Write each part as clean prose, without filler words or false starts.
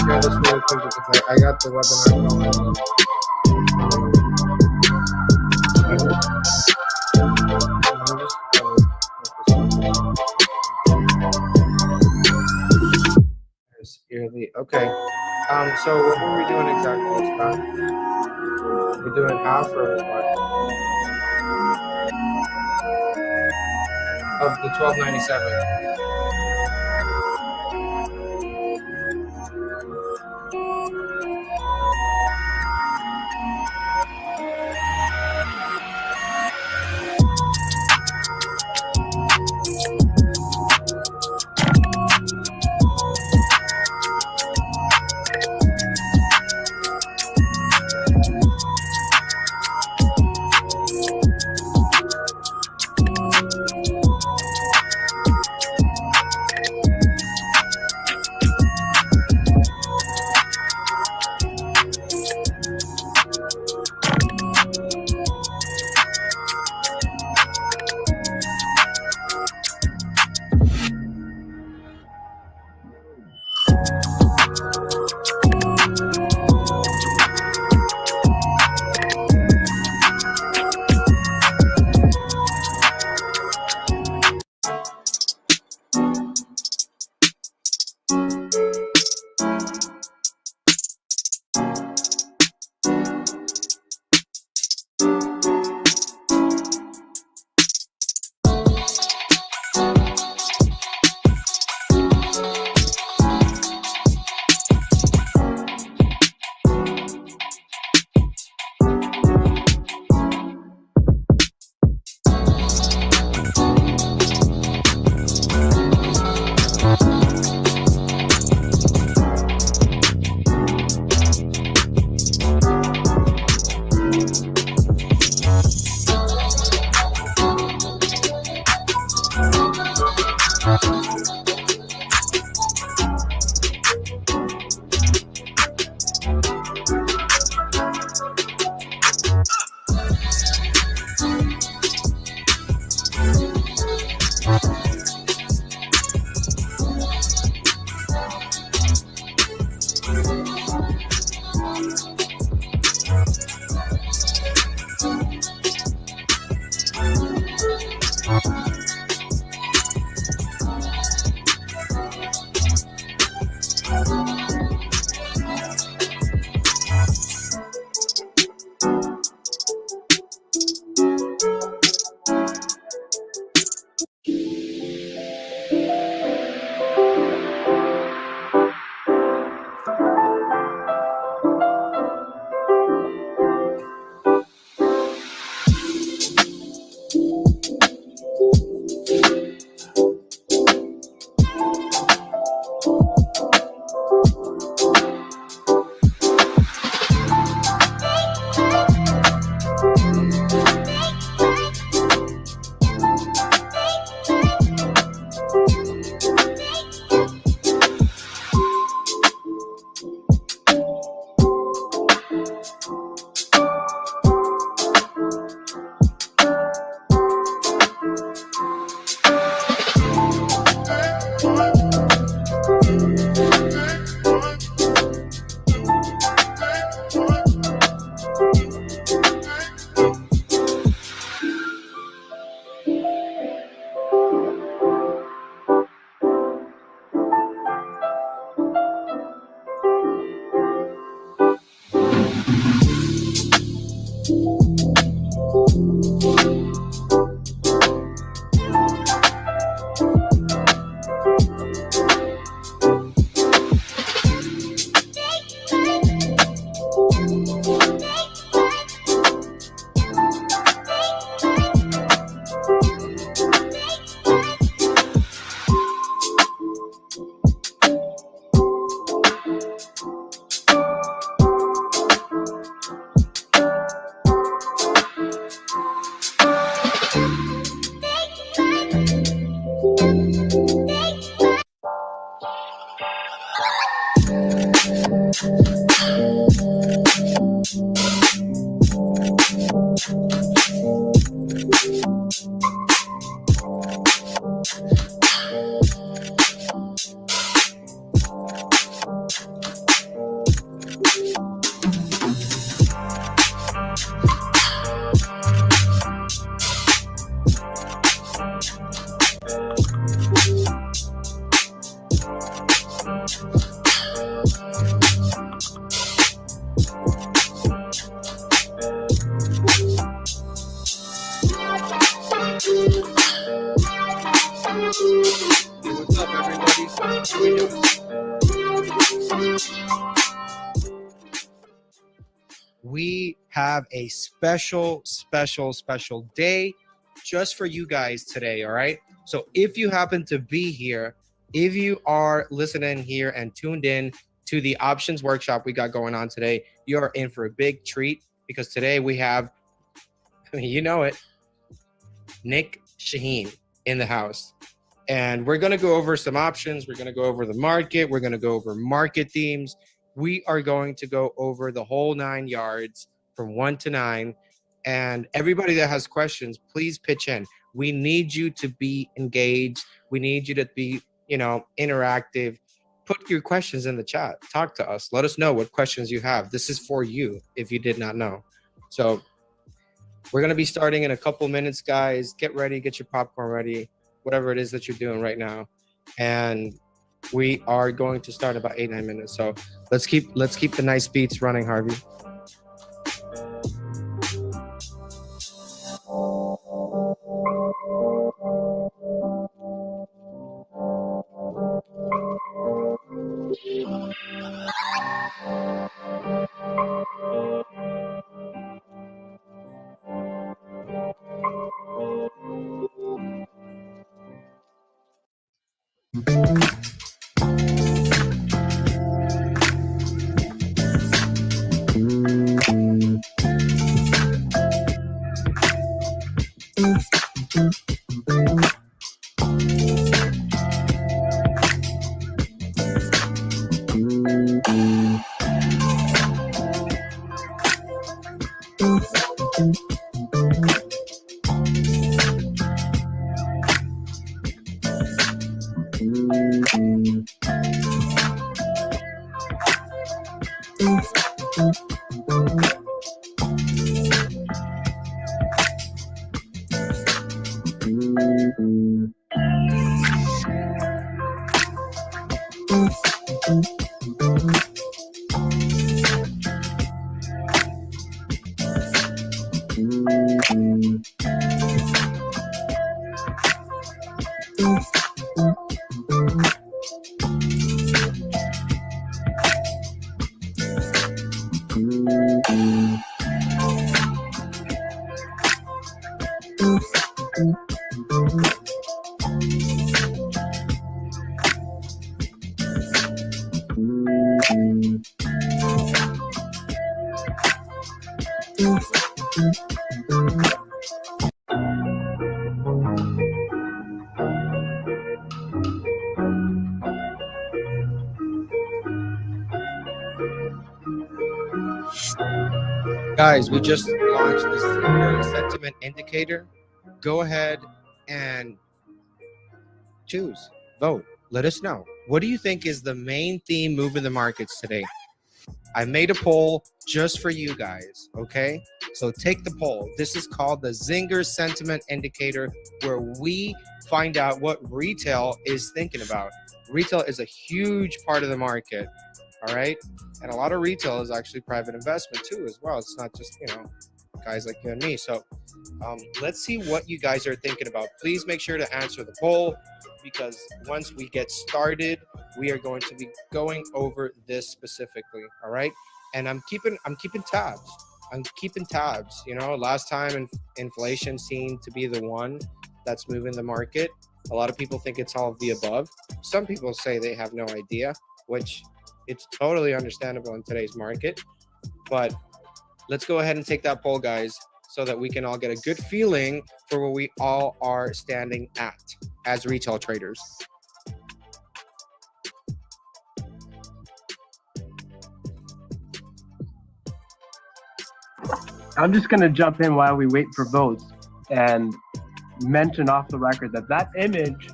share this really quick because I got the webinar going. Yearly. Okay. So what were we doing exactly, Scott? We're doing half or what? Of the 1297. we have a special day just for you guys today, all right? So if you happen to be here, if you are listening here and tuned in to the options workshop we got going on today, you're in for a big treat because today we have, you know it, Nic Chahine in the house. And we're going to go over some options. We're going to go over the market. We're going to go over market themes. We are going to go over the whole 9 yards from 1 to 9. And everybody that has questions, please pitch in. We need you to be engaged. We need you to be, interactive. Put your questions in the chat. Talk to us. Let us know what questions you have. This is for you if you did not know. So we're going to be starting in a couple minutes, guys. Get ready. Get your popcorn ready. Whatever it is that you're doing right now. And we are going to start about 8-9 minutes. So let's keep the nice beats running, Harvey. Guys, we just launched the Zinger Sentiment Indicator. Go ahead and choose, vote. Let us know. What do you think is the main theme moving the markets today? I made a poll just for you guys, okay? So take the poll. This is called the Zinger Sentiment Indicator, where we find out what retail is thinking about. Retail is a huge part of the market, all right? And a lot of retail is actually private investment too as well. It's not just, guys like you and me. So let's see what you guys are thinking about. Please make sure to answer the poll, because once we get started, we are going to be going over this specifically. All right. And I'm keeping tabs. Last time inflation seemed to be the one that's moving the market. A lot of people think it's all of the above. Some people say they have no idea, which it's totally understandable in today's market. But let's go ahead and take that poll, guys, so that we can all get a good feeling for where we all are standing at as retail traders. I'm just going to jump in while we wait for votes and mention off the record that image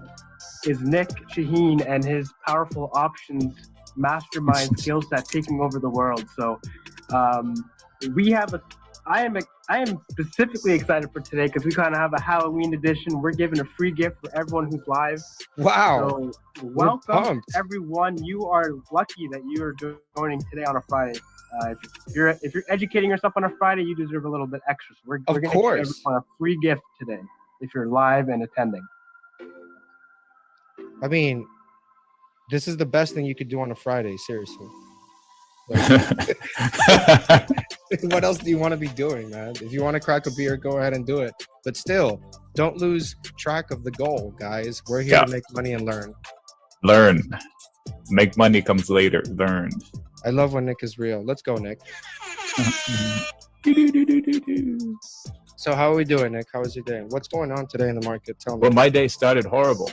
is Nic Chahine and his powerful options mastermind skill set taking over the world. So I am specifically excited for today because we kind of have a Halloween edition. We're giving a free gift for everyone who's live. Wow. So welcome, everyone. You are lucky that you are joining today on a Friday. If you're educating yourself on a Friday, you deserve a little bit extra. So we're going to give everyone a free gift today if you're live and attending. I mean, this is the best thing you could do on a Friday, seriously. What else do you want to be doing, man? If you want to crack a beer, go ahead and do it. But still, don't lose track of the goal, guys. We're here to make money and learn. Learn. Make money comes later. Learn. I love when Nick is real. Let's go, Nick. So how are we doing, Nick? How was your day? What's going on today in the market? Tell me. Well, my day started horrible.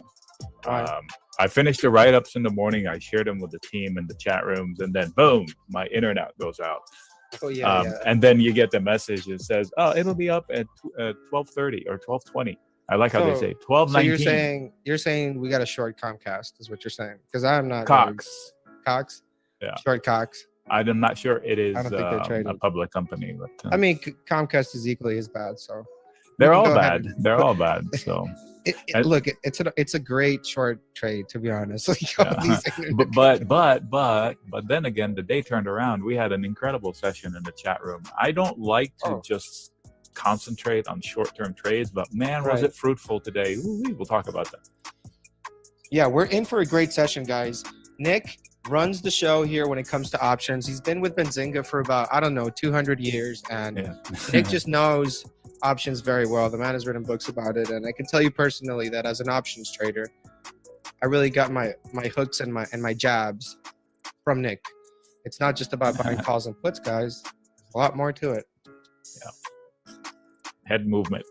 Why? I finished the write-ups in the morning. I shared them with the team in the chat rooms, and then boom, my internet goes out. Oh yeah, And then you get the message that says, "Oh, it'll be up at 12:30 or 12:20." I like how they say 12:19. So you're saying we got a short Comcast, is what you're saying? Because I'm not Cox. Cox. Yeah. Short Cox. I'm not sure it is I don't think they're trading. a public company, but I mean, Comcast is equally as bad. So they're all bad. They're all bad. So look, it's a great short trade, to be honest. But then again, the day turned around. We had an incredible session in the chat room. I don't like to just concentrate on short-term trades, but man, was it fruitful today. Ooh, we'll talk about that. Yeah, we're in for a great session, guys. Nick runs the show here when it comes to options. He's been with Benzinga for about, 200 years, and Nick just knows options very well. The man has written books about it, and I can tell you personally that as an options trader, I really got my hooks and my jabs from Nick. It's not just about buying calls and puts, guys. There's a lot more to it. Yeah. Head movement.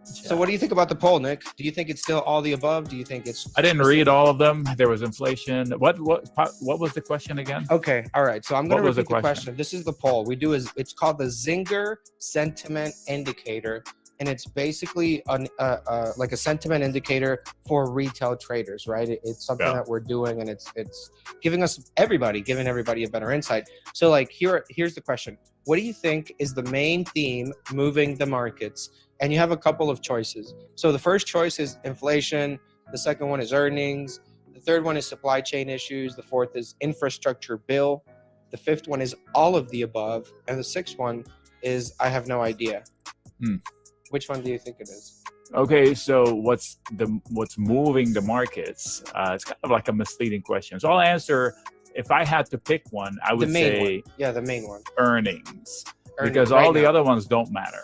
So what do you think about the poll, Nick? Do you think it's still all the above? Do you think it's... I didn't read all of them. There was inflation. What was the question again? Okay, all right. So I'm going to repeat the question. This is the poll. It's called the Zinger Sentiment Indicator, and it's basically like a sentiment indicator for retail traders, right? It's something that we're doing, and it's giving everybody a better insight. So like here's the question. What do you think is the main theme moving the markets? And you have a couple of choices. So the first choice is inflation. The second one is earnings. The third one is supply chain issues. The fourth is infrastructure bill. The fifth one is all of the above. And the sixth one is I have no idea. Which one do you think it is? Okay, so what's moving the markets? It's kind of like a misleading question. So I'll answer. If I had to pick one, I would say the main one. Earnings, because all the other ones don't matter.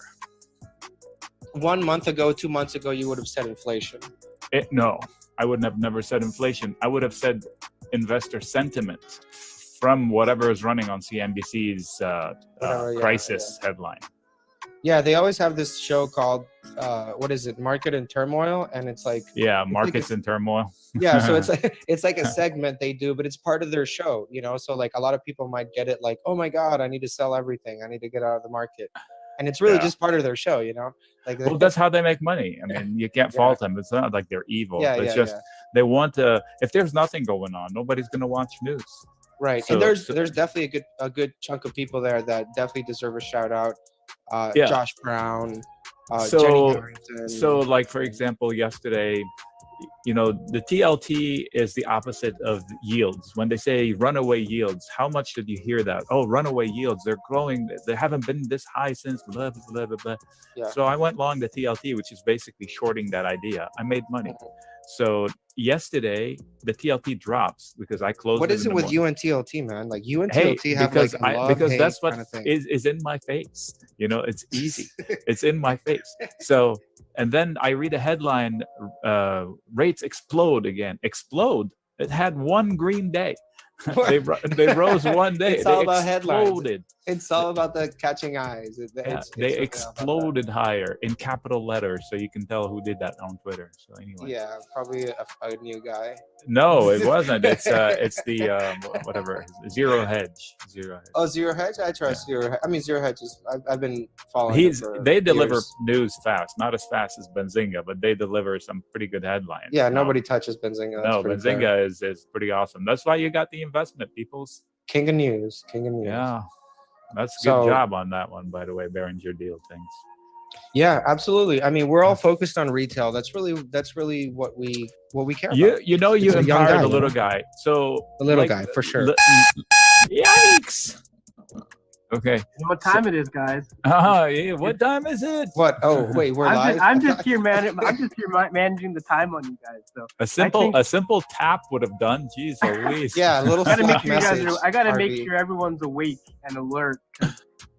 1 month ago, 2 months ago, you would have said inflation. No, I wouldn't have never said inflation. I would have said investor sentiment from whatever is running on CNBC's crisis headline. Yeah, they always have this show called, what is it, Market in Turmoil? And it's like... Yeah, Markets in Turmoil. Yeah, so it's like a segment they do, but it's part of their show, you know? So like a lot of people might get it like, oh my God, I need to sell everything. I need to get out of the market. And it's really just part of their show, you know? Like, well, that's how they make money. I mean, you can't fault them. It's not like they're evil. It's just they want to. If there's nothing going on, nobody's going to watch news. Right. So, and there's definitely a good chunk of people there that definitely deserve a shout out. Josh Brown, Jenny Harrington. So, like for example, yesterday, you know, the TLT is the opposite of yields. When they say runaway yields, how much did you hear that? Oh, runaway yields, they're growing. They haven't been this high since blah, blah, blah, blah, blah. Yeah. So I went long the TLT, which is basically shorting that idea. I made money. So yesterday, the TLT drops because I closed. What is it with you and TLT, man? Like you and TLT have like a because that's what kind of is in my face. You know, it's easy. It's in my face. So, and then I read a headline, rates explode again. Explode. It had one green day. they rose one day. It's all about headlines. It's all about the catching eyes. They exploded higher in capital letters, so you can tell who did that on Twitter. So anyway. Yeah, probably a new guy. No, it wasn't. It's the whatever Zero Hedge. Zero Hedge. Oh, Zero Hedge. I trust Zero Hedge. I mean, Zero Hedge is. I've been following. They deliver news fast, not as fast as Benzinga, but they deliver some pretty good headlines. Yeah, nobody touches Benzinga. No, Benzinga is pretty awesome. That's why you got the investment people's King of News. Yeah, that's a good job on that one, by the way. Behringer deal things. Yeah, absolutely. I mean, we're all focused on retail. That's really what we care about. You know, you empowered the little guy. So the little guy for sure. Yikes. Okay. You know what time it is, guys? Yeah. What time is it? What? Oh, wait, we're live. I'm just here managing the time on you guys. So a simple tap would have done. Jeez Louise. Yeah, a little. I gotta make sure everyone's awake and alert.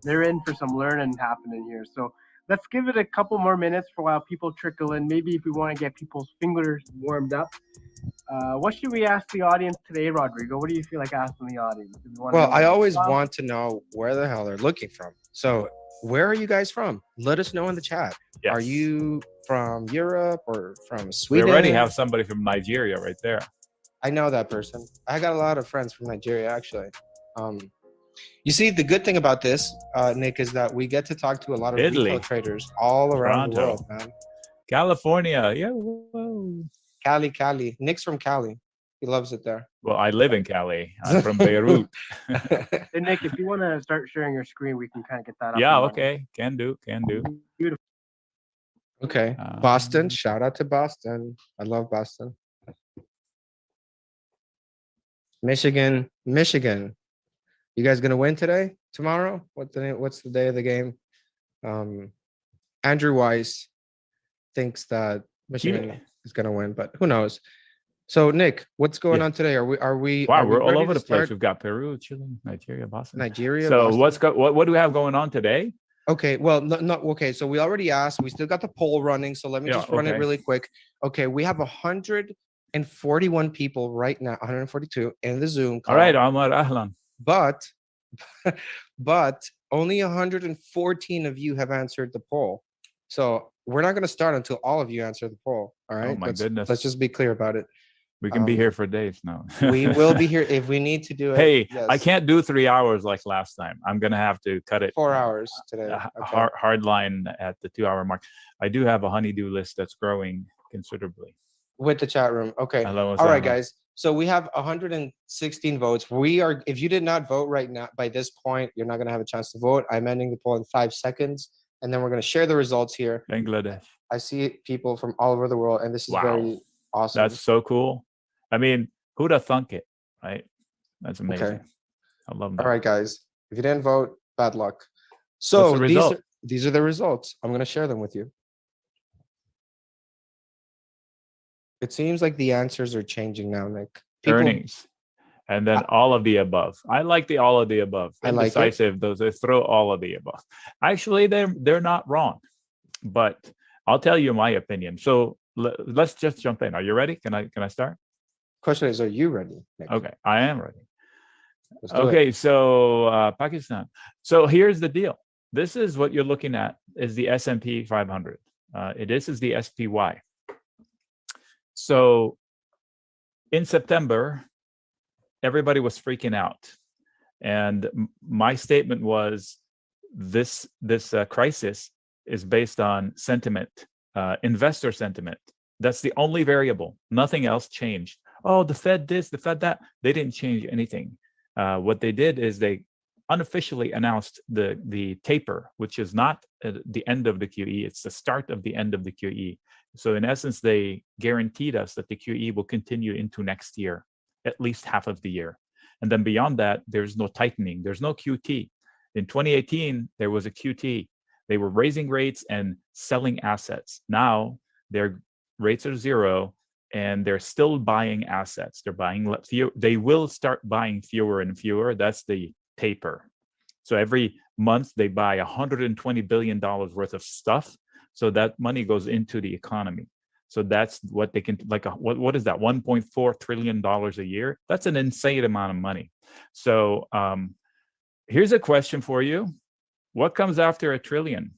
they're in for some learning happening here. So let's give it a couple more minutes for while people trickle in. Maybe if we want to get people's fingers warmed up. What should we ask the audience today, Rodrigo? What do you feel like asking the audience? Do we want to Well, know I their always profile? want to know where the hell they're looking from. So, where are you guys from? Let us know in the chat. Yes. Are you from Europe or from We Sweden? already have somebody from Nigeria right there. I know that person. I got a lot of friends from Nigeria, actually. You see, the good thing about this, Nick, is that we get to talk to a lot of Italy. retail traders all around the Toronto. world, man. California. Yeah. Whoa. Cali. Nick's from Cali. He loves it there. Well, I live in Cali. I'm from Beirut. Hey, Nick, if you want to start sharing your screen, we can kind of get that up. Yeah, and okay. Can do. Beautiful. Okay. Boston. Shout out to Boston. I love Boston. Michigan. You guys gonna win today? Tomorrow? What's the day of the game? Andrew Weiss thinks that Michigan is gonna win, but who knows? So Nick, what's going on today? Are we Wow, are we we're all ready over to the place. start? We've got Peru, Chile, Nigeria, Boston. Nigeria. So Boston? what do we have going on today? Okay, well, no, okay. So we already asked. We still got the poll running. So let me just run it really quick. Okay, we have 141 people right now, 142 in the Zoom call. All right, Ahmad Ahlan. But only 114 of you have answered the poll. So we're not going to start until all of you answer the poll. All right. Oh my goodness. Let's just be clear about it. We can be here for days now. We will be here if we need to do it. Hey, yes. I can't do 3 hours like last time. I'm going to have to cut it. 4 hours today. Okay. Hard line at the 2 hour mark. I do have a honeydew list that's growing considerably. With the chat room. Okay. All right, guys. So we have 116 votes. If you did not vote right now, by this point, you're not going to have a chance to vote. I'm ending the poll in 5 seconds, and then we're going to share the results here. Bangladesh. I see people from all over the world, and this is very awesome. That's so cool. I mean, who'd have thunk it, right? That's amazing. Okay. I love that. All right, guys. If you didn't vote, bad luck. So these are the results. I'm going to share them with you. It seems like the answers are changing now, Nick. Earnings. And then all of the above. I like the all of the above. I like Indecisive, those they throw all of the above. Actually, they're not wrong. But I'll tell you my opinion. So let's just jump in. Are you ready? Can I start? Question is, are you ready, Nick? Okay, I am ready. Okay, so Pakistan. So here's the deal. This is what you're looking at is the S&P 500. This is the SPY. So in September, everybody was freaking out. And my statement was this crisis is based on sentiment, investor sentiment. That's the only variable. Nothing else changed. Oh, the Fed this, the Fed that. They didn't change anything. What they did is they unofficially announced the taper, which is not the end of the QE. It's the start of the end of the QE. So in essence, they guaranteed us that the QE will continue into next year, at least half of the year. And then beyond that, there's no tightening. There's no QT. In 2018, there was a QT. They were raising rates and selling assets. Now their rates are zero and they're still buying assets. They're buying fewer. They will start buying fewer and fewer. That's the taper. So every month they buy $120 billion worth of stuff. So that money goes into the economy. So that's what they can, like, what is that? $1.4 trillion a year. That's an insane amount of money. So here's a question for you. What comes after $1 trillion?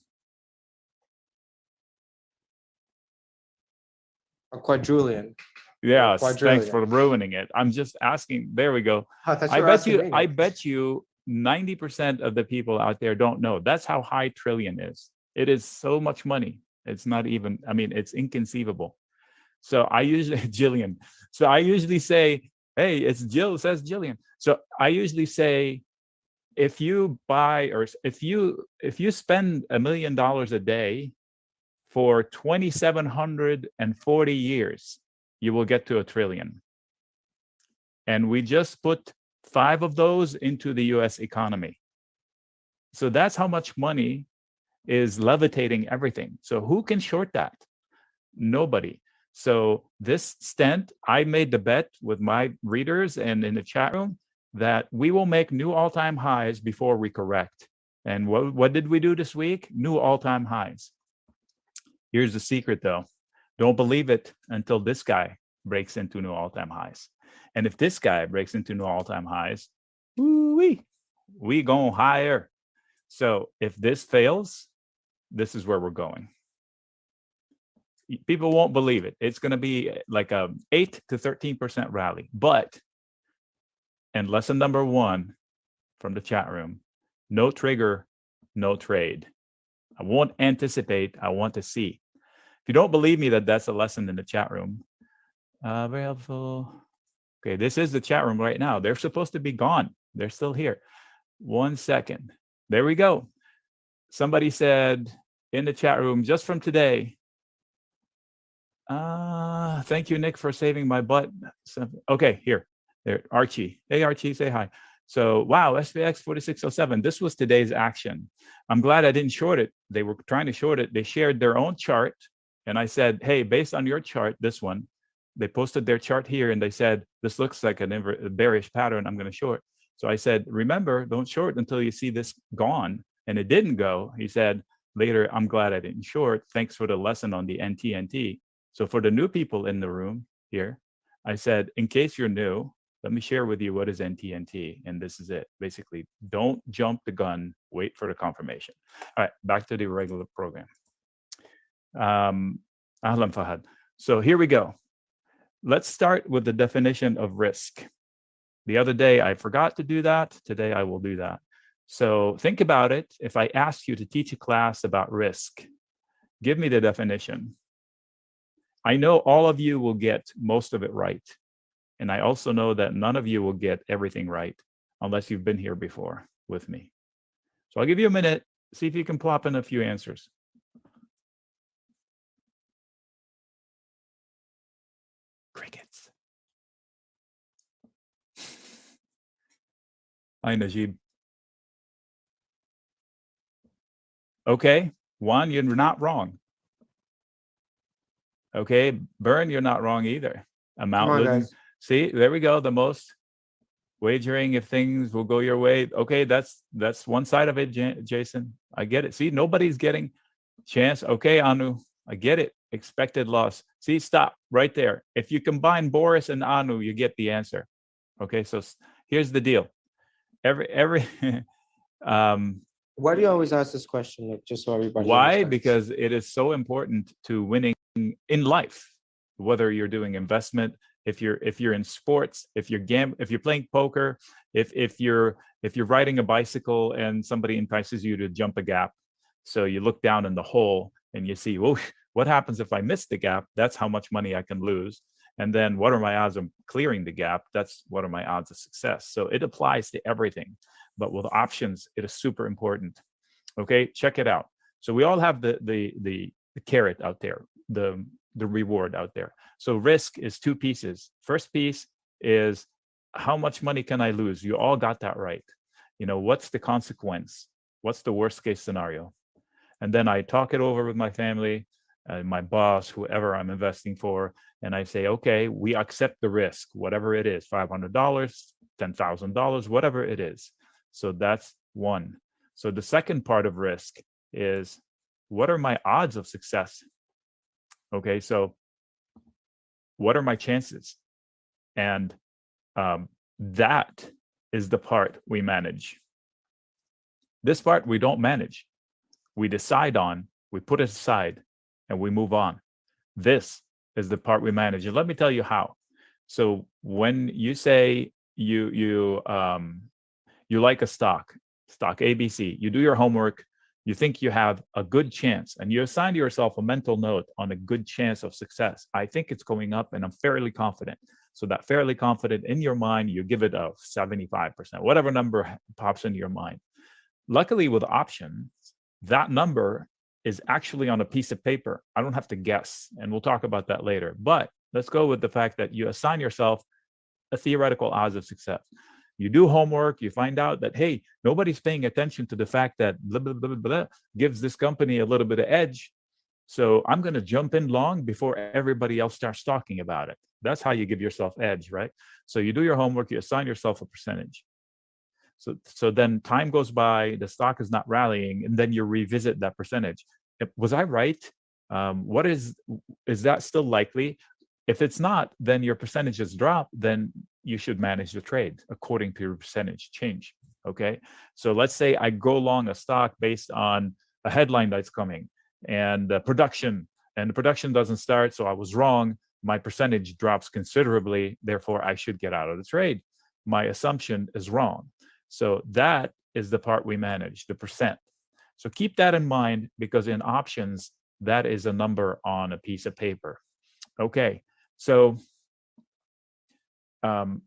A quadrillion. Yes, thanks for ruining it. I'm just asking. There we go. I bet you 90% of the people out there don't know. That's how high trillion is. It is so much money. It's not even, I mean, it's inconceivable. So I usually, Jillian. So I usually say, hey, it's Jill, says Jillian. So I usually say, if you buy or if you spend $1 million a day for 2,740 years, you will get to $1 trillion. And we just put 5 of those into the US economy. So that's how much money is levitating everything. So who can short that? Nobody. So this stent, I made the bet with my readers and in the chat room that we will make new all-time highs before we correct. And what did we do this week? New all-time highs. Here's the secret though. Don't believe it until this guy breaks into new all-time highs. And if this guy breaks into new all-time highs, we going higher. So if this fails, this is where we're going. People won't believe it. It's going to be like a 8 to 13% rally. But, and lesson number 1 from the chat room, no trigger, no trade. I won't anticipate, I want to see. If you don't believe me that that's a lesson in the chat room, very helpful. Okay, this is the chat room right now. They're supposed to be gone. They're still here. 1 second. There we go. Somebody said in the chat room, just from today, thank you, Nick, for saving my butt. Okay, here. There, Archie. Hey, Archie, say hi. So, wow, SPX 4607. This was today's action. I'm glad I didn't short it. They were trying to short it. They shared their own chart. And I said, hey, based on your chart, this one, they posted their chart here and they said, this looks like a bearish pattern. I'm going to short. So I said, remember, don't short until you see this gone. And it didn't go. He said, later, I'm glad I didn't short. Thanks for the lesson on the NTNT. So for the new people in the room here, I said, in case you're new, let me share with you what is NTNT. And this is it. Basically, don't jump the gun, wait for the confirmation. All right, back to the regular program. Ahlan Fahad. So here we go. Let's start with the definition of risk. The other day, I forgot to do that. Today, I will do that. So think about it. If I asked you to teach a class about risk, give me the definition. I know all of you will get most of it right. And I also know that none of you will get everything right unless you've been here before with me. So I'll give you a minute, see if you can plop in a few answers. Crickets. Hi, Najib. Okay, Juan, you're not wrong. Okay, Bern, you're not wrong either. Amount, see, there we go. The most wagering if things will go your way. Okay, that's one side of it, Jason. I get it. See, nobody's getting chance. Okay, Anu, I get it. Expected loss. See, stop right there. If you combine Boris and Anu, you get the answer. Okay, so here's the deal. Why do you always ask this question, Nick, just so everybody Why? understands? Because it is so important to winning in life, whether you're doing investment, if you're in sports, if you're playing poker, if you're riding a bicycle and somebody entices you to jump a gap, so you look down in the hole and you see, well, what happens if I miss the gap? That's how much money I can lose. And then what are my odds of clearing the gap? That's what are my odds of success. So it applies to everything, but with options, it is super important. Okay, check it out. So we all have the carrot out there, the reward out there. So risk is 2 pieces. First piece is how much money can I lose? You all got that right. You know, what's the consequence? What's the worst case scenario? And then I talk it over with my family, my boss, whoever I'm investing for, and I say, okay, we accept the risk, whatever it is, $500, $10,000, whatever it is. So that's one. So the second part of risk is, what are my odds of success? Okay, so what are my chances? And that is the part we manage. This part we don't manage. We decide on, we put it aside, and we move on. This is the part we manage. And let me tell you how. So when you say you like a stock ABC, you do your homework, you think you have a good chance, and you assign yourself a mental note on a good chance of success. I think it's going up and I'm fairly confident. So that fairly confident in your mind, you give it a 75%, whatever number pops into your mind. Luckily with options, that number is actually on a piece of paper. I don't have to guess, and we'll talk about that later. But let's go with the fact that you assign yourself a theoretical odds of success. You do homework, you find out that, hey, nobody's paying attention to the fact that blah, blah, blah, blah, gives this company a little bit of edge. So I'm going to jump in long before everybody else starts talking about it. That's how you give yourself edge, right? So you do your homework, you assign yourself a percentage. So then time goes by, the stock is not rallying, and then you revisit that percentage. Was I right? What is that still likely? If it's not, then your percentages drop, then you should manage the trade according to your percentage change. Okay. So let's say I go long a stock based on a headline that's coming and the production doesn't start. So I was wrong. My percentage drops considerably. Therefore, I should get out of the trade. My assumption is wrong. So that is the part we manage, the percent. So keep that in mind, because in options, that is a number on a piece of paper. Okay. So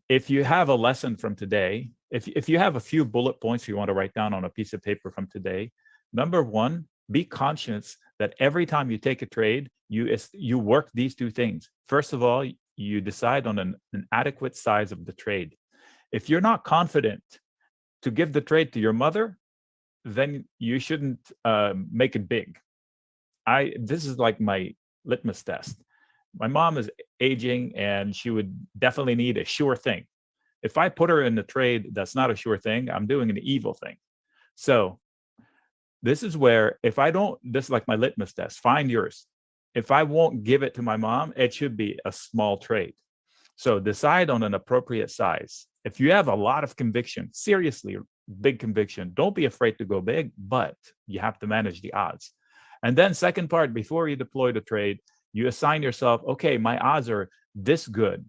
if you have a lesson from today, if you have a few bullet points you want to write down on a piece of paper from today, number one, be conscious that every time you take a trade, you work these two things. First of all, you decide on an adequate size of the trade. If you're not confident to give the trade to your mother, then you shouldn't make it big. This is like my litmus test. My mom is aging and she would definitely need a sure thing. If I put her in the trade that's not a sure thing, I'm doing an evil thing. So this is where, if I don't, this is like my litmus test, find yours. If I won't give it to my mom, it should be a small trade. So decide on an appropriate size. If you have a lot of conviction, seriously big conviction, don't be afraid to go big, but you have to manage the odds. And then second part, before you deploy the trade, you assign yourself, okay, my odds are this good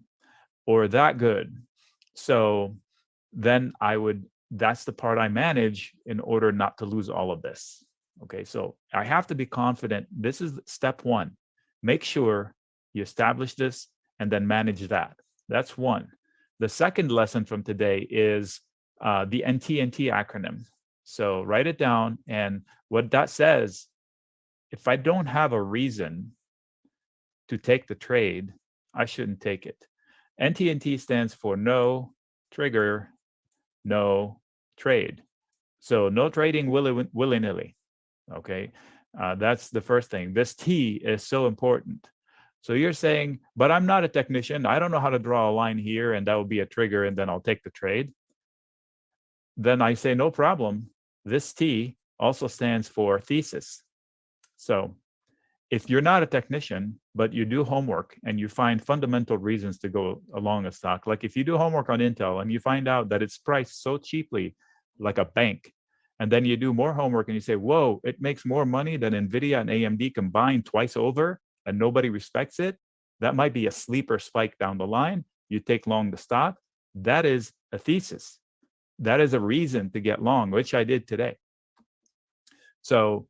or that good. So then that's the part I manage in order not to lose all of this. Okay, so I have to be confident. This is step one. Make sure you establish this and then manage that. That's one. The second lesson from today is the NTNT acronym. So write it down. And what that says, if I don't have a reason to take the trade, I shouldn't take it. NTNT stands for no trigger, no trade. So no trading willy-nilly. Okay, that's the first thing. This T is so important. So you're saying, but I'm not a technician. I don't know how to draw a line here, and that will be a trigger, and then I'll take the trade. Then I say, no problem. This T also stands for thesis. So if you're not a technician, but you do homework and you find fundamental reasons to go along a stock, like if you do homework on Intel and you find out that it's priced so cheaply, like a bank, and then you do more homework and you say, whoa, it makes more money than NVIDIA and AMD combined twice over, and nobody respects it, that might be a sleeper spike down the line. You take long the stock. That is a thesis. That is a reason to get long, which I did today. So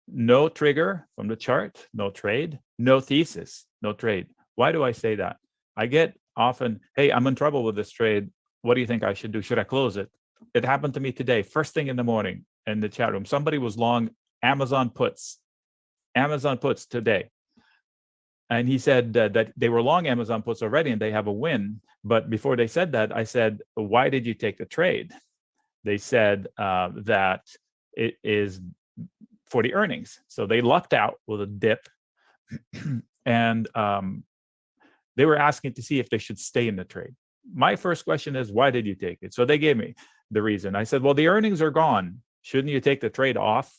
no trigger from the chart, no trade, no thesis, no trade. Why do I say that? I get often, hey, I'm in trouble with this trade. What do you think I should do? Should I close it? It happened to me today, first thing in the morning in the chat room. Somebody was long Amazon puts today. And he said that they were long Amazon puts already and they have a win. But before they said that, I said, why did you take the trade? They said that it is for the earnings. So they lucked out with a dip. And they were asking to see if they should stay in the trade. My first question is, why did you take it? So they gave me the reason. I said, well, the earnings are gone. Shouldn't you take the trade off?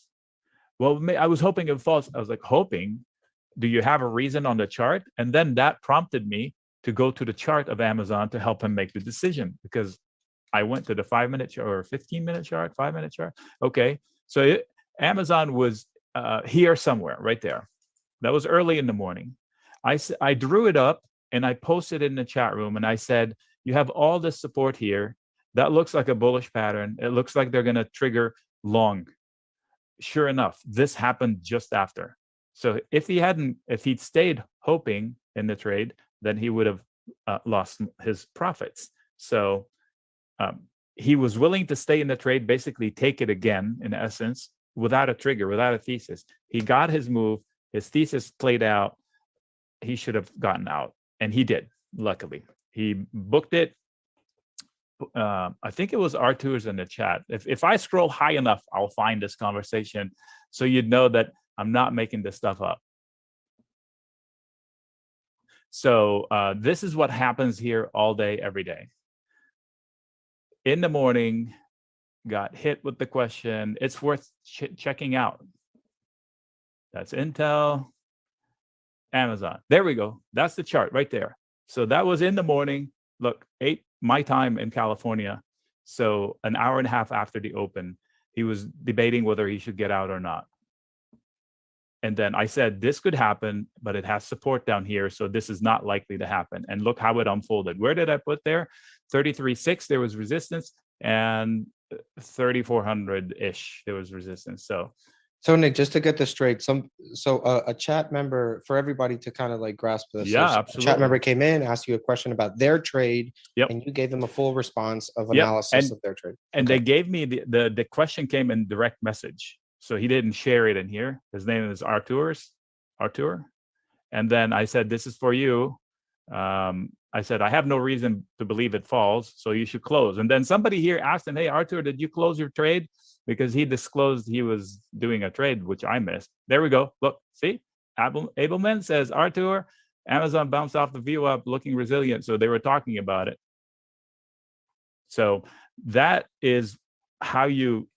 Well, I was hoping it falls. I was like, hoping? Do you have a reason on the chart? And then that prompted me to go to the chart of Amazon to help him make the decision, because I went to the 5-minute chart or 15-minute chart, 5-minute chart. Okay, so Amazon was here somewhere, right there. That was early in the morning. I drew it up and I posted it in the chat room and I said, you have all this support here. That looks like a bullish pattern. It looks like they're going to trigger long. Sure enough, this happened just after. So if he'd stayed hoping in the trade, then he would have lost his profits. So he was willing to stay in the trade, basically take it again, in essence, without a trigger, without a thesis. He got his move. His thesis played out. He should have gotten out, and he did, luckily. He booked it. I think it was R2's in the chat. If I scroll high enough, I'll find this conversation so you'd know that I'm not making this stuff up. So this is what happens here all day, every day. in the morning, got hit with the question, it's worth checking out. That's Intel, Amazon. There we go. That's the chart right there. So that was in the morning. Look, 8 my time in California. So an hour and a half after the open, he was debating whether he should get out or not. And then I said, this could happen, but it has support down here. So this is not likely to happen. And look how it unfolded. Where did I put there? 33.6, there was resistance, and 3,400-ish, there was resistance. So Nick, just to get this straight, a chat member, for everybody to kind of like grasp this. Yeah, so absolutely. A chat member came in, asked you a question about their trade, Yep. and you gave them a full response of Yep. analysis of their trade. And they gave me the question came in direct message. So he didn't share it in here. His name is Artur. And then I said, this is for you. I said, I have no reason to believe it falls, so you should close. And then somebody here asked him, hey, Artur, did you close your trade? Because he disclosed he was doing a trade, which I missed. There we go. Look, see? Abelman says, Artur, Amazon bounced off the view up, looking resilient. So they were talking about it. So that is how you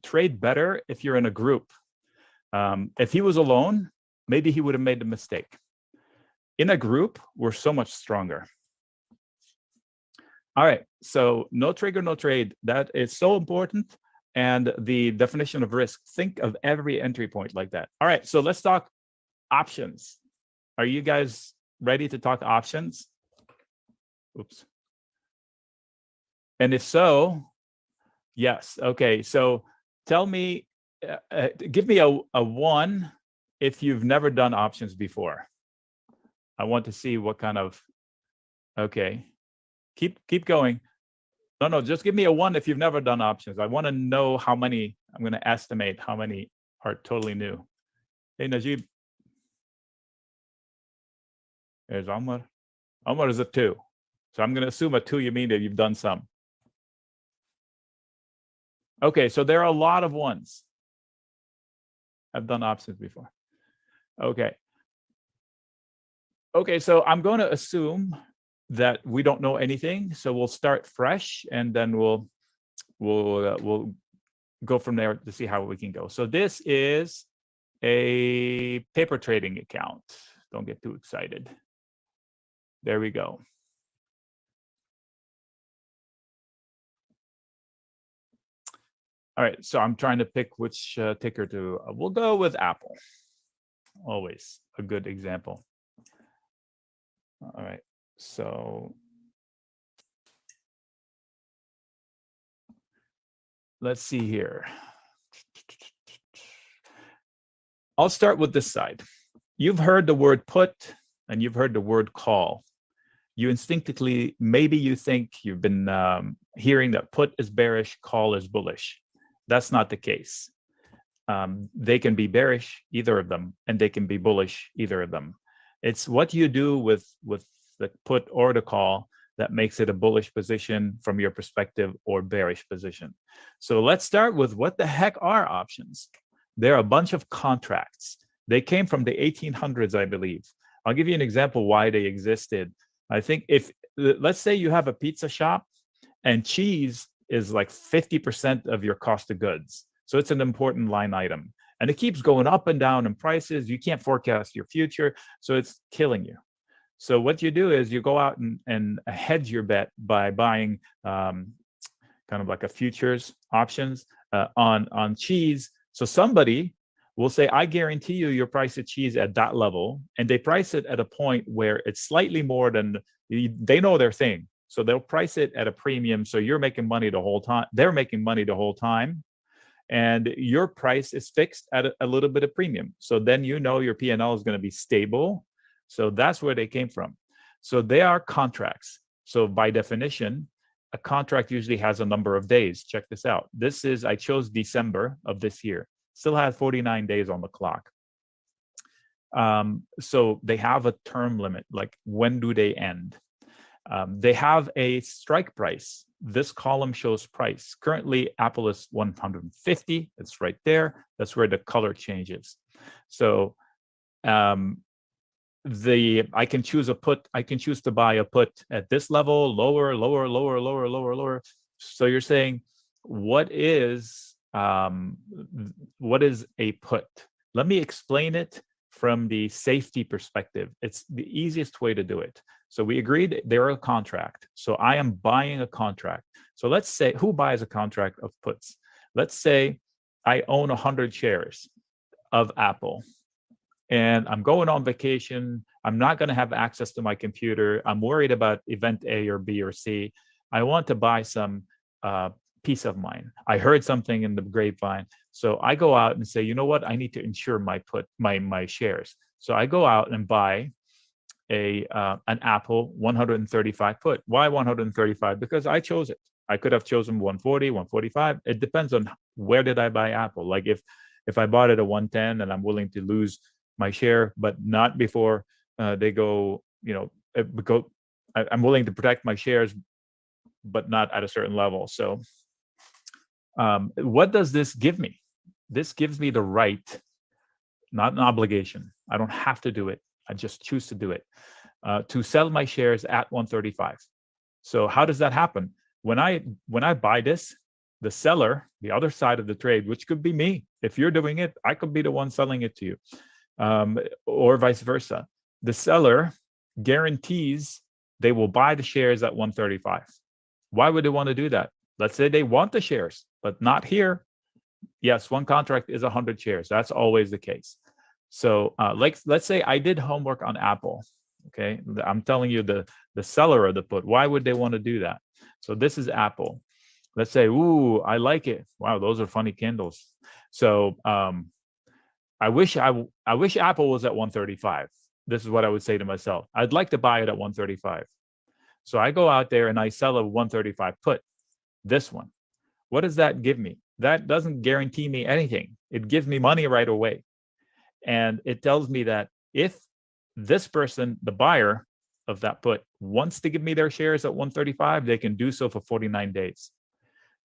trade better if you're in a group. If he was alone, maybe he would have made the mistake. In a group, we're so much stronger. All right, so no trigger, no trade. That is so important. And the definition of risk, think of every entry point like that. All right, so let's talk options. Are you guys ready to talk options? Oops. And if so, yes. Okay, so tell me, give me a 1 if you've never done options before. I want to see what kind of, okay. Keep going. No, just give me a 1 if you've never done options. I want to know how many, I'm going to estimate how many are totally new. Hey, Najib. There's Omar. Omar is a 2. So I'm going to assume a 2, you mean that you've done some. Okay, so there are a lot of 1s. I've done options before. Okay. Okay, so I'm going to assume that we don't know anything, so we'll start fresh, and then we'll go from there to see how we can go. So this is a paper trading account. Don't get too excited. There we go. All right, so I'm trying to pick which ticker to. We'll go with Apple. Always a good example. All right. So let's see here. I'll start with this side. You've heard the word put and you've heard the word call. You instinctively, maybe you think you've been hearing that put is bearish, call is bullish. That's not the case. They can be bearish, either of them, and they can be bullish, either of them. It's what you do with the put or the call that makes it a bullish position from your perspective or bearish position. So let's start with what the heck are options? They're a bunch of contracts. They came from the 1800s, I believe. I'll give you an example why they existed. I think if, let's say you have a pizza shop and cheese is like 50% of your cost of goods. So it's an important line item. And it keeps going up and down in prices. You can't forecast your future. So it's killing you. So what you do is you go out and hedge your bet by buying kind of like a futures options on cheese. So somebody will say, I guarantee you your price of cheese at that level. And they price it at a point where it's slightly more than, they know their thing. So they'll price it at a premium. So you're making money the whole time. They're making money the whole time. And your price is fixed at a little bit of premium. So then you know your P&L is going to be stable. So that's where they came from. So they are contracts. So by definition, a contract usually has a number of days. Check this out. This is, I chose December of this year. Still has 49 days on the clock. So they have a term limit, like when do they end? They have a strike price. This column shows price. Currently, Apple is 150. It's right there. That's where the color changes. So I can choose a put. I can choose to buy a put at this level, lower, lower, lower, lower, lower, lower. So you're saying, what is a put? Let me explain it from the safety perspective. It's the easiest way to do it. So we agreed they're a contract. So I am buying a contract. So let's say, who buys a contract of puts? Let's say I own 100 shares of Apple, and I'm going on vacation. I'm not going to have access to my computer. I'm worried about event A or B or C. I want to buy some peace of mind. I heard something in the grapevine. So I go out and say, you know what? I need to insure my shares. So I go out and buy an Apple 135 put. Why 135? Because I chose it. I could have chosen 140, 145. It depends on where did I buy Apple. Like if I bought it at 110 and I'm willing to lose my share, but not before they go, because I'm willing to protect my shares, but not at a certain level. So what does this give me? This gives me the right, not an obligation. I don't have to do it. I just choose to do it, to sell my shares at 135. So how does that happen? When I buy this, the seller, the other side of the trade, which could be me, if you're doing it, I could be the one selling it to you, or vice versa. The seller guarantees they will buy the shares at 135. Why would they want to do that? Let's say they want the shares, but not here. Yes, one contract is 100 shares. That's always the case. So let's say I did homework on Apple. Okay, I'm telling you the seller of the put. Why would they want to do that? So this is Apple. Let's say, ooh, I like it. Wow, those are funny candles. So I wish Apple was at 135. This is what I would say to myself. I'd like to buy it at 135. So I go out there and I sell a 135 put. This one. What does that give me? That doesn't guarantee me anything. It gives me money right away. And it tells me that if this person, the buyer of that put, wants to give me their shares at 135, they can do so for 49 days.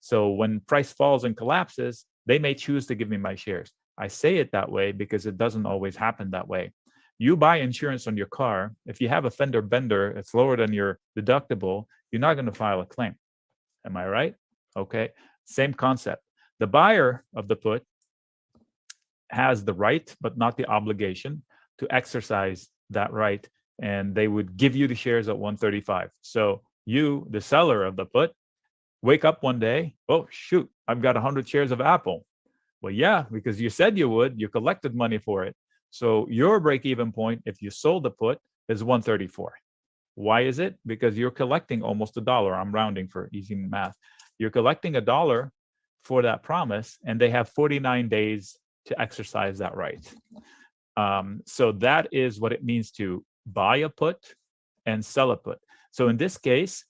So when price falls and collapses, they may choose to give me my shares. I say it that way because it doesn't always happen that way. You buy insurance on your car. If you have a fender bender, it's lower than your deductible, you're not going to file a claim. Am I right? Okay. Same concept. The buyer of the put has the right, but not the obligation to exercise that right. And they would give you the shares at 135. So you, the seller of the put, wake up one day, oh, shoot, I've got 100 shares of Apple. Well, yeah, because you said you would, you collected money for it. So your break-even point, if you sold the put, is 134. Why is it? Because you're collecting almost $1. I'm rounding for easy math. You're collecting $1 for that promise, and they have 49 days to exercise that right. So that is what it means to buy a put and sell a put. So in this case,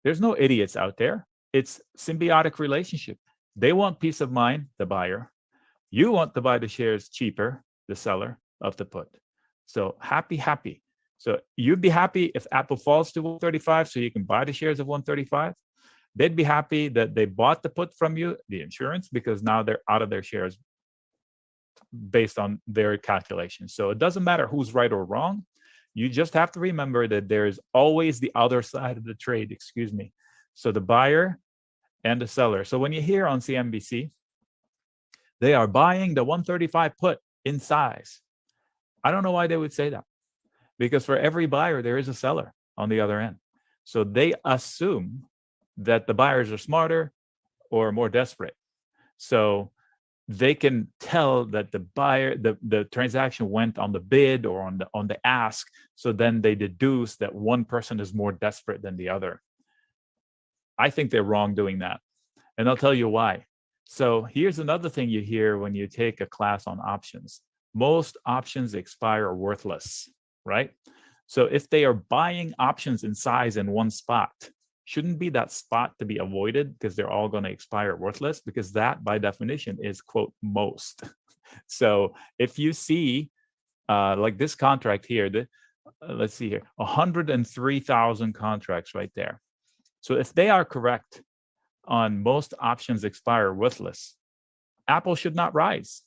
there's no idiots out there. It's symbiotic relationship. They want peace of mind, the buyer. You want to buy the shares cheaper, the seller of the put. So happy. So you'd be happy if Apple falls to 135 so you can buy the shares of 135. They'd be happy that they bought the put from you, the insurance, because now they're out of their shares based on their calculations. So it doesn't matter who's right or wrong. You just have to remember that there's always the other side of the trade, So the buyer and the seller. So when you hear on CNBC, they are buying the 135 put in size. I don't know why they would say that. Because for every buyer, there is a seller on the other end. So they assume that the buyers are smarter or more desperate. So they can tell that the buyer, the transaction went on the bid or on the ask. So then they deduce that one person is more desperate than the other. I think they're wrong doing that. And I'll tell you why. So here's another thing you hear when you take a class on options. Most options expire worthless, right? So if they are buying options in size in one spot, shouldn't be that spot to be avoided because they're all going to expire worthless, because that by definition is, quote, most. So if you see like this contract here, let's see here, 103,000 contracts right there. So if they are correct on most options expire worthless, Apple should not rise,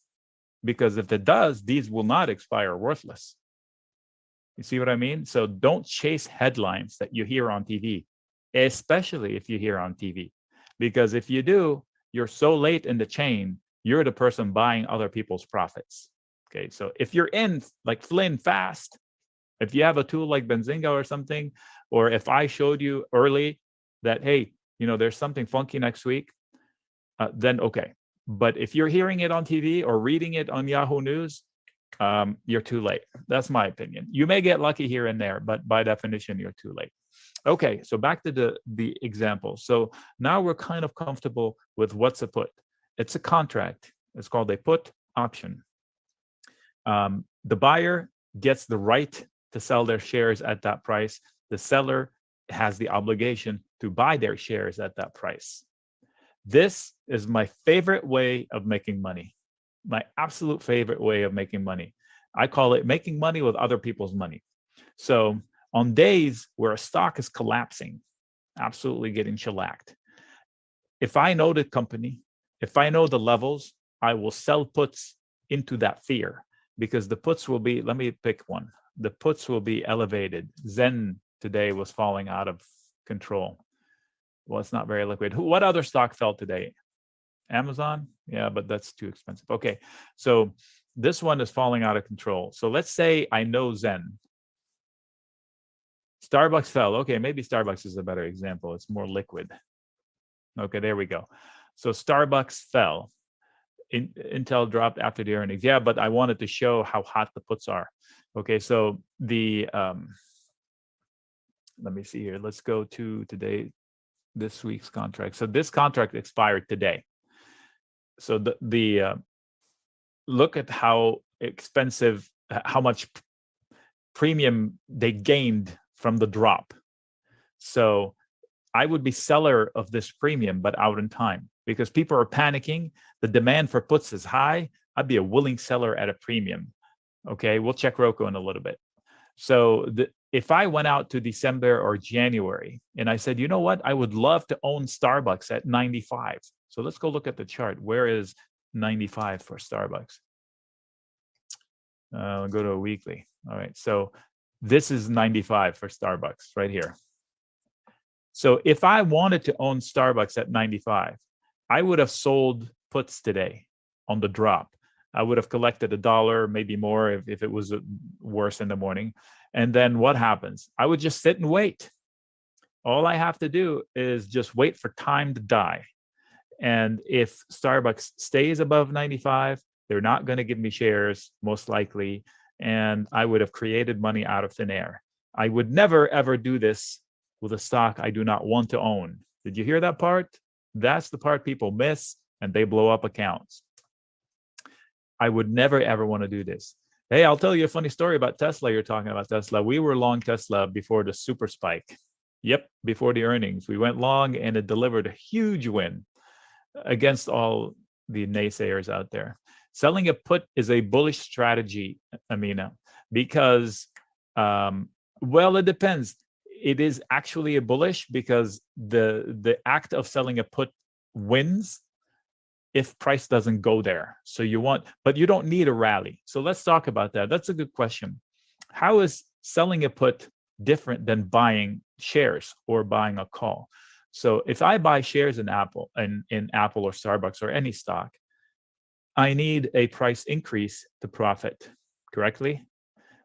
because if it does, these will not expire worthless. You see what I mean? So don't chase headlines that you hear on TV, especially if you hear on TV. because if you do, you're so late in the chain, you're the person buying other people's profits. Okay, so if you're in like Flynn fast, if you have a tool like Benzinga or something, or if I showed you early that, hey, there's something funky next week, then okay. But if you're hearing it on TV or reading it on Yahoo News, you're too late. That's my opinion. You may get lucky here and there, but by definition, you're too late. Okay, so back to the example. So now we're kind of comfortable with what's a put. It's a contract. It's called a put option. The buyer gets the right to sell their shares at that price. The seller has the obligation to buy their shares at that price. This is my favorite way of making money. My absolute favorite way of making money. I call it making money with other people's money. So on days where a stock is collapsing, absolutely getting shellacked, if I know the company, if I know the levels, I will sell puts into that fear, because the puts will be, let me pick one. The puts will be elevated. Zen today was falling out of control. Well, it's not very liquid. What other stock fell today? Amazon? Yeah, but that's too expensive. Okay, so this one is falling out of control. So let's say I know Zen. Starbucks fell. Okay, maybe Starbucks is a better example. It's more liquid. Okay, there we go. So Starbucks fell. Intel dropped after the earnings. Yeah, but I wanted to show how hot the puts are. Okay, so the let me see here. Let's go to this week's contract. So this contract expired today. So the look at how expensive, how much premium they gained from the drop. So I would be seller of this premium, but out in time, because people are panicking. The demand for puts is high. I'd be a willing seller at a premium. Okay, we'll check Roku in a little bit. So if I went out to December or January and I said, you know what, I would love to own Starbucks at 95. So let's go look at the chart. Where is 95 for Starbucks? I'll go to a weekly. All right, so this is 95 for Starbucks right here. So if I wanted to own Starbucks at 95, I would have sold puts today on the drop. I would have collected $1, maybe more if it was worse in the morning. And then what happens? I would just sit and wait. All I have to do is just wait for time to die. And if Starbucks stays above 95, they're not going to give me shares, most likely. And I would have created money out of thin air. I would never, ever do this with a stock I do not want to own. Did you hear that part? That's the part people miss, and they blow up accounts. I would never, ever want to do this. Hey, I'll tell you a funny story about Tesla. You're talking about Tesla. We were long Tesla before the super spike. Yep, before the earnings. We went long, and it delivered a huge win against all the naysayers out there. Selling a put is a bullish strategy, Amina, because, well, it depends. It is actually a bullish because the act of selling a put wins if price doesn't go there. So but you don't need a rally. So let's talk about that. That's a good question. How is selling a put different than buying shares or buying a call? So if I buy shares in Apple in Apple or Starbucks or any stock, I need a price increase to profit, correctly?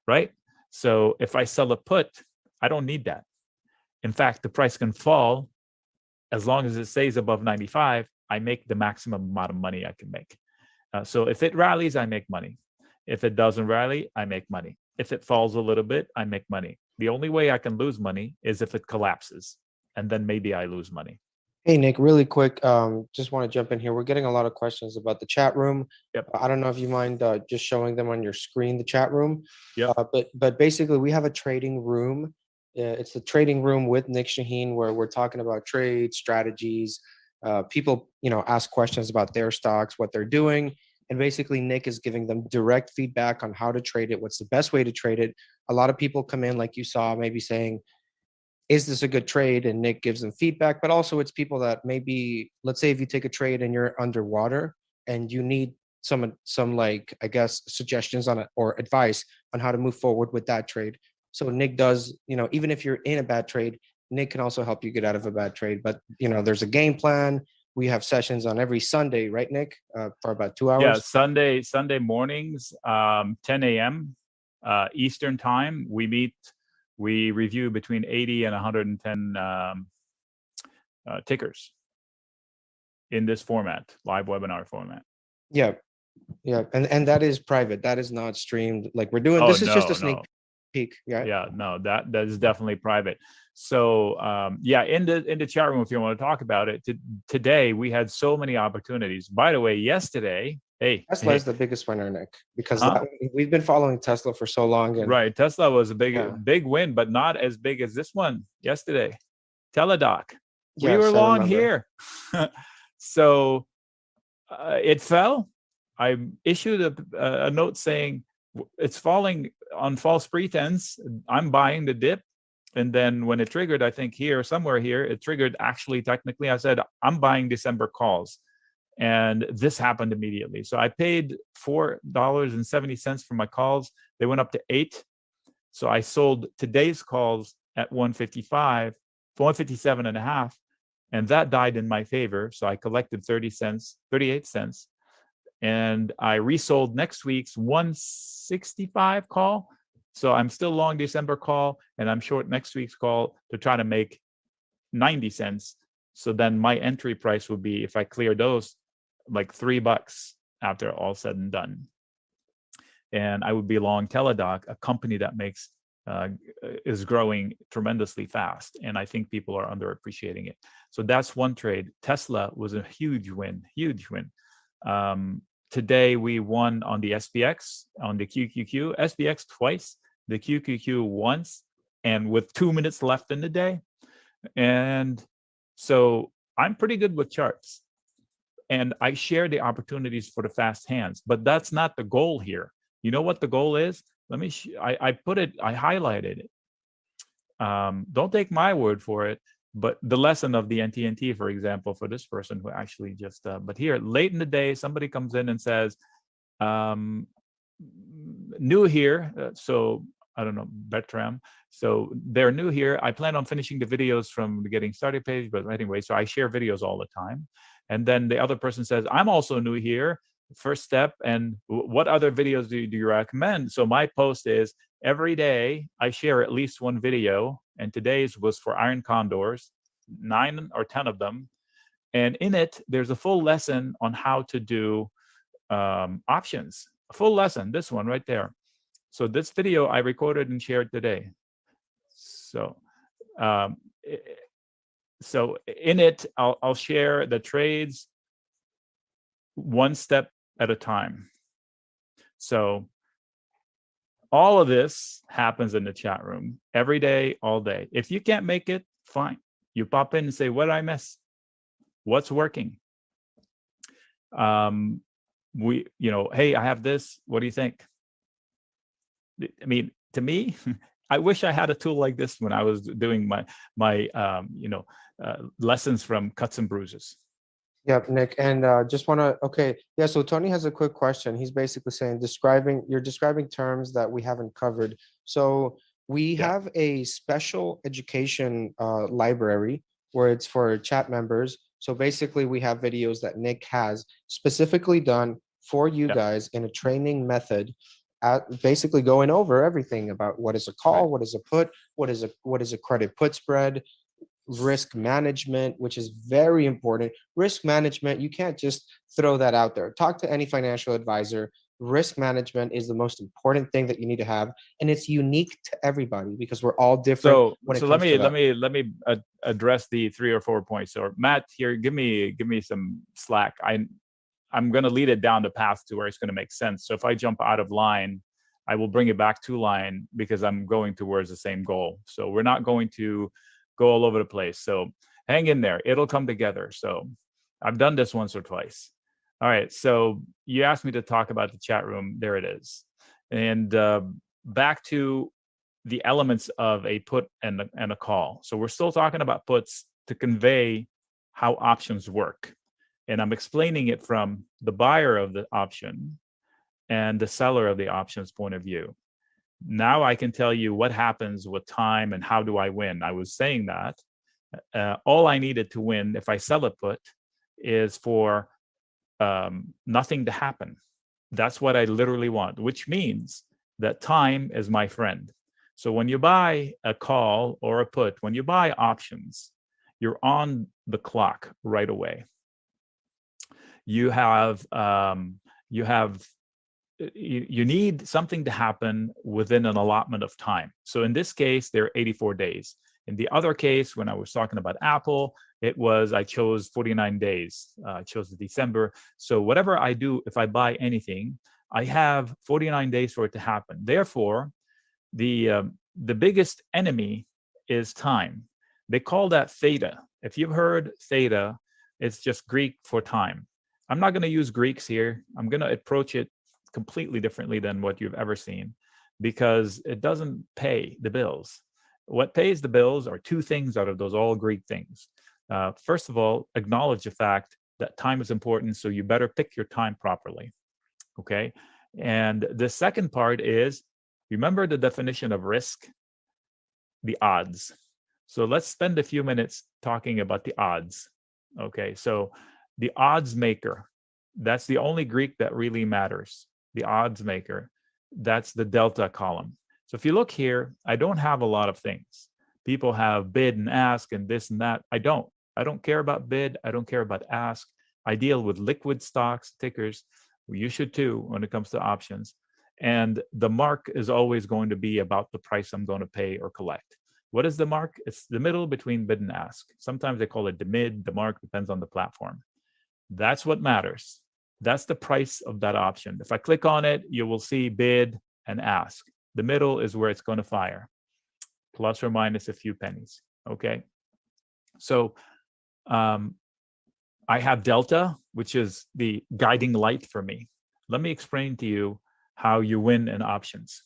Right? So if I sell a put, I don't need that. In fact, the price can fall as long as it stays above 95. I make the maximum amount of money I can make. So if it rallies, I make money. If it doesn't rally, I make money. If it falls a little bit, I make money. The only way I can lose money is if it collapses, and then maybe I lose money. Hey, Nick, really quick, just want to jump in here. We're getting a lot of questions about the chat room. Yep. I don't know if you mind just showing them on your screen, the chat room. Yep. But basically, we have a trading room. It's the trading room with Nic Chahine, where we're talking about trade strategies. People, ask questions about their stocks, what they're doing. And basically, Nick is giving them direct feedback on how to trade it, what's the best way to trade it. A lot of people come in, like you saw, maybe saying, is this a good trade? And Nick gives them feedback. But also it's people that maybe, let's say if you take a trade and you're underwater and you need some like, I guess, suggestions on it or advice on how to move forward with that trade. So Nick does, even if you're in a bad trade, Nick can also help you get out of a bad trade. But there's a game plan. We have sessions on every Sunday, right, Nick? For about 2 hours. Yeah, Sunday mornings, 10 a.m. Eastern time. We meet. We review between 80 and 110 tickers in this format, live webinar format. Yeah, and that is private. That is not streamed. Like we're doing. Oh, This is just no, a sneak no. peek. Yeah. Yeah, no, that is definitely private. So yeah, in the chat room, if you want to talk about it, today we had so many opportunities. By the way, yesterday, Tesla is the biggest winner, Nick, because Huh? we've been following Tesla for so long. And right, Tesla was a Yeah. big win, but not as big as this one yesterday. Teledoc, we were yes, I long remember. here. So it fell. I issued a note saying it's falling on false pretense. I'm buying the dip. And then when it triggered, I think somewhere here, it triggered actually technically. I said, I'm buying December calls. And this happened immediately. So I paid $4.70 for my calls. They went up to $8. So I sold today's calls at 155, 157.5. And that died in my favor. So I collected 38 cents. And I resold next week's 165 call. So I'm still long December call, and I'm short next week's call to try to make 90 cents. So then my entry price would be, if I clear those, like $3 after all said and done. And I would be long Teledoc, a company that is growing tremendously fast. And I think people are underappreciating it. So that's one trade. Tesla was a huge win. Today we won on the SPX, on the QQQ, SPX twice, the QQQ once, and with 2 minutes left in the day. And so I'm pretty good with charts. And I share the opportunities for the fast hands, but that's not the goal here. You know what the goal is? I highlighted it. Don't take my word for it, but the lesson of the NTNT, for example, for this person who actually just, but here, late in the day, somebody comes in and says, new here, so I don't know, Bertram. So they're new here. I plan on finishing the videos from the getting started page, but anyway, so I share videos all the time. And then the other person says, I'm also new here. First step, and what other videos do you recommend? So my post is, every day I share at least one video, and today's was for iron condors, 9 or 10 of them. And in it, there's a full lesson on how to do options, a full lesson, this one right there. So this video I recorded and shared today. So so in it, I'll share the trades one step at a time. So all of this happens in the chat room every day, all day. If you can't make it, fine. You pop in and say, what did I miss? What's working? Hey, I have this. What do you think? I mean, to me, I wish I had a tool like this when I was doing my lessons from Cuts and Bruises. Yep, Nick, and just want to, okay, yeah, so Tony has a quick question. He's basically saying, you're describing terms that we haven't covered. So we have a special education library where it's for chat members. So basically we have videos that Nick has specifically done for you guys in a training method, basically going over everything about what is a call, what is a put, what is a credit put spread, risk management, which is very important. Risk management, you can't just throw that out there. Talk to any financial advisor. Risk management is the most important thing that you need to have, and it's unique to everybody because we're all different. So let me address the 3 or 4 points. So Matt, here, give me some slack. I'm going to lead it down the path to where it's going to make sense. So if I jump out of line, I will bring it back to line because I'm going towards the same goal. So we're not going to go all over the place. So hang in there. It'll come together. So I've done this once or twice. All right. So you asked me to talk about the chat room. There it is. And back to the elements of a put and a call. So we're still talking about puts to convey how options work. And I'm explaining it from the buyer of the option and the seller of the options point of view. Now I can tell you what happens with time and how do I win. I was saying that all I needed to win if I sell a put is for nothing to happen. That's what I literally want, which means that time is my friend. So when you buy a call or a put, when you buy options, you're on the clock right away. You need something to happen within an allotment of time. So in this case, there are 84 days. In the other case, when I was talking about Apple, I chose 49 days. I chose the December. So whatever I do, if I buy anything, I have 49 days for it to happen. Therefore, the biggest enemy is time. They call that theta. If you've heard theta, it's just Greek for time. I'm not going to use Greeks here. I'm going to approach it completely differently than what you've ever seen, because it doesn't pay the bills. What pays the bills are two things out of those all Greek things. First of all, acknowledge the fact that time is important, so you better pick your time properly. Okay. And the second part is, remember the definition of risk, the odds. So let's spend a few minutes talking about the odds. Okay. So the odds maker, that's the only Greek that really matters. The odds maker, that's the delta column. So if you look here, I don't have a lot of things. People have bid and ask and this and that. I don't care about bid. I don't care about ask. I deal with liquid stocks, tickers. You should too when it comes to options. And the mark is always going to be about the price I'm going to pay or collect. What is the mark? It's the middle between bid and ask. Sometimes they call it the mid, the mark, depends on the platform. That's what matters. That's the price of that option. If I click on it, you will see bid and ask. The middle is where it's going to fire, plus or minus a few pennies. Okay. So I have delta, which is the guiding light for me. Let me explain to you how you win in options.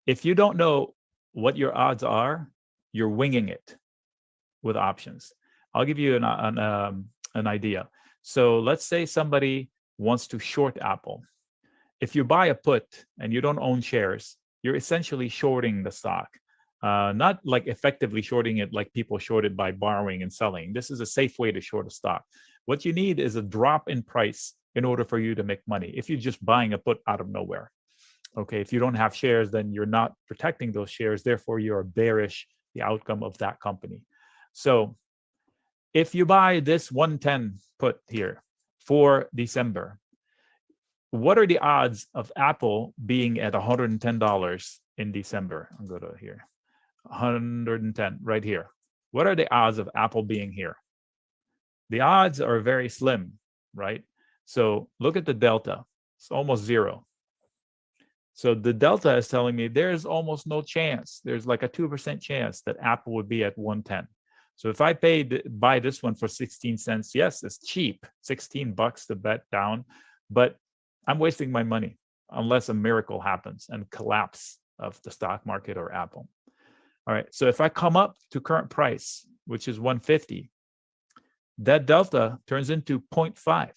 If you don't know what your odds are, you're winging it with options. I'll give you an idea. So let's say somebody wants to short Apple. If you buy a put and you don't own shares, you're essentially shorting the stock. Not like effectively shorting it like people short it by borrowing and selling. This is a safe way to short a stock. What you need is a drop in price in order for you to make money. If you're just buying a put out of nowhere. Okay, if you don't have shares, then you're not protecting those shares. Therefore, you're bearish the outcome of that company. So if you buy this 110 put here for December, what are the odds of Apple being at $110 in December? I'll go to here, 110 right here. What are the odds of Apple being here? The odds are very slim, right? So look at the delta. It's almost zero. So the delta is telling me there's almost no chance. There's like a 2% chance that Apple would be at 110. So if I buy this one for 16 cents, yes, it's cheap, $16 to bet down, but I'm wasting my money unless a miracle happens and collapse of the stock market or Apple. All right, so if I come up to current price, which is 150, that delta turns into 0.5.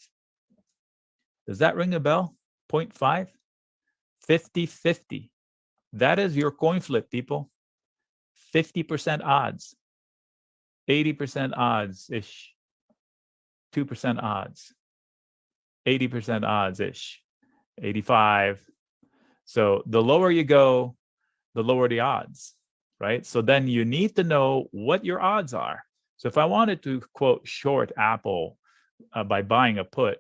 Does that ring a bell? 0.5? 50-50. That is your coin flip, people. 50% odds, 80% odds-ish, 2% odds, 80% odds-ish, 85. So the lower you go, the lower the odds, right? So then you need to know what your odds are. So if I wanted to, quote, short Apple by buying a put,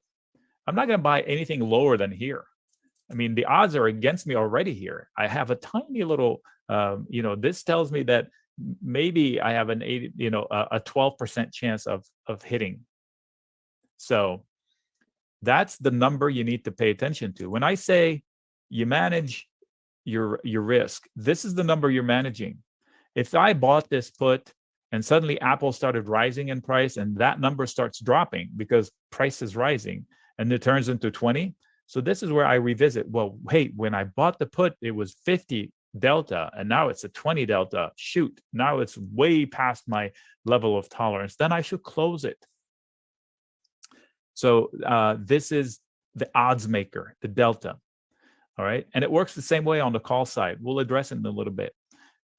I'm not going to buy anything lower than here. I mean, the odds are against me already here. I have a tiny little, this tells me that maybe I have a 12% chance of hitting. So that's the number you need to pay attention to. When I say you manage your risk, this is the number you're managing. If I bought this put and suddenly Apple started rising in price and that number starts dropping because price is rising and it turns into 20, so this is where I revisit. Well, hey, when I bought the put, it was 50 delta, and now it's a 20 delta. Shoot, now it's way past my level of tolerance. Then I should close it. So this is the odds maker, the delta. All right. And it works the same way on the call side. We'll address it in a little bit.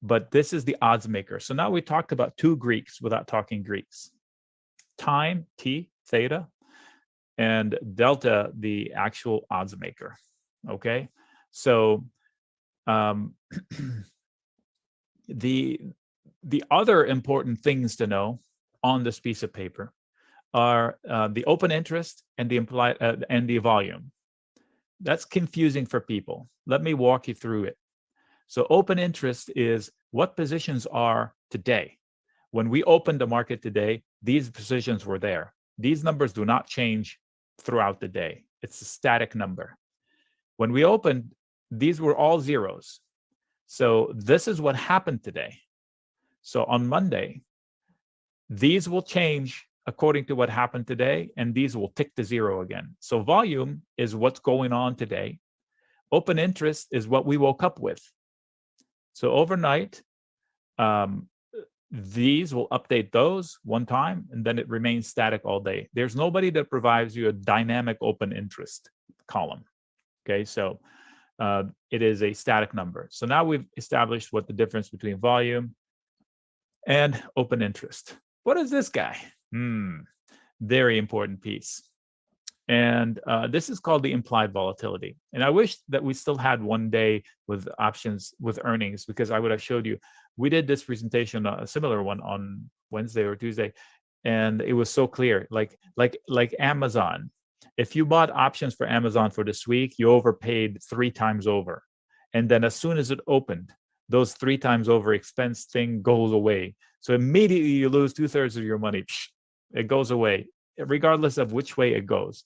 But this is the odds maker. So now we talked about two Greeks without talking Greeks. Time, T, theta, and delta, the actual odds maker. Okay. So the other important things to know on this piece of paper are the open interest and the implied and the volume. That's confusing for people. Let me walk you through it. So open interest is what positions are today. When we opened the market today, these positions were there. These numbers do not change throughout the day. It's a static number. When we opened, these were all zeros. So this is what happened today. So on Monday, these will change according to what happened today, and these will tick to zero again. So volume is what's going on today. Open interest is what we woke up with. So overnight, these will update those one time, and then it remains static all day. There's nobody that provides you a dynamic open interest column. Okay, so it is a static number. So now we've established what the difference between volume and open interest. What is this guy? Very important piece. And this is called the implied volatility. And I wish that we still had one day with options with earnings, because I would have showed you. We did this presentation, a similar one on Wednesday or Tuesday, and it was so clear. Like Amazon. If you bought options for Amazon for this week, you overpaid 3 times over. And then as soon as it opened, those 3 times over expense thing goes away. So immediately you lose 2/3 of your money. It goes away, regardless of which way it goes.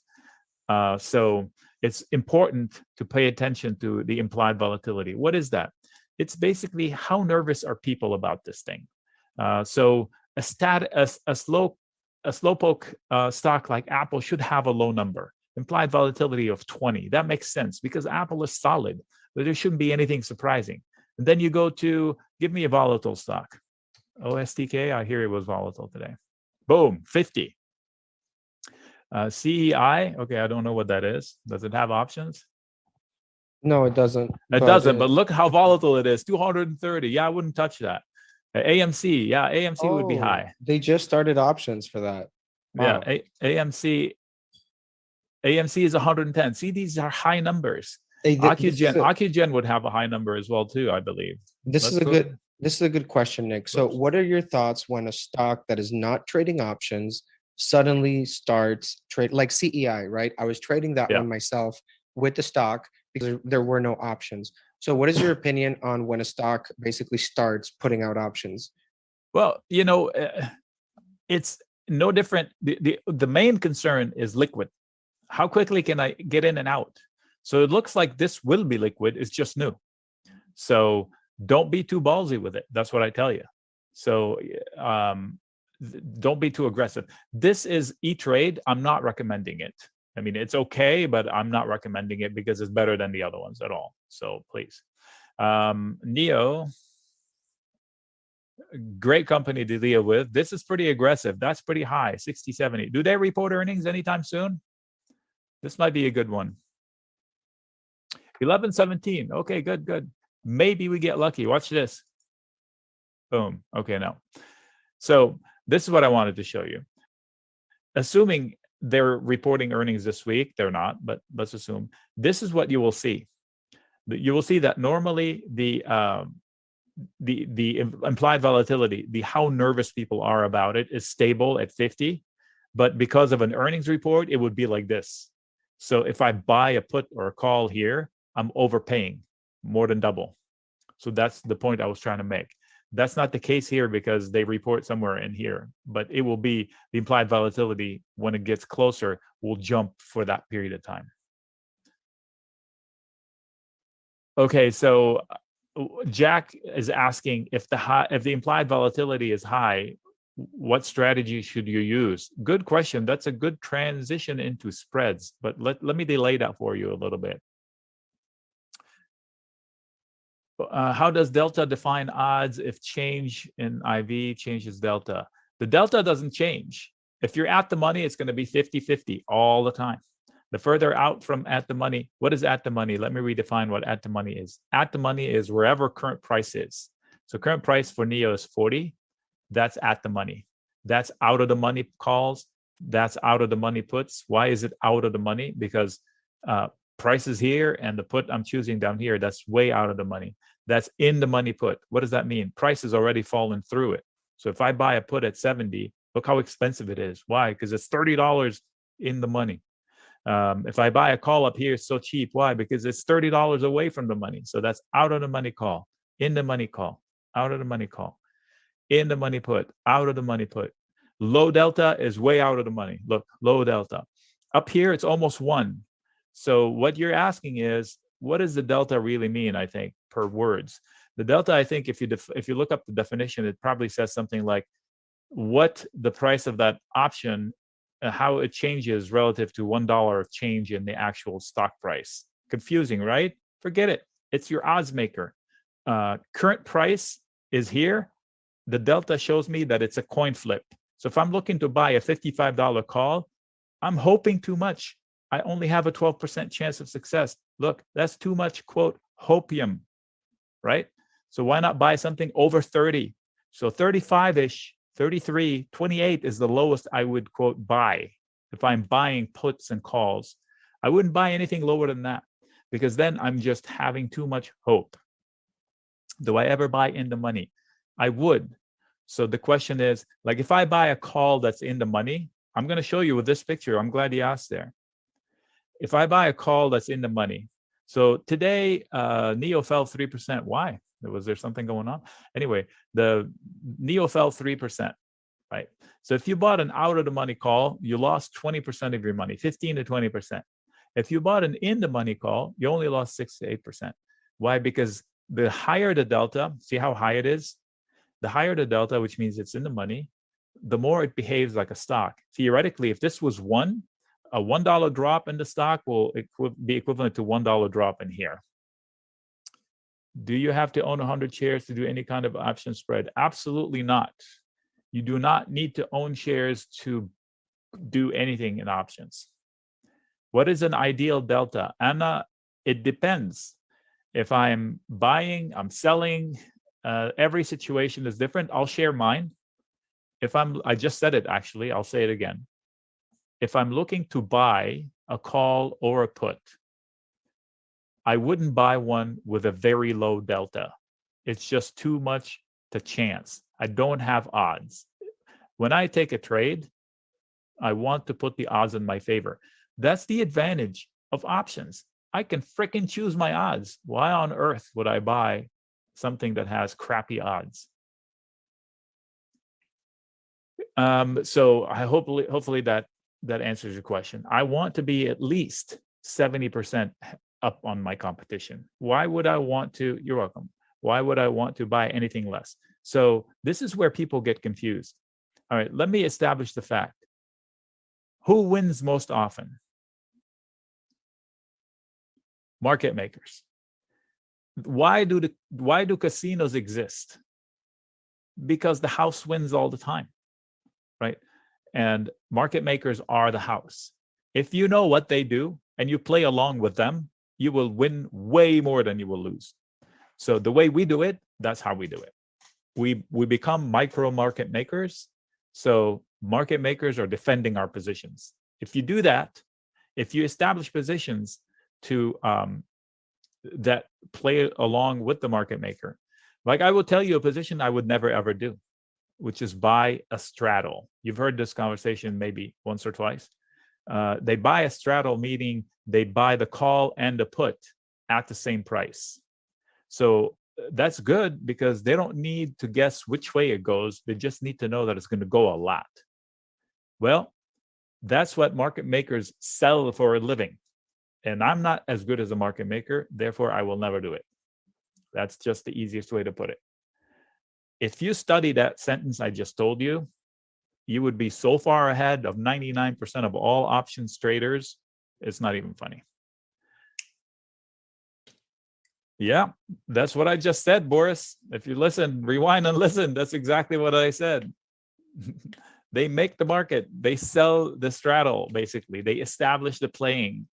So it's important to pay attention to the implied volatility. What is that? It's basically how nervous are people about this thing. So a slowpoke stock like Apple should have a low number, implied volatility of 20. That makes sense because Apple is solid, but there shouldn't be anything surprising. And then you go to, give me a volatile stock. OSTK, I hear it was volatile today. Boom, 50. CEI, okay, I don't know what that is. Does it have options? No, it doesn't. It doesn't, but look how volatile it is, 230. Yeah, I wouldn't touch that. AMC, yeah, AMC would be high. They just started options for that. Wow. Yeah, AMC is 110. See, these are high numbers. Ocugen would have a high number as well too, I believe. This is a good question, Nick. So what are your thoughts when a stock that is not trading options suddenly starts trade, like CEI, right? I was trading that one myself with the stock because there were no options. So what is your opinion on when a stock basically starts putting out options? Well, it's no different. The main concern is liquid. How quickly can I get in and out? So it looks like this will be liquid. It's just new. So don't be too ballsy with it. That's what I tell you. So don't be too aggressive. This is E-Trade. I'm not recommending it. I mean, it's okay, but I'm not recommending it because it's better than the other ones at all. So please. NEO, great company to deal with. This is pretty aggressive. That's pretty high, 60, 70. Do they report earnings anytime soon? This might be a good one. 11.17. Okay, good. Maybe we get lucky. Watch this. Boom. Okay, no. So this is what I wanted to show you. Assuming they're reporting earnings this week, they're not, but let's assume. This is what you will see. You will see that normally the implied volatility, how nervous people are about it, is stable at 50. But because of an earnings report, it would be like this. So if I buy a put or a call here, I'm overpaying more than double. So that's the point I was trying to make. That's not the case here because they report somewhere in here, but it will be the implied volatility when it gets closer will jump for that period of time. Okay, so Jack is asking if the implied volatility is high, what strategy should you use? Good question. That's a good transition into spreads, but let me delay that for you a little bit. How does delta define odds if change in IV changes delta? The delta doesn't change. If you're at the money, it's going to be 50-50 all the time. The further out from at the money, what is at the money? Let me redefine what at the money is. At the money is wherever current price is. So current price for NEO is 40. That's at the money. That's out of the money calls. That's out of the money puts. Why is it out of the money? Because price is here and the put I'm choosing down here, that's way out of the money. That's in the money put. What does that mean? Price has already fallen through it. So if I buy a put at 70, look how expensive it is. Why? Because it's $30 in the money. If I buy a call up here, it's so cheap. Why? Because it's $30 away from the money. So that's out of the money call, in the money call, out of the money call, in the money put, out of the money put. Low delta is way out of the money. Look, low delta. Up here, it's almost 1. So what you're asking is, what does the delta really mean, I think, per words? The delta, I think, if you look up the definition, it probably says something like what the price of that option, how it changes relative to $1 change in the actual stock price. Confusing, right? Forget it. It's your odds maker. Current price is here. The delta shows me that it's a coin flip. So if I'm looking to buy a $55 call, I'm hoping too much. I only have a 12% chance of success. Look, that's too much, quote, hopium, right? So why not buy something over 30? So 35-ish, 33, 28 is the lowest I would, quote, buy. If I'm buying puts and calls, I wouldn't buy anything lower than that because then I'm just having too much hope. Do I ever buy in the money? I would. So the question is, like, if I buy a call that's in the money, I'm going to show you with this picture. I'm glad you asked there. If I buy a call that's in the money, so today NEO fell 3%. Why? Was there something going on? Anyway, the NEO fell 3%, right? So if you bought an out of the money call, you lost 20% of your money, 15 to 20%. If you bought an in the money call, you only lost 6 to 8%. Why? Because the higher the delta, see how high it is? The higher the delta, which means it's in the money, the more it behaves like a stock. Theoretically, if this was a $1 drop in the stock will be equivalent to $1 drop in here. Do you have to own 100 shares to do any kind of option spread? Absolutely not. You do not need to own shares to do anything in options. What is an ideal delta? Anna, it depends. If I'm buying, I'm selling, every situation is different. I'll share mine. I just said it actually, I'll say it again. If I'm looking to buy a call or a put, I wouldn't buy one with a very low delta. It's just too much to chance. I don't have odds. When I take a trade, I want to put the odds in my favor. That's the advantage of options. I can fricking choose my odds. Why on earth would I buy something that has crappy odds? So I hopefully that answers your question. I want to be at least 70% up on my competition. Why would I want to? You're welcome. Why would I want to buy anything less? So this is where people get confused. All right, let me establish the fact. Who wins most often? Market makers. Why do casinos exist? Because the house wins all the time, right? And market makers are the house. If you know what they do and you play along with them, you will win way more than you will lose. So the way we do it, that's how we do it. We become micro market makers. So market makers are defending our positions. If you do that, if you establish positions to that play along with the market maker, like I will tell you a position I would never ever do, which is buy a straddle. You've heard this conversation maybe once or twice. They buy a straddle, meaning they buy the call and the put at the same price. So that's good because they don't need to guess which way it goes. They just need to know that it's going to go a lot. Well, that's what market makers sell for a living. And I'm not as good as a market maker, therefore I will never do it. That's just the easiest way to put it. If you study that sentence I just told you, you would be so far ahead of 99% of all options traders, it's not even funny. Yeah, that's what I just said, Boris. If you listen, rewind and listen, that's exactly what I said. They make the market. They sell the straddle, basically. They establish the playing.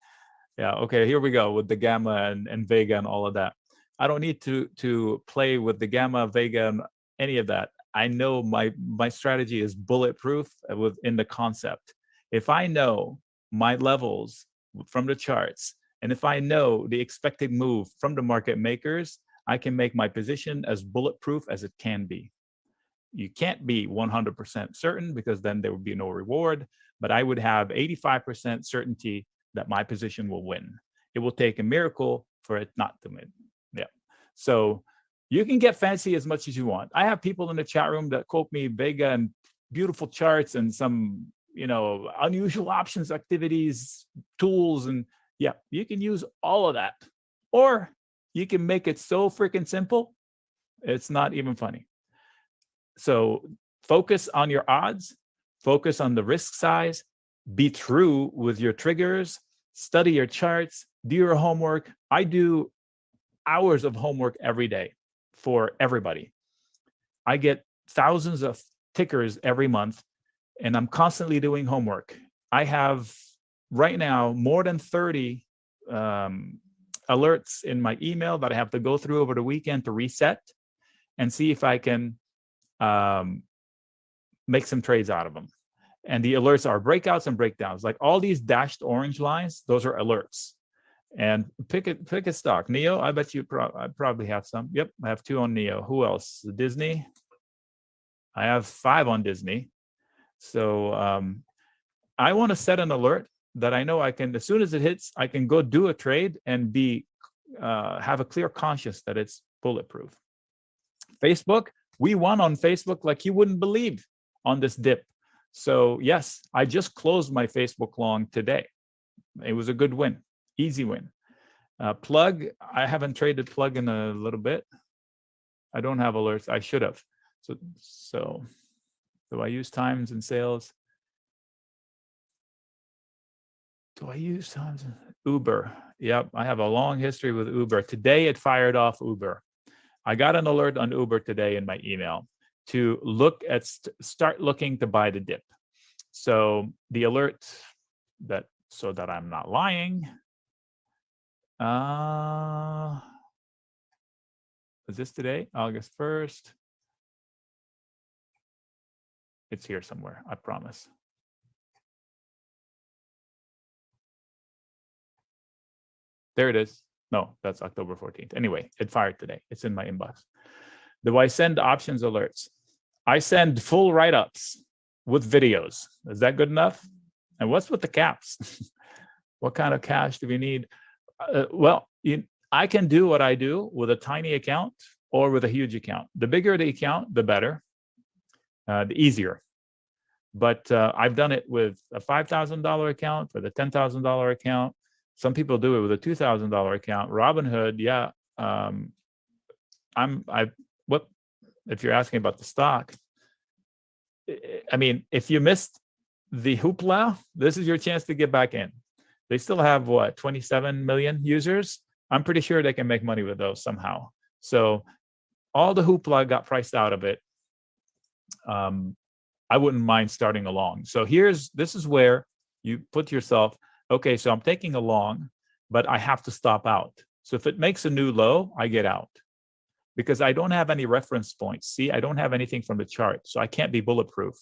Yeah, okay, here we go with the gamma and vega and all of that. I don't need to play with the gamma, vega, and any of that. I know my strategy is bulletproof within the concept. If I know my levels from the charts, and if I know the expected move from the market makers, I can make my position as bulletproof as it can be. You can't be 100% certain because then there would be no reward, but I would have 85% certainty that my position will win. It will take a miracle for it not to win. Yeah. So you can get fancy as much as you want. I have people in the chat room that quote me Vega and beautiful charts and some, unusual options, activities, tools, and yeah, you can use all of that. Or you can make it so freaking simple, it's not even funny. So focus on your odds, focus on the risk size, be true with your triggers, study your charts, do your homework. I do hours of homework every day for everybody. I get thousands of tickers every month, and I'm constantly doing homework. I have right now more than 30 alerts in my email that I have to go through over the weekend to reset and see if I can make some trades out of them. And the alerts are breakouts and breakdowns. Like all these dashed orange lines, those are alerts. And pick a stock. Neo, I bet you I probably have some. Yep, I have 2 on Neo. Who else? Disney. I have 5 on Disney. So I want to set an alert that I know I can, as soon as it hits, I can go do a trade and have a clear conscience that it's bulletproof. Facebook, we won on Facebook like you wouldn't believe on this dip. So yes, I just closed my Facebook long today. It was a good win, easy win. Plug, I haven't traded Plug in a little bit. I don't have alerts. I should have. So do I use times and sales? Do I use times? Uber. Yep, I have a long history with Uber. Today it fired off Uber. I got an alert on Uber today in my email to look at start looking to buy the dip. So the alert so that I'm not lying. Is this today? August 1st. It's here somewhere, I promise. There it is. No, that's October 14th. Anyway, it fired today. It's in my inbox. Do I send options alerts? I send full write-ups with videos. Is that good enough? And what's with the caps? What kind of cash do we need? I can do what I do with a tiny account or with a huge account. The bigger the account, the better, the easier. But I've done it with a $5,000 account, with a $10,000 account. Some people do it with a $2,000 account. Robinhood, yeah. If you're asking about the stock, I mean, if you missed the hoopla, this is your chance to get back in. They still have 27 million users. I'm pretty sure they can make money with those somehow. So all the hoopla got priced out of it. I wouldn't mind starting a long. So this is where you put yourself, okay, so I'm taking a long, but I have to stop out. So if it makes a new low, I get out because I don't have any reference points. See, I don't have anything from the chart, so I can't be bulletproof.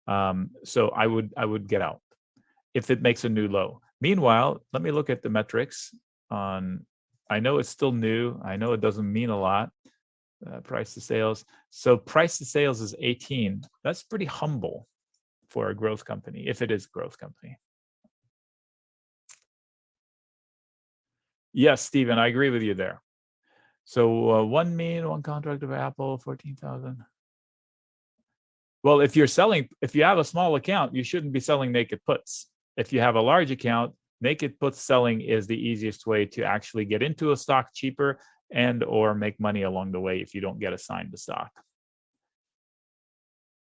So I would get out if it makes a new low. Meanwhile, let me look at the metrics on, I know it's still new. I know it doesn't mean a lot. Price to sales. So price to sales is 18. That's pretty humble for a growth company, if it is a growth company. Yes, Stephen, I agree with you there. So one contract of Apple, 14,000. Well, if you have a small account, you shouldn't be selling naked puts. If you have a large account, naked puts selling is the easiest way to actually get into a stock cheaper and or make money along the way if you don't get assigned the stock.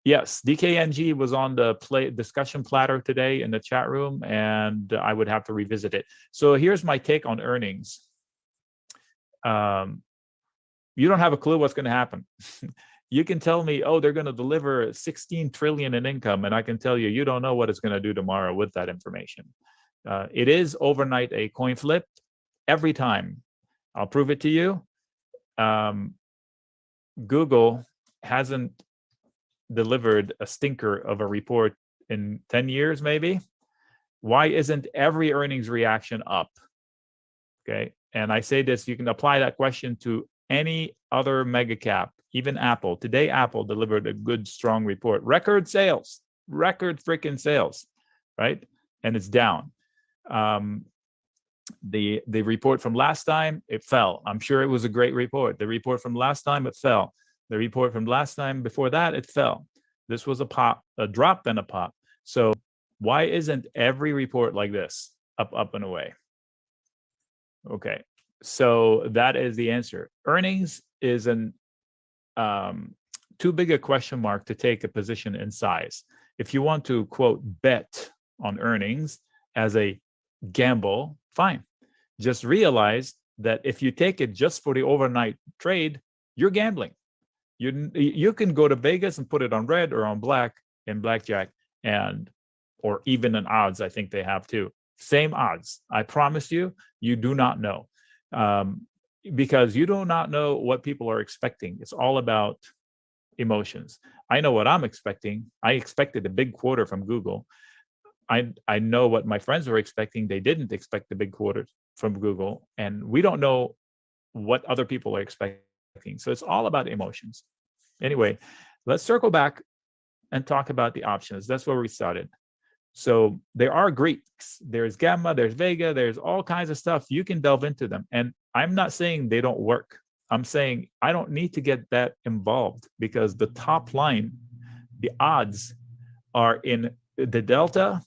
Yes, DKNG was on the discussion platter today in the chat room, and I would have to revisit it. So here's my take on earnings. You don't have a clue what's going to happen. You can tell me, oh, they're going to deliver 16 trillion in income, and I can tell you, you don't know what it's going to do tomorrow with that information. It is overnight a coin flip every time. I'll prove it to you. Google hasn't delivered a stinker of a report in 10 years, maybe. Why isn't every earnings reaction up? Okay. And I say this, you can apply that question to any other mega cap, even Apple. Today, Apple delivered a good, strong report. Record sales, record freaking sales, right? And it's down. The report from last time, it fell. I'm sure it was a great report. The report from last time, it fell. The report from last time before that, it fell. This was a pop, a drop, and a pop. So why isn't every report like this up and away? Okay, so that is the answer. Earnings is an too big a question mark to take a position in size. If you want to, quote, bet on earnings as a gamble, fine. Just realize that if you take it just for the overnight trade, you're gambling. You can go to Vegas and put it on red or on black in blackjack, and or even in odds. I think they have too. Same odds. I promise you, you do not know, because you do not know what people are expecting. It's all about emotions. I know what I'm expecting. I expected a big quarter from Google. I know what my friends were expecting. They didn't expect the big quarter from Google, and we don't know what other people are expecting. So it's all about emotions. Anyway, let's circle back and talk about the options. That's where we started. So there are Greeks, there's Gamma, there's Vega, there's all kinds of stuff. You can delve into them. And I'm not saying they don't work. I'm saying I don't need to get that involved, because the top line, the odds are in the delta,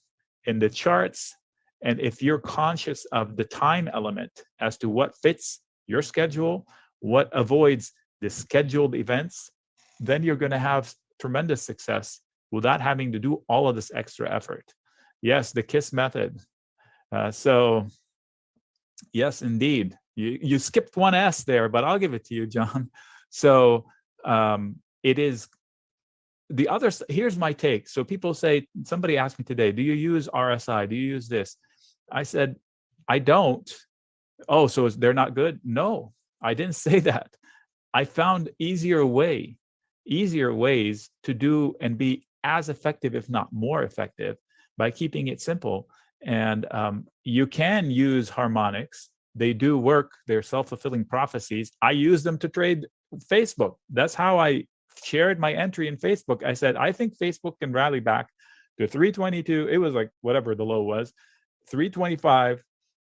in the charts. And if you're conscious of the time element as to what fits your schedule, what avoids the scheduled events, then you're going to have tremendous success without having to do all of this extra effort. Yes, the KISS method. So yes, indeed. You skipped one S there, but I'll give it to you, John. So it is the other. Here's my take. So people say, somebody asked me today, do you use RSI? Do you use this? I said, I don't. Oh, so they're not good? No, I didn't say that. I found easier ways to do and be as effective, if not more effective, by keeping it simple. And you can use harmonics. They do work. They're self-fulfilling prophecies. I use them to trade Facebook. That's how I shared my entry in Facebook. I said, I think Facebook can rally back to 322. It was like whatever the low was, 325,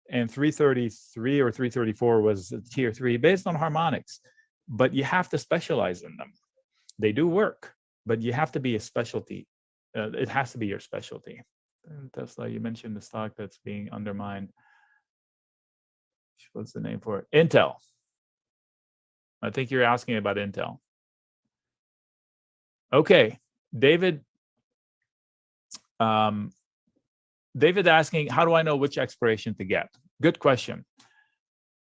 and 333 or 334 was tier 3 based on harmonics. But you have to specialize in them. They do work, but you have to be a specialty. It has to be your specialty. Tesla, you mentioned the stock that's being undermined. What's the name for it? Intel. I think you're asking about Intel. Okay, David. David asking, how do I know which expiration to get? Good question.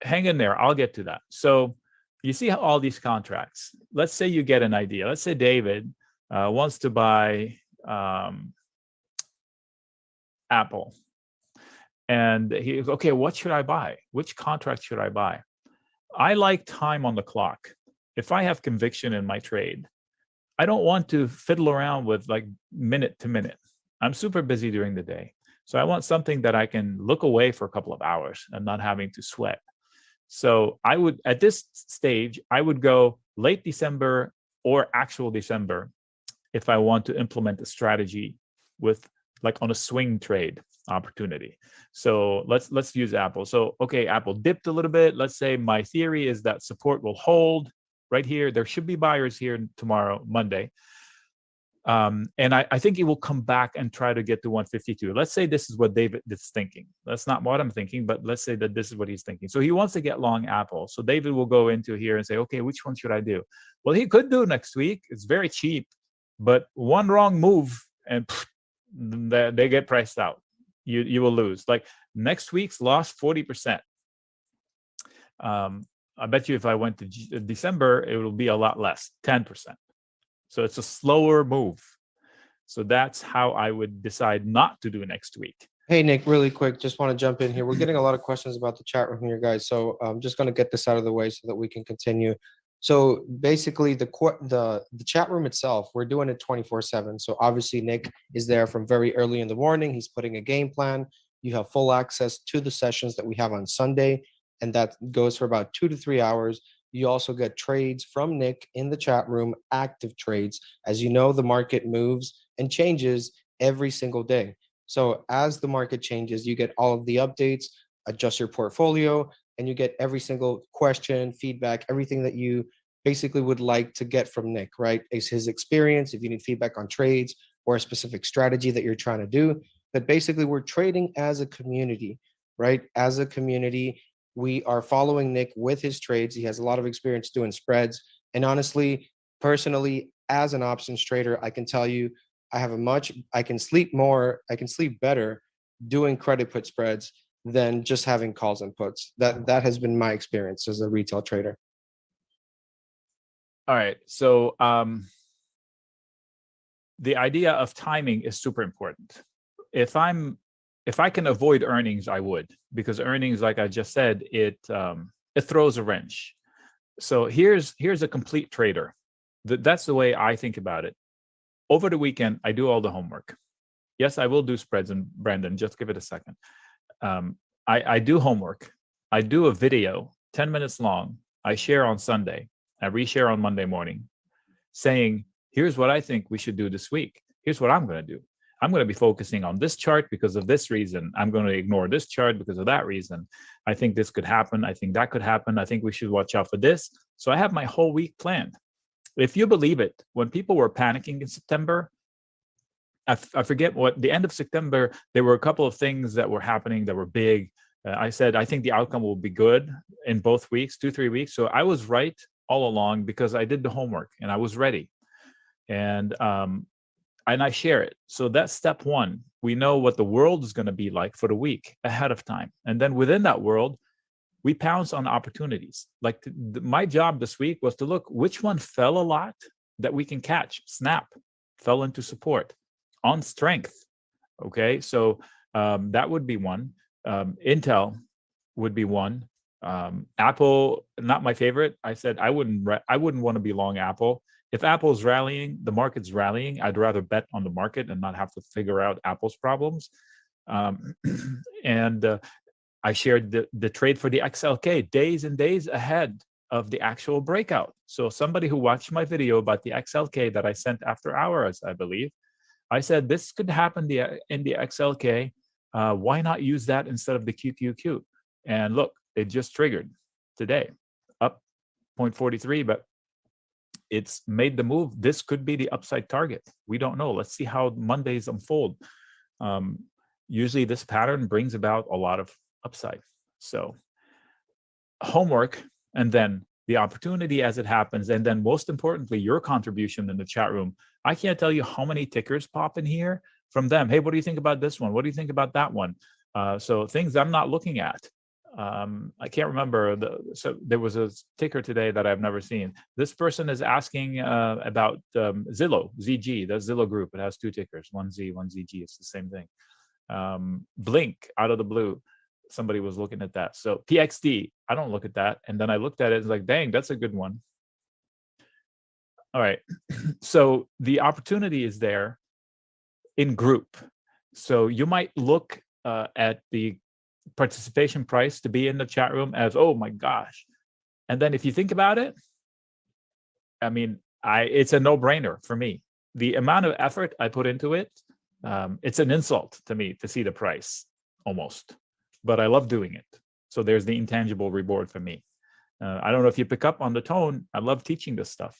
Hang in there. I'll get to that. So you see how all these contracts, let's say you get an idea. Let's say David wants to buy Apple. And he goes, okay, what should I buy? Which contract should I buy? I like time on the clock. If I have conviction in my trade, I don't want to fiddle around with like minute to minute. I'm super busy during the day. So I want something that I can look away for a couple of hours and not having to sweat. So I would, at this stage, I would go late December or actual December if I want to implement a strategy with like on a swing trade opportunity. So let's use Apple. So, okay, Apple dipped a little bit. Let's say my theory is that support will hold right here. There should be buyers here tomorrow, Monday. And I think it will come back and try to get to 152. Let's say this is what David is thinking. That's not what I'm thinking, but let's say that this is what he's thinking. So he wants to get long Apple. So David will go into here and say, okay, which one should I do? Well, he could do next week. It's very cheap, but one wrong move and they get priced out. You will lose. Like next week's loss, 40%. I bet you if I went to December, it will be a lot less, 10%. So it's a slower move. So that's how I would decide not to do next week. Hey, Nick, really quick, just want to jump in here. We're getting a lot of questions about the chat room here, guys. So I'm just going to get this out of the way so that we can continue. So basically, the chat room itself, we're doing it 24/7. So obviously, Nick is there from very early in the morning. He's putting a game plan. You have full access to the sessions that we have on Sunday, and that goes for about 2 to 3 hours. You also get trades from Nick in the chat room, active trades. As you know, the market moves and changes every single day. So as the market changes, you get all of the updates, adjust your portfolio, and you get every single question, feedback, everything that you basically would like to get from Nick, right? Is his experience, if you need feedback on trades or a specific strategy that you're trying to do. But basically, we're trading as a community, right? As a community, we are following Nick with his trades. He has a lot of experience doing spreads. And honestly, personally, as an options trader, I can tell you I can sleep more, I can sleep better doing credit put spreads than just having calls and puts. That has been my experience as a retail trader. All right. So the idea of timing is super important. If I can avoid earnings, I would, because earnings, like I just said, it throws a wrench. So here's a complete trader. That's the way I think about it. Over the weekend, I do all the homework. Yes, I will do spreads, and Brandon, just give it a second. I do homework. I do a video, 10 minutes long. I share on Sunday. I reshare on Monday morning, saying, here's what I think we should do this week. Here's what I'm going to do. I'm going to be focusing on this chart because of this reason. I'm going to ignore this chart because of that reason. I think this could happen. I think that could happen. I think we should watch out for this. So I have my whole week planned. If you believe it, when people were panicking in September, I forget what, the end of September, there were a couple of things that were happening that were big. I said, I think the outcome will be good in both weeks, 2-3 weeks. So I was right all along because I did the homework and I was ready. And I share it. So that's step one. We know what the world is going to be like for the week ahead of time. And then within that world, we pounce on opportunities. Like my job this week was to look which one fell a lot that we can catch. Snap fell into support on strength. Okay, so that would be one. Intel would be one. Apple, not my favorite. I said I wouldn't want to be long Apple. If Apple's rallying, the market's rallying, I'd rather bet on the market and not have to figure out Apple's problems. And I shared the trade for the XLK days and days ahead of the actual breakout. So somebody who watched my video about the XLK that I sent after hours, I believe, I said, this could happen in the XLK. Why not use that instead of the QQQ? And look, it just triggered today, up 0.43, but it's made the move. This could be the upside target. We don't know. Let's see how Mondays unfold. Usually this pattern brings about a lot of upside. So homework, and then the opportunity as it happens, and then most importantly, your contribution in the chat room. I can't tell you how many tickers pop in here from them. Hey, what do you think about this one? What do you think about that one? So things I'm not looking at. I can't remember. So there was a ticker today that I've never seen. This person is asking about Zillow, ZG, that's Zillow Group. It has two tickers, one Z, one ZG. It's the same thing. Blink, out of the blue. Somebody was looking at that. So PXD, I don't look at that. And then I looked at it, it's like, dang, that's a good one. All right. So the opportunity is there in group. So you might look at the participation price to be in the chat room as, oh my gosh. And then if you think about it, I mean, it's a no-brainer for me. The amount of effort I put into it, it's an insult to me to see the price almost. But I love doing it. So there's the intangible reward for me. I don't know if you pick up on the tone. I love teaching this stuff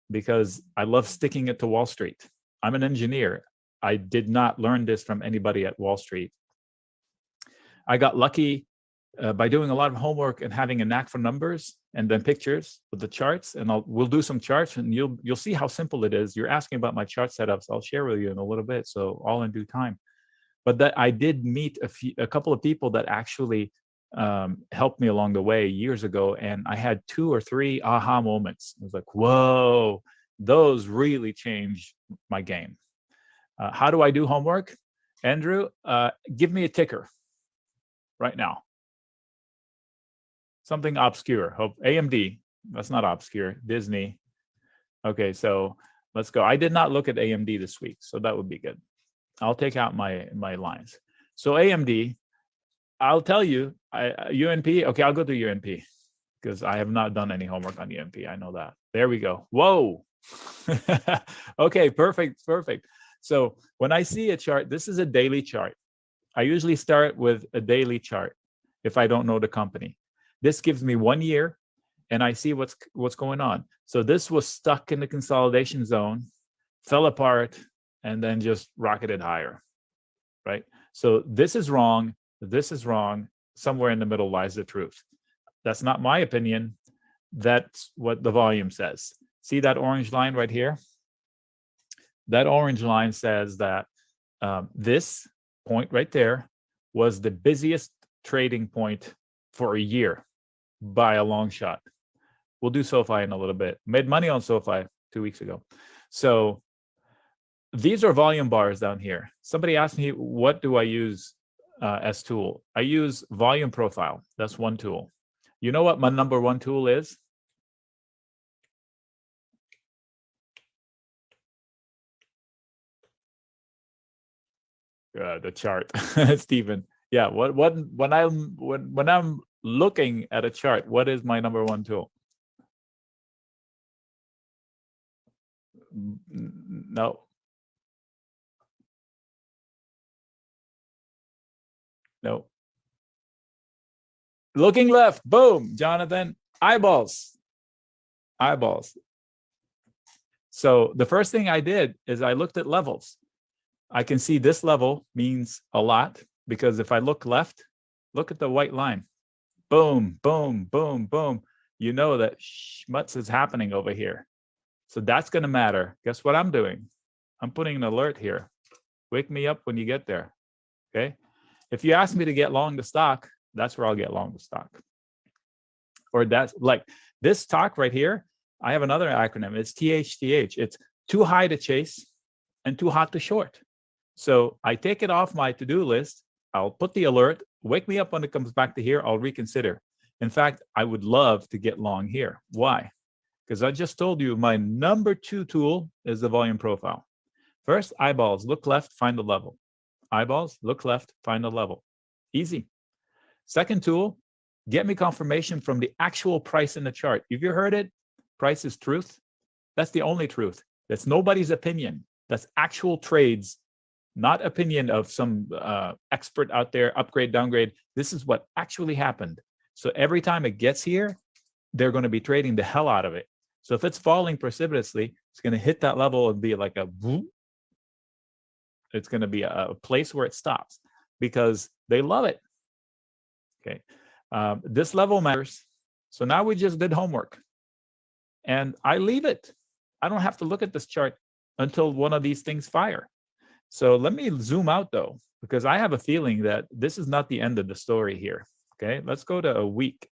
because I love sticking it to Wall Street. I'm an engineer. I did not learn this from anybody at Wall Street. I got lucky by doing a lot of homework and having a knack for numbers and then pictures with the charts. And we'll do some charts and you'll see how simple it is. You're asking about my chart setups. I'll share with you in a little bit. So all in due time. But that I did meet a couple of people that actually helped me along the way years ago. And I had 2 or 3 aha moments. I was like, whoa, those really change my game. How do I do homework? Andrew, give me a ticker right now. Something obscure. Hope AMD. That's not obscure. Disney. Okay, so let's go. I did not look at AMD this week, so that would be good. I'll take out my lines. So AMD, I'll tell you, UNP. Okay, I'll go to UNP because I have not done any homework on UNP. I know that. There we go. Whoa. Okay, perfect. So when I see a chart, this is a daily chart. I usually start with a daily chart if I don't know the company. This gives me 1 year, and I see what's going on. So this was stuck in the consolidation zone, fell apart, and then just rocketed higher, right? So this is wrong. This is wrong. Somewhere in the middle lies the truth. That's not my opinion. That's what the volume says. See that orange line right here? That orange line says that this point right there was the busiest trading point for a year by a long shot. We'll do SoFi in a little bit. Made money on SoFi 2 weeks ago. So these are volume bars down here. Somebody asked me, what do I use as tool? I use volume profile. That's one tool. You know what my number one tool is? The chart, Stephen. Yeah. When I'm looking at a chart, what is my number one tool? No. No. Looking left. Boom, Jonathan. Eyeballs. Eyeballs. So the first thing I did is I looked at levels. I can see this level means a lot because if I look left, look at the white line. Boom, boom, boom, boom. You know that schmutz is happening over here. So that's going to matter. Guess what I'm doing? I'm putting an alert here. Wake me up when you get there. Okay. If you ask me to get long the stock, that's where I'll get long the stock. Or that's like this stock right here. I have another acronym. It's THTH. It's too high to chase and too hot to short. So I take it off my to-do list. I'll put the alert. Wake me up when it comes back to here. I'll reconsider. In fact, I would love to get long here. Why? Because I just told you my number two tool is the volume profile. First, eyeballs, look left, find the level. Eyeballs, look left, find the level. Easy. Second tool, get me confirmation from the actual price in the chart. Have you heard it? Price is truth. That's the only truth. That's nobody's opinion. That's actual trades, not opinion of some expert out there, upgrade, downgrade. This is what actually happened. So every time it gets here, they're going to be trading the hell out of it. So if it's falling precipitously, it's going to hit that level and be like a boom. It's going to be a place where it stops because they love it. Okay. This level matters. So now we just did homework and I leave it. I don't have to look at this chart until one of these things fire. So let me zoom out though, because I have a feeling that this is not the end of the story here. Okay. Let's go to a week.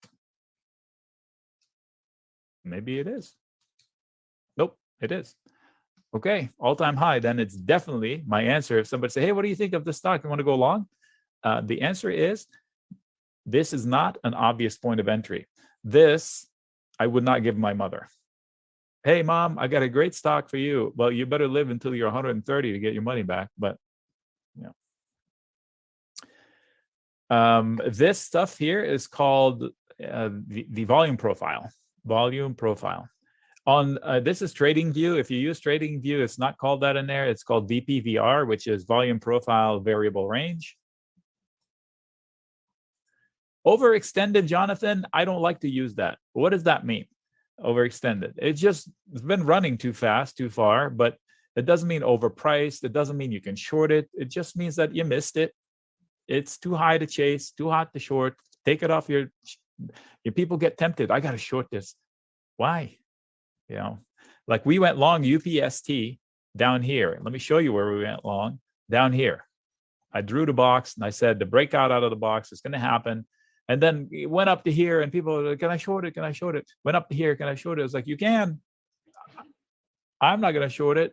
Maybe it is. Nope, it is. Okay, all-time high. Then it's definitely my answer. If somebody say, hey, what do you think of this stock? You want to go long? The answer is, this is not an obvious point of entry. This, I would not give my mother. Hey, mom, I got a great stock for you. Well, you better live until you're 130 to get your money back. But, you know. This stuff here is called the volume profile. Volume profile. On this is TradingView. If you use TradingView, it's not called that in there. It's called VPVR, which is volume profile variable range. Overextended, Jonathan, I don't like to use that. What does that mean? Overextended. It's been running too fast, too far, but it doesn't mean overpriced. It doesn't mean you can short it. It just means that you missed it. It's too high to chase, too hot to short. Take it off your people get tempted. I got to short this. Why? You know, like we went long UPST down here. Let me show you where we went long down here. I drew the box and I said the breakout out of the box is going to happen. And then it went up to here and people were like, can I short it? Can I short it? Went up to here. Can I short it? It's like, you can. I'm not going to short it.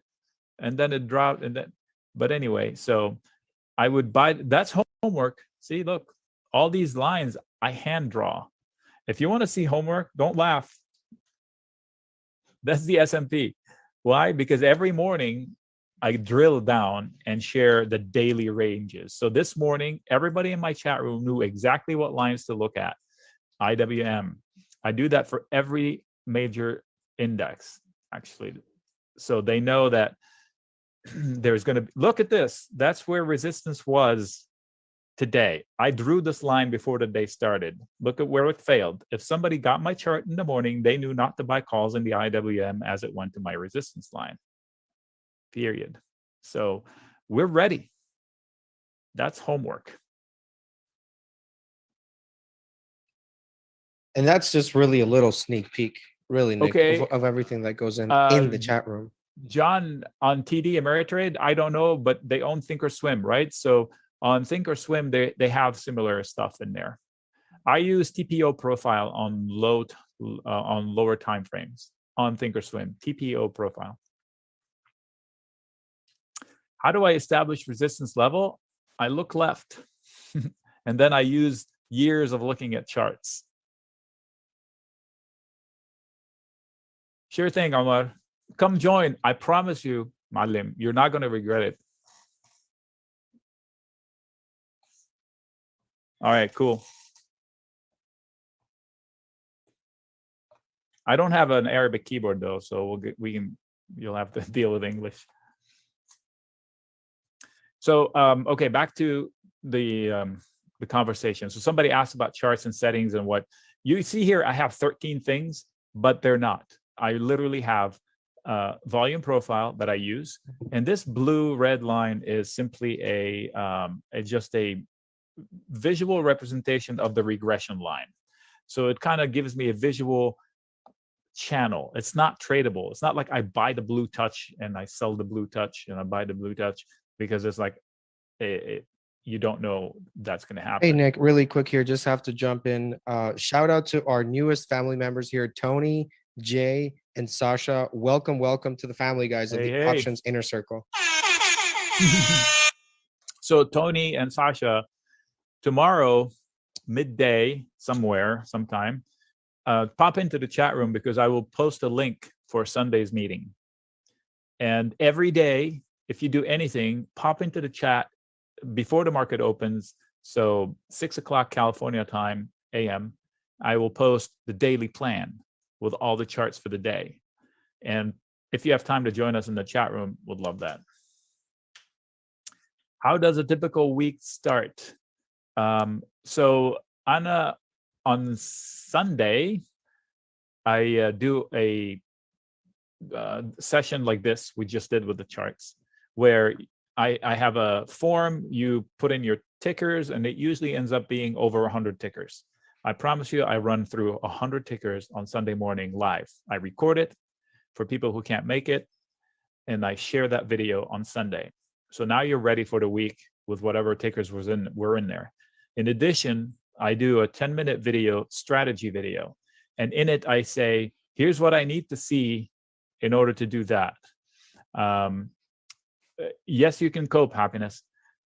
And then it dropped. And then, but anyway, so I would buy, that's homework. See, look, all these lines I hand draw. If you want to see homework, don't laugh. That's the S&P. Why? Because every morning I drill down and share the daily ranges. So this morning, everybody in my chat room knew exactly what lines to look at. IWM. I do that for every major index, actually. So they know that there's going to be, look at this. That's where resistance was today. I drew this line before the day started. Look at where it failed. If somebody got my chart in the morning, they knew not to buy calls in the IWM as it went to my resistance line. Period. So we're ready. That's homework. And that's just really a little sneak peek, really, Nick, Okay. of everything that goes in the chat room. John, on TD Ameritrade, I don't know, but they own Thinkorswim, right? So on Thinkorswim, they have similar stuff in there. I use TPO profile on lower time frames on Thinkorswim, TPO profile. How do I establish resistance level? I look left, and then I use years of looking at charts. Sure thing, Omar. Come join. I promise you, Malim, you're not going to regret it. All right, cool. I don't have an Arabic keyboard though, so you'll have to deal with English. So okay, back to the conversation. So somebody asked about charts and settings and what you see here. I have 13 things, but they're not. I literally have volume profile that I use, and this blue red line is simply just a visual representation of the regression line. So it kind of gives me a visual channel. It's not tradable. It's not like I buy the blue touch and I sell the blue touch and I buy the blue touch, because it's like you don't know that's going to happen. Hey, Nick, really quick here, just have to jump in. Shout out to our newest family members here, Tony, Jay, and Sasha. Welcome, welcome to the family, guys, of the Options Inner Circle. So Tony and Sasha, tomorrow, midday, sometime, pop into the chat room, because I will post a link for Sunday's meeting. And every day, if you do anything, pop into the chat before the market opens. So 6 o'clock California time, AM, I will post the daily plan with all the charts for the day. And if you have time to join us in the chat room, would love that. How does a typical week start? So on Sunday, I do a session like this we just did with the charts, where I have a form, you put in your tickers, and it usually ends up being over 100 tickers. I promise you, I run through 100 tickers on Sunday morning live. I record it for people who can't make it, and I share that video on Sunday. So now you're ready for the week with whatever tickers were in there. In addition, I do a 10-minute video, strategy video. And in it, I say, here's what I need to see in order to do that. Yes, you can cope, happiness.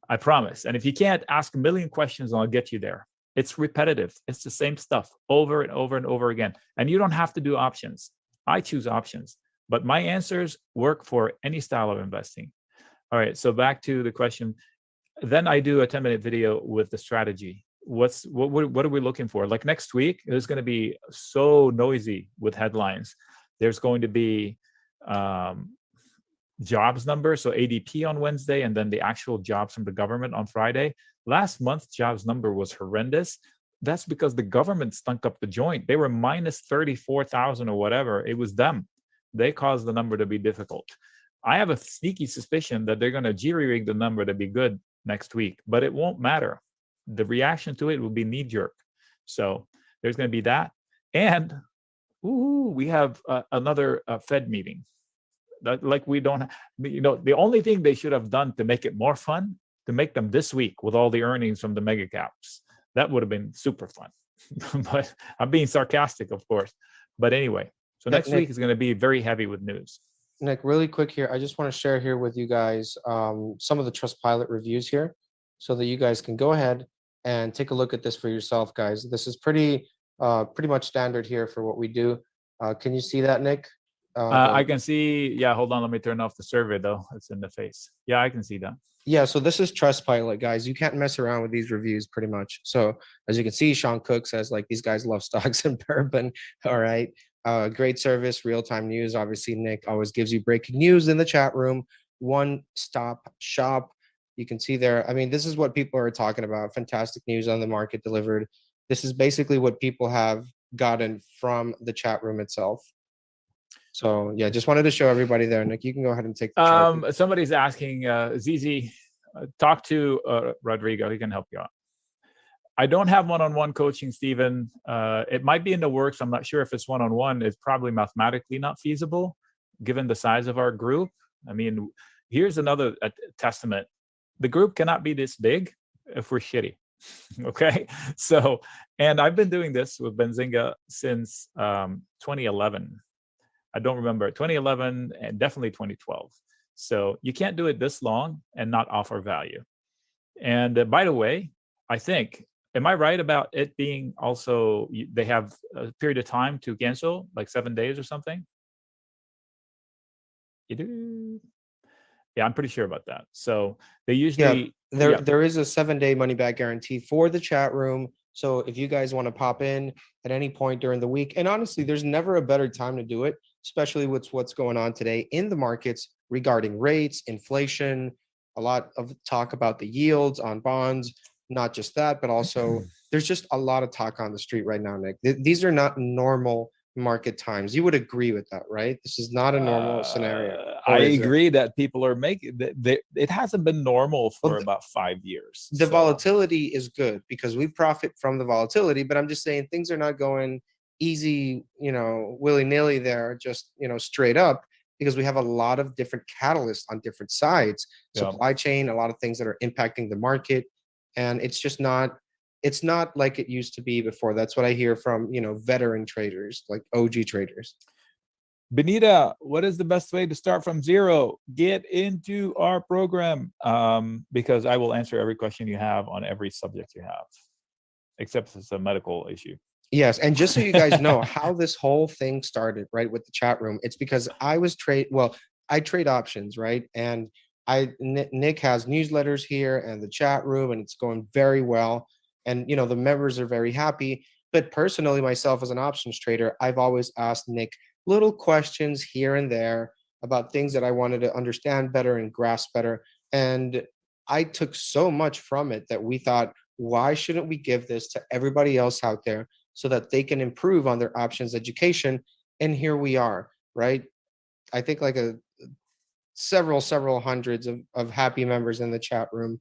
I promise. And if you can't, ask a million questions and I'll get you there. It's repetitive. It's the same stuff over and over and over again. And you don't have to do options. I choose options, but my answers work for any style of investing. All right, so back to the question. Then I do a 10-minute video with the strategy. What are we looking for? Like next week, it's going to be so noisy with headlines. There's going to be jobs number, so ADP on Wednesday, and then the actual jobs from the government on Friday. Last month's jobs number was horrendous. That's because the government stunk up the joint. They were minus 34,000 or whatever. It was them. They caused the number to be difficult. I have a sneaky suspicion that they're going to jerry-rig the number to be good next week, but it won't matter. The reaction to it will be knee-jerk. So there's going to be that. And we have another Fed meeting. Like we don't, the only thing they should have done to make it more fun, to make them this week with all the earnings from the mega caps. That would have been super fun. But I'm being sarcastic, of course. But anyway, so next week is going to be very heavy with news. Nick, really quick here. I just want to share here with you guys some of the Trustpilot reviews here so that you guys can go ahead and take a look at this for yourself, guys. This is pretty much standard here for what we do. Can you see that, Nick? I can see. Yeah, hold on. Let me turn off the survey though. It's in the face. Yeah, I can see that. Yeah, so this is Trustpilot, guys. You can't mess around with these reviews pretty much. So as you can see, Sean Cook says like these guys love stocks and bourbon. All right. Great service, real-time news. Obviously, Nick always gives you breaking news in the chat room. One stop shop. You can see there. I mean, this is what people are talking about. Fantastic news on the market delivered. This is basically what people have gotten from the chat room itself. So yeah, just wanted to show everybody there. Nick, you can go ahead and take the chart. Somebody's asking, ZZ, talk to Rodrigo. He can help you out. I don't have one-on-one coaching, Stephen. It might be in the works. I'm not sure if it's one-on-one. It's probably mathematically not feasible, given the size of our group. I mean, here's another testament. The group cannot be this big if we're shitty. Okay, so, and I've been doing this with Benzinga since 2011. I don't remember, 2011 and definitely 2012. So you can't do it this long and not offer value. And by the way, I think, am I right about it being also, they have a period of time to cancel, like 7 days or something? You do? Yeah, I'm pretty sure about that. So they usually, there is a 7-day money back guarantee for the chat room. So if you guys want to pop in at any point during the week, and honestly, there's never a better time to do it, especially with what's going on today in the markets regarding rates, inflation, a lot of talk about the yields on bonds. Not just that, but also there's just a lot of talk on the street right now, Nick. These are not normal market times. You would agree with that, right? This is not a normal scenario. I agree that people are making it hasn't been normal for about 5 years. The volatility is good because we profit from the volatility, but I'm just saying things are not going easy, willy-nilly there, just, straight up, because we have a lot of different catalysts on different sides, supply chain, a lot of things that are impacting the market. And it's not like it used to be before. That's what I hear from, veteran traders, like OG traders. Benita, what is the best way to start from zero? Get into our program, because I will answer every question you have on every subject you have, except if it's a medical issue. Yes, and just so you guys know how this whole thing started, right, with the chat room, it's because I trade options, right? And Nick has newsletters here and the chat room, and it's going very well. And, the members are very happy. But personally, myself as an options trader, I've always asked Nick little questions here and there about things that I wanted to understand better and grasp better. And I took so much from it that we thought, why shouldn't we give this to everybody else out there so that they can improve on their options education? And here we are, right? I think like several hundreds of happy members in the chat room.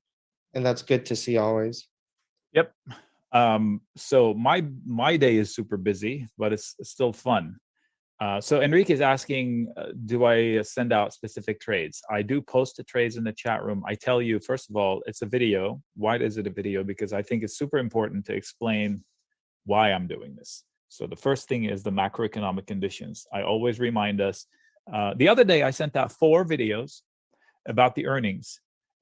And that's good to see always. Yep. So my day is super busy, but it's still fun. So Enrique is asking, do I send out specific trades? I do post the trades in the chat room. I tell you, first of all, it's a video. Why is it a video? Because I think it's super important to explain why I'm doing this. So the first thing is the macroeconomic conditions. I always remind us. The other day, I sent out 4 videos about the earnings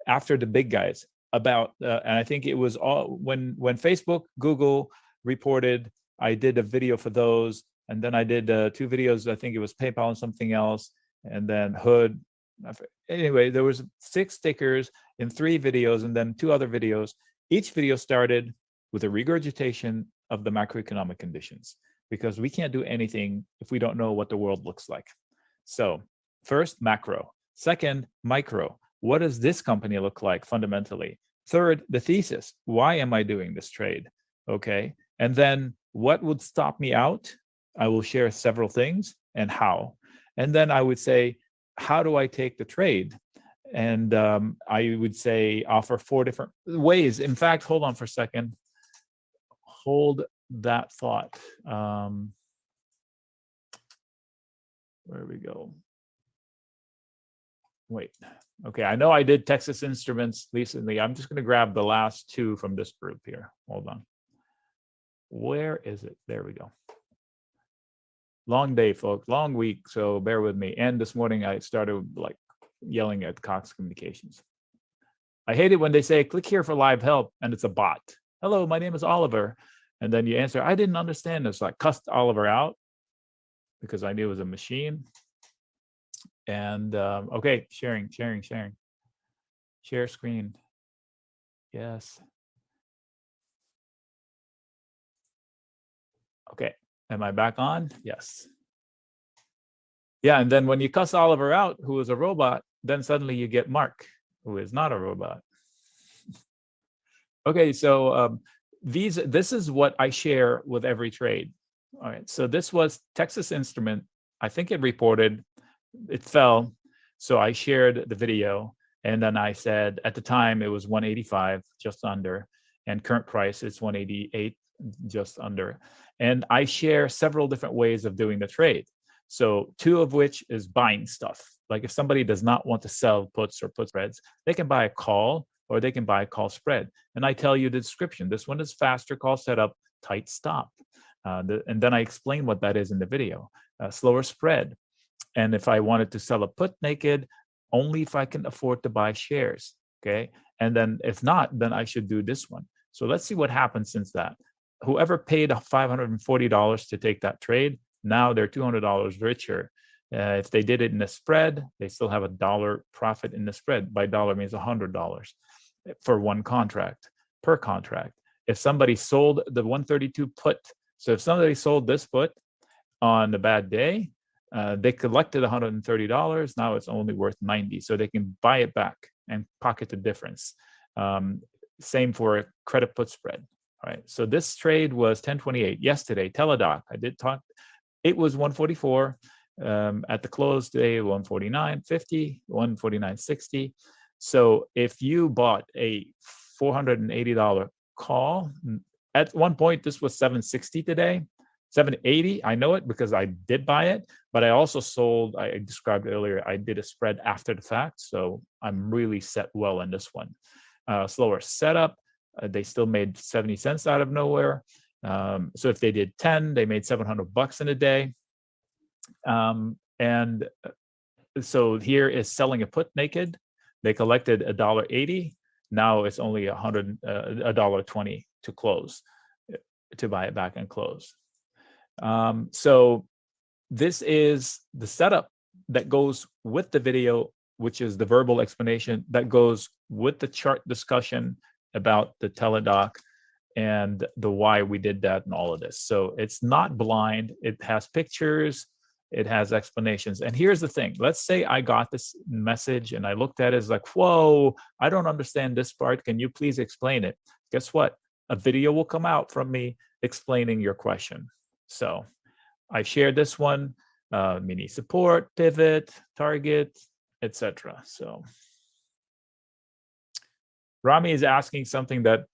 after the big guys. And I think it was all when Facebook, Google reported. I did a video for those. And then I did 2 videos. I think it was PayPal and something else. And then Hood. Anyway, there was 6 stickers in 3 videos and then 2 other videos. Each video started with a regurgitation of the macroeconomic conditions, because we can't do anything if we don't know what the world looks like. So first, macro. Second, micro. What does this company look like fundamentally? Third, the thesis. Why am I doing this trade? Okay. And then what would stop me out? I will share several things and how. And then I would say, how do I take the trade? And I would say offer 4 different ways. In fact, hold on for a second. Hold that thought. Where we go? Wait. Okay, I know I did Texas Instruments recently. I'm just going to grab the last 2 from this group here. Hold on. Where is it? There we go. Long day, folks, long week. So bear with me. And this morning I started like yelling at Cox Communications. I hate it when they say, click here for live help, and it's a bot. Hello, my name is Oliver. And then you answer, I didn't understand this. So I cussed Oliver out because I knew it was a machine. And okay, sharing. Share screen. Yes. Okay, am I back on? Yes. Yeah, and then when you cuss Oliver out, who is a robot, then suddenly you get Mark, who is not a robot. Okay, so this is what I share with every trade. All right, so this was Texas Instrument. I think it reported, it fell. So I shared the video, and then I said at the time it was 185, just under, and current price is 188, just under. And I share several different ways of doing the trade. So two of which is buying stuff. Like if somebody does not want to sell puts or put spreads, they can buy a call or they can buy a call spread. And I tell you the description. This one is faster call setup, tight stop. And then I explain what that is in the video. Slower spread. And if I wanted to sell a put naked, only if I can afford to buy shares. Okay. And then if not, then I should do this one. So let's see what happens since that. Whoever paid $540 to take that trade, now they're $200 richer. If they did it in a spread, they still have $1 profit in the spread. By dollar means $100 for one contract, per contract. If somebody sold the 132 put, so if somebody sold this put on a bad day, they collected $130. Now it's only worth $90. So they can buy it back and pocket the difference. Same for a credit put spread. All right. So this trade was 1028 yesterday. Teledoc, I did talk. It was 144 at the close today, 149.50, 149.60. So if you bought a $480 call, at one point this was 760 today. 780, I know it because I did buy it, but I also sold, I described earlier, I did a spread after the fact, so I'm really set well in this one. Slower setup, they still made 70 cents out of nowhere. So if they did 10, they made $700 in a day. And so here is selling a put naked. They collected $1.80. Now it's only $1.20 to close, to buy it back and close. So this is the setup that goes with the video, which is the verbal explanation that goes with the chart discussion about the teledoc and the why we did that and all of this. So it's not blind. It has pictures. It has explanations. And here's the thing. Let's say I got this message and I looked at it as like, whoa, I don't understand this part. Can you please explain it? Guess what? A video will come out from me explaining your question. So I shared this one, mini support, pivot, target, etc. So Rami is asking something that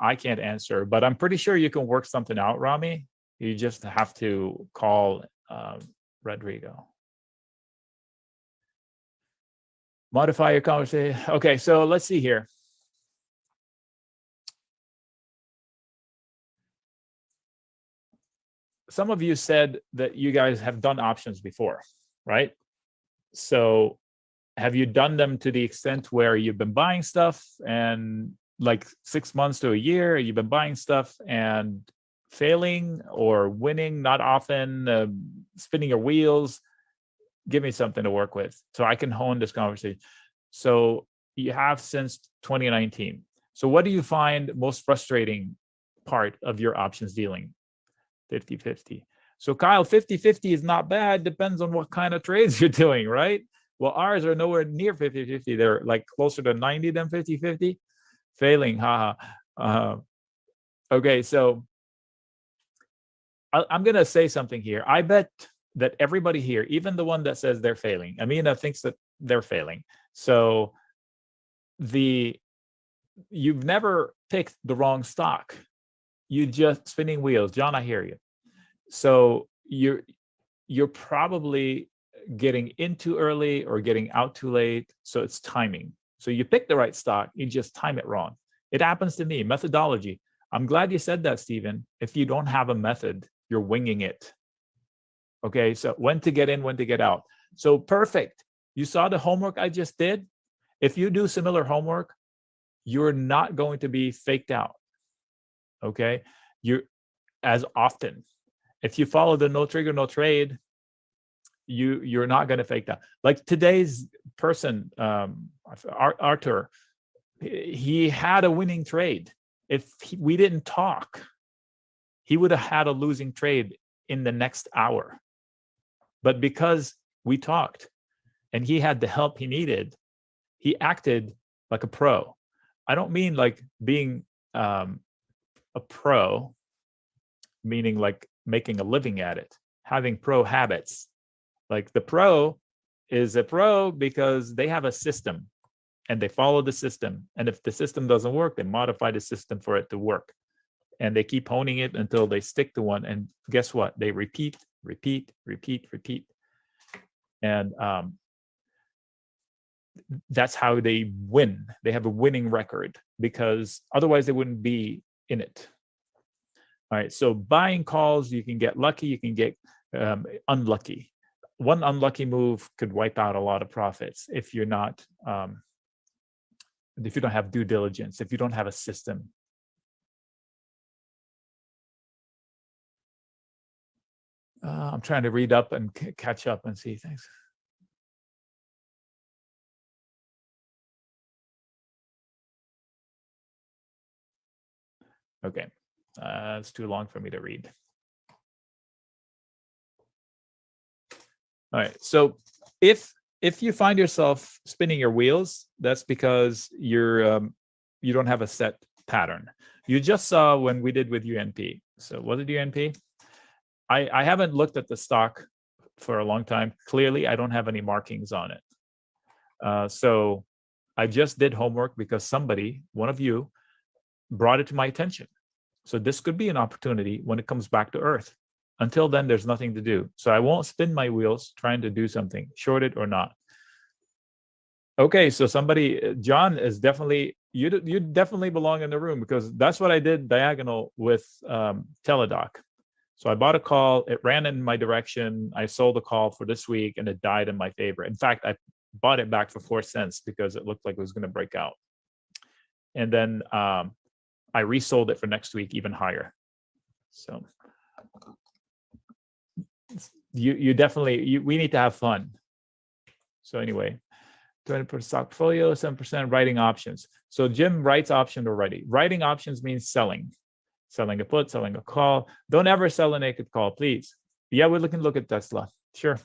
I can't answer, but I'm pretty sure you can work something out, Rami. You just have to call Rodrigo. Modify your conversation. Okay, so let's see here. Some of you said that you guys have done options before, right? So have you done them to the extent where you've been buying stuff and like 6 months to a year, you've been buying stuff and failing or winning, not often, spinning your wheels? Give me something to work with so I can hone this conversation. So you have since 2019. So what do you find most frustrating part of your options dealing? 50-50. So Kyle, 50-50 is not bad. Depends on what kind of trades you're doing, right? Well, ours are nowhere near 50-50. They're like closer to 90 than 50-50. Failing, haha. Okay, so I'm going to say something here. I bet that everybody here, even the one that says they're failing, Amina thinks that they're failing. So you've never picked the wrong stock. You just spinning wheels. John, I hear you. So you're probably getting in too early or getting out too late. So it's timing. So you pick the right stock, you just time it wrong. It happens to me. Methodology. I'm glad you said that, Stephen. If you don't have a method, you're winging it. Okay, so when to get in, when to get out. So perfect. You saw the homework I just did? If you do similar homework, you're not going to be faked out. Okay, you're as often. If you follow the no trigger, no trade, you're not going to fake that. Like today's person, Arthur, he had a winning trade. If we didn't talk, he would have had a losing trade in the next hour. But because we talked and he had the help he needed, he acted like a pro. I don't mean like being a pro, meaning like making a living at it, having pro habits. Like the pro is a pro because they have a system and they follow the system. And if the system doesn't work, they modify the system for it to work. And they keep honing it until they stick to one. And guess what? They repeat. And that's how they win. They have a winning record because otherwise they wouldn't be in it. All right. So buying calls, you can get lucky, you can get unlucky. One unlucky move could wipe out a lot of profits if you're not, if you don't have due diligence, if you don't have a system. I'm trying to read up and catch up and see things. Okay, it's too long for me to read. All right, so if you find yourself spinning your wheels, that's because you don't have a set pattern. You just saw when we did with UNP. So was it UNP? I haven't looked at the stock for a long time. Clearly, I don't have any markings on it. So I just did homework because somebody, one of you, brought it to my attention. So this could be an opportunity when it comes back to earth. Until then, there's nothing to do. So I won't spin my wheels trying to do something, short it or not. Okay, so somebody, John is definitely, you definitely belong in the room because that's what I did diagonal with Teledoc. So I bought a call, it ran in my direction. I sold the call for this week and it died in my favor. In fact, I bought it back for 4 cents because it looked like it was going to break out. And then I resold it for next week even higher. So you definitely, we need to have fun. So anyway, 20% stock portfolio, 7% writing options. So Jim writes option already. Writing options means selling a put, selling a call. Don't ever sell a naked call, please. Yeah, we can look at Tesla. Sure.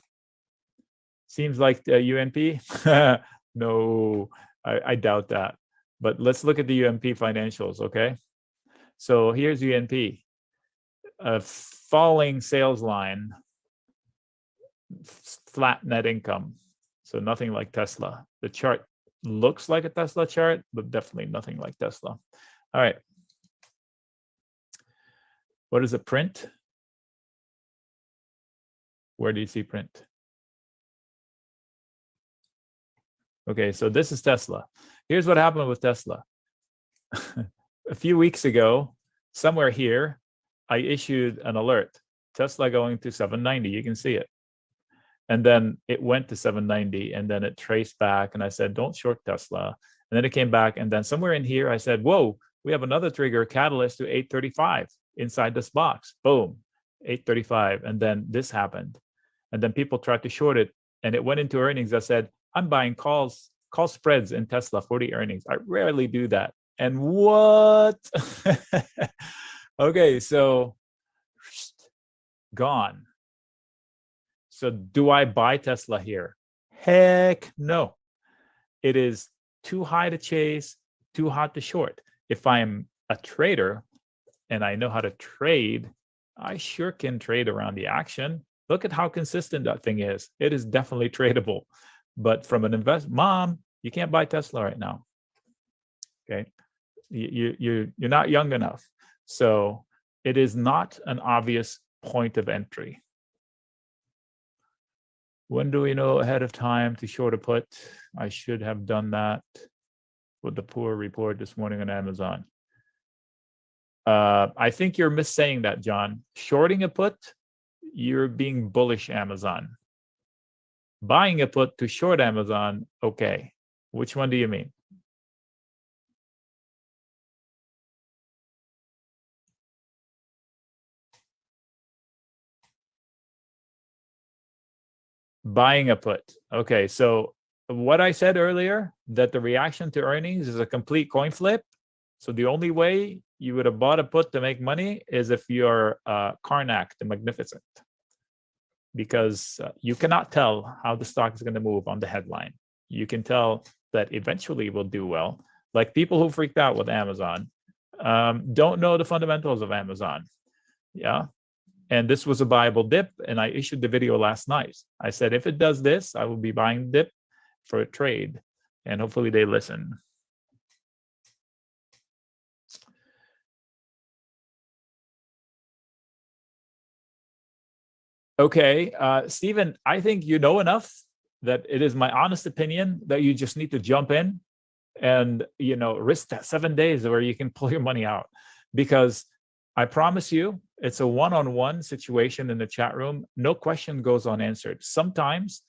Seems like UNP. No, I doubt that. But let's look at the UNP financials, okay? So here's UNP. A falling sales line, flat net income. So nothing like Tesla. The chart looks like a Tesla chart, but definitely nothing like Tesla. All right. What is a print? Where do you see print? Okay, so this is Tesla. Here's what happened with Tesla. A few weeks ago, somewhere here, I issued an alert. Tesla going to 790, you can see it. And then it went to 790 and then it traced back and I said, don't short Tesla. And then it came back and then somewhere in here, I said, whoa, we have another trigger catalyst to 835 inside this box. Boom, 835. And then this happened. And then people tried to short it and it went into earnings. I said, I'm buying call spreads in Tesla for the earnings. I rarely do that. And what? Okay, so gone. So do I buy Tesla here? Heck no. It is too high to chase, too hot to short. If I'm a trader and I know how to trade, I sure can trade around the action. Look at how consistent that thing is. It is definitely tradable. But from an investment, Mom, you can't buy Tesla right now. Okay, you're not young enough. So it is not an obvious point of entry. When do we know ahead of time to short a put? I should have done that with the poor report this morning on Amazon. I think you're missaying that, John. Shorting a put, you're being bullish Amazon. Buying a put to short Amazon, okay. Which one do you mean? Buying a put. Okay, so what I said earlier, that the reaction to earnings is a complete coin flip. So the only way you would have bought a put to make money is if you're Karnak the Magnificent, because you cannot tell how the stock is going to move on the headline. You can tell that eventually it will do well. Like people who freaked out with Amazon don't know the fundamentals of Amazon. Yeah. And this was a buyable dip, and I issued the video last night. I said, if it does this, I will be buying dip for a trade, and hopefully they listen. Okay, Stephen, I think you know enough that it is my honest opinion that you just need to jump in and, you know, risk that 7 days where you can pull your money out, because I promise you, it's a one-on-one situation in the chat room. No question goes unanswered. Sometimes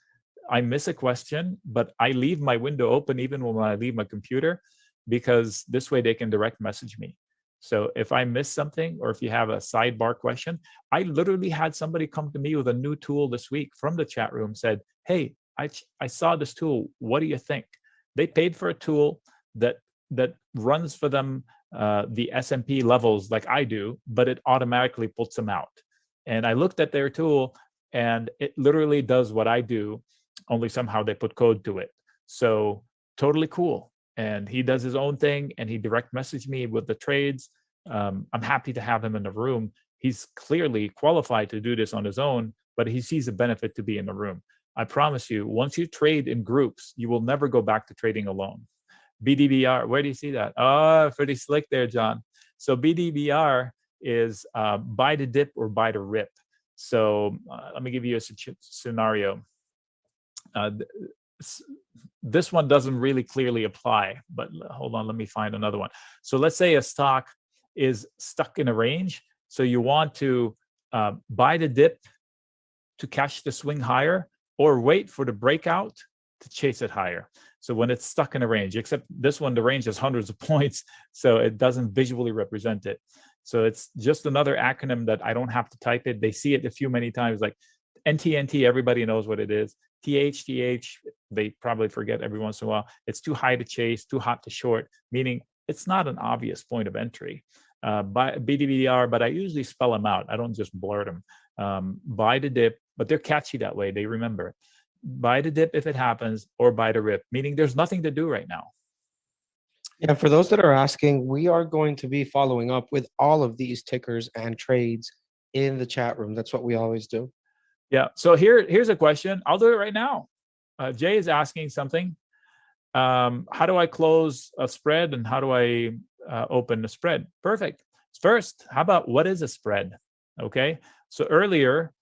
I miss a question, but I leave my window open even when I leave my computer, because this way they can direct message me. So if I miss something, or if you have a sidebar question, I literally had somebody come to me with a new tool this week from the chat room, said, hey, I saw this tool. What do you think? They paid for a tool that runs for them the S&P levels like I do, but it automatically puts them out. And I looked at their tool, and it literally does what I do, only somehow they put code to it. So totally cool. And he does his own thing, and he direct messaged me with the trades. I'm happy to have him in the room. He's clearly qualified to do this on his own, but he sees a benefit to be in the room. I promise you, once you trade in groups, you will never go back to trading alone. BDBR, where do you see that? Oh, pretty slick there, John. So BDBR is buy the dip or buy the rip. So let me give you a scenario. This one doesn't really clearly apply, but hold on, let me find another one. So let's say a stock is stuck in a range. So you want to buy the dip to catch the swing higher, or wait for the breakout to chase it higher. So when it's stuck in a range, except this one, the range has hundreds of points, so it doesn't visually represent it. So it's just another acronym that I don't have to type it. They see it a few many times, like NTNT, everybody knows what it is. TH, they probably forget every once in a while. It's too high to chase, too hot to short, meaning it's not an obvious point of entry. By BDBR, but I usually spell them out. I don't just blurt them. Buy the dip, but they're catchy that way. They remember it. Buy the dip if it happens, or buy the rip, meaning there's nothing to do right now. Yeah, for those that are asking, we are going to be following up with all of these tickers and trades in the chat room. That's what we always do. Yeah. So here's a question. I'll do it right now. Jay is asking something. How do I close a spread, and how do I open a spread? Perfect. First, how about what is a spread? Okay. So earlier,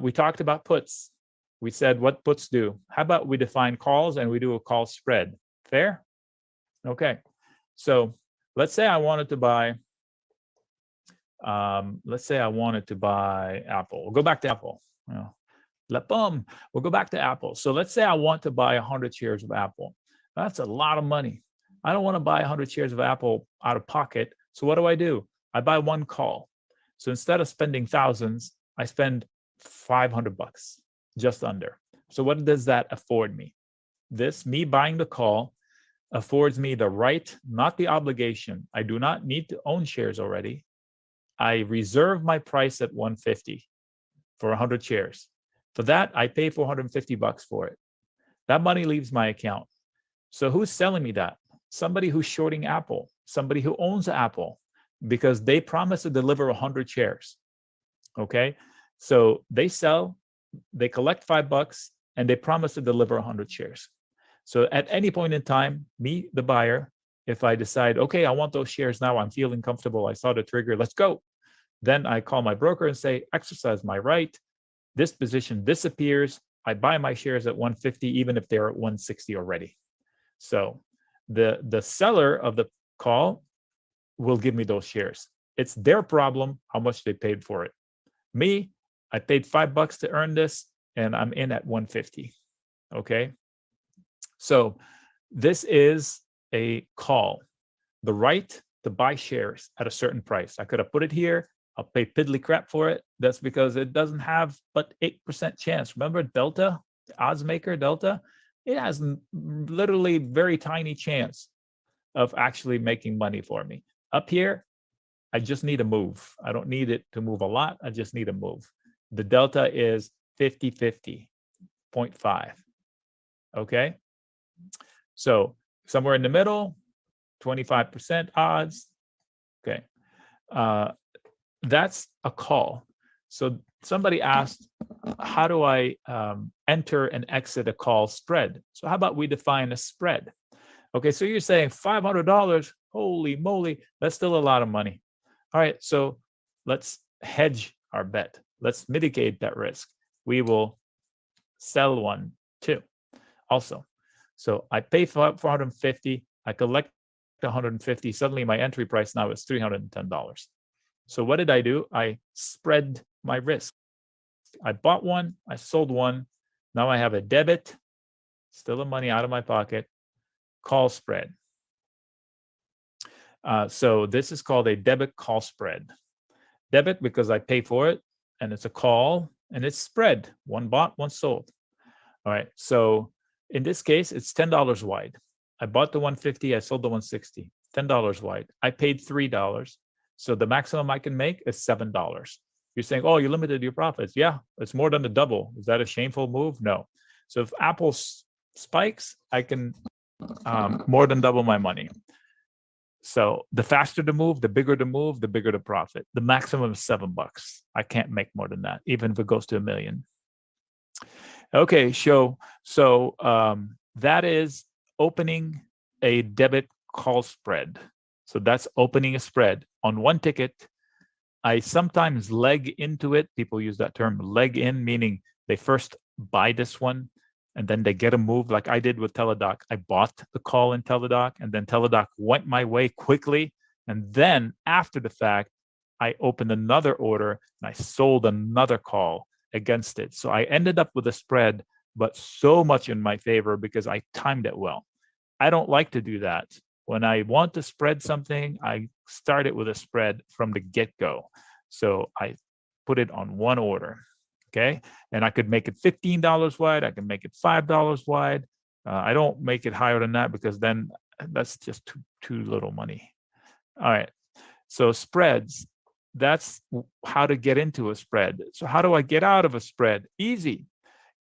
we talked about puts. We said what puts do. How about we define calls and we do a call spread? Fair? Okay. So let's say I wanted to buy. Let's say I wanted to buy Apple. We'll go back to Apple. We'll go back to Apple. So let's say I want to buy 100 shares of Apple. That's a lot of money. I don't want to buy 100 shares of Apple out of pocket. So what do? I buy one call. So instead of spending thousands, I spend $500, just under. So what does that afford me? Me buying the call affords me the right, not the obligation. I do not need to own shares already. I reserve my price at 150 for 100 shares. For that, I pay $450 for it. That money leaves my account. So who's selling me that? Somebody who's shorting Apple, somebody who owns Apple, because they promise to deliver 100 shares. Okay, so they sell, they collect $5, and they promise to deliver 100 shares. So at any point in time, me, the buyer, if I decide, okay, I want those shares now, I'm feeling comfortable, I saw the trigger, let's go. Then I call my broker and say, exercise my right. This position disappears. I buy my shares at 150, even if they're at 160 already. So the seller of the call will give me those shares. It's their problem how much they paid for it. Me, I paid $5 to earn this, and I'm in at 150. Okay. So this is a call, the right to buy shares at a certain price. I could have put it here. I'll pay piddly crap for it. That's because it doesn't have but 8% chance. Remember Delta, the odds maker Delta? It has literally very tiny chance of actually making money for me. Up here, I just need a move. I don't need it to move a lot. I just need a move. The delta is 50-50, 0.5. Okay. So somewhere in the middle, 25% odds. Okay. That's a call. So somebody asked, how do I enter and exit a call spread? So how about we define a spread? Okay, so you're saying $500, holy moly, that's still a lot of money. All right, so let's hedge our bet. Let's mitigate that risk. We will sell one too also. So I pay $450, I collect 150, suddenly my entry price now is $310. So what did I do? I spread my risk. I bought one, I sold one. Now I have a debit, still the money out of my pocket, call spread. So this is called a debit call spread. Debit because I pay for it, and it's a call, and it's spread. One bought, one sold. All right, so in this case, it's $10 wide. I bought the 150, I sold the 160, $10 wide. I paid $3. So the maximum I can make is $7. You're saying, oh, you limited your profits. Yeah, it's more than the double. Is that a shameful move? No. So if Apple spikes, I can more than double my money. So the faster the move, the bigger the profit. The maximum is $7. I can't make more than that, even if it goes to $1 million. Okay, so that is opening a debit call spread. So that's opening a spread on one ticket. I sometimes leg into it. People use that term, leg in, meaning they first buy this one and then they get a move like I did with Teladoc. I bought the call in Teladoc, and then Teladoc went my way quickly. And then after the fact, I opened another order and I sold another call against it. So I ended up with a spread, but so much in my favor because I timed it well. I don't like to do that. When I want to spread something, I start it with a spread from the get-go. So I put it on one order, okay? And I could make it $15 wide. I can make it $5 wide. I don't make it higher than that because then that's just too little money. All right, so spreads, that's how to get into a spread. So how do I get out of a spread? Easy.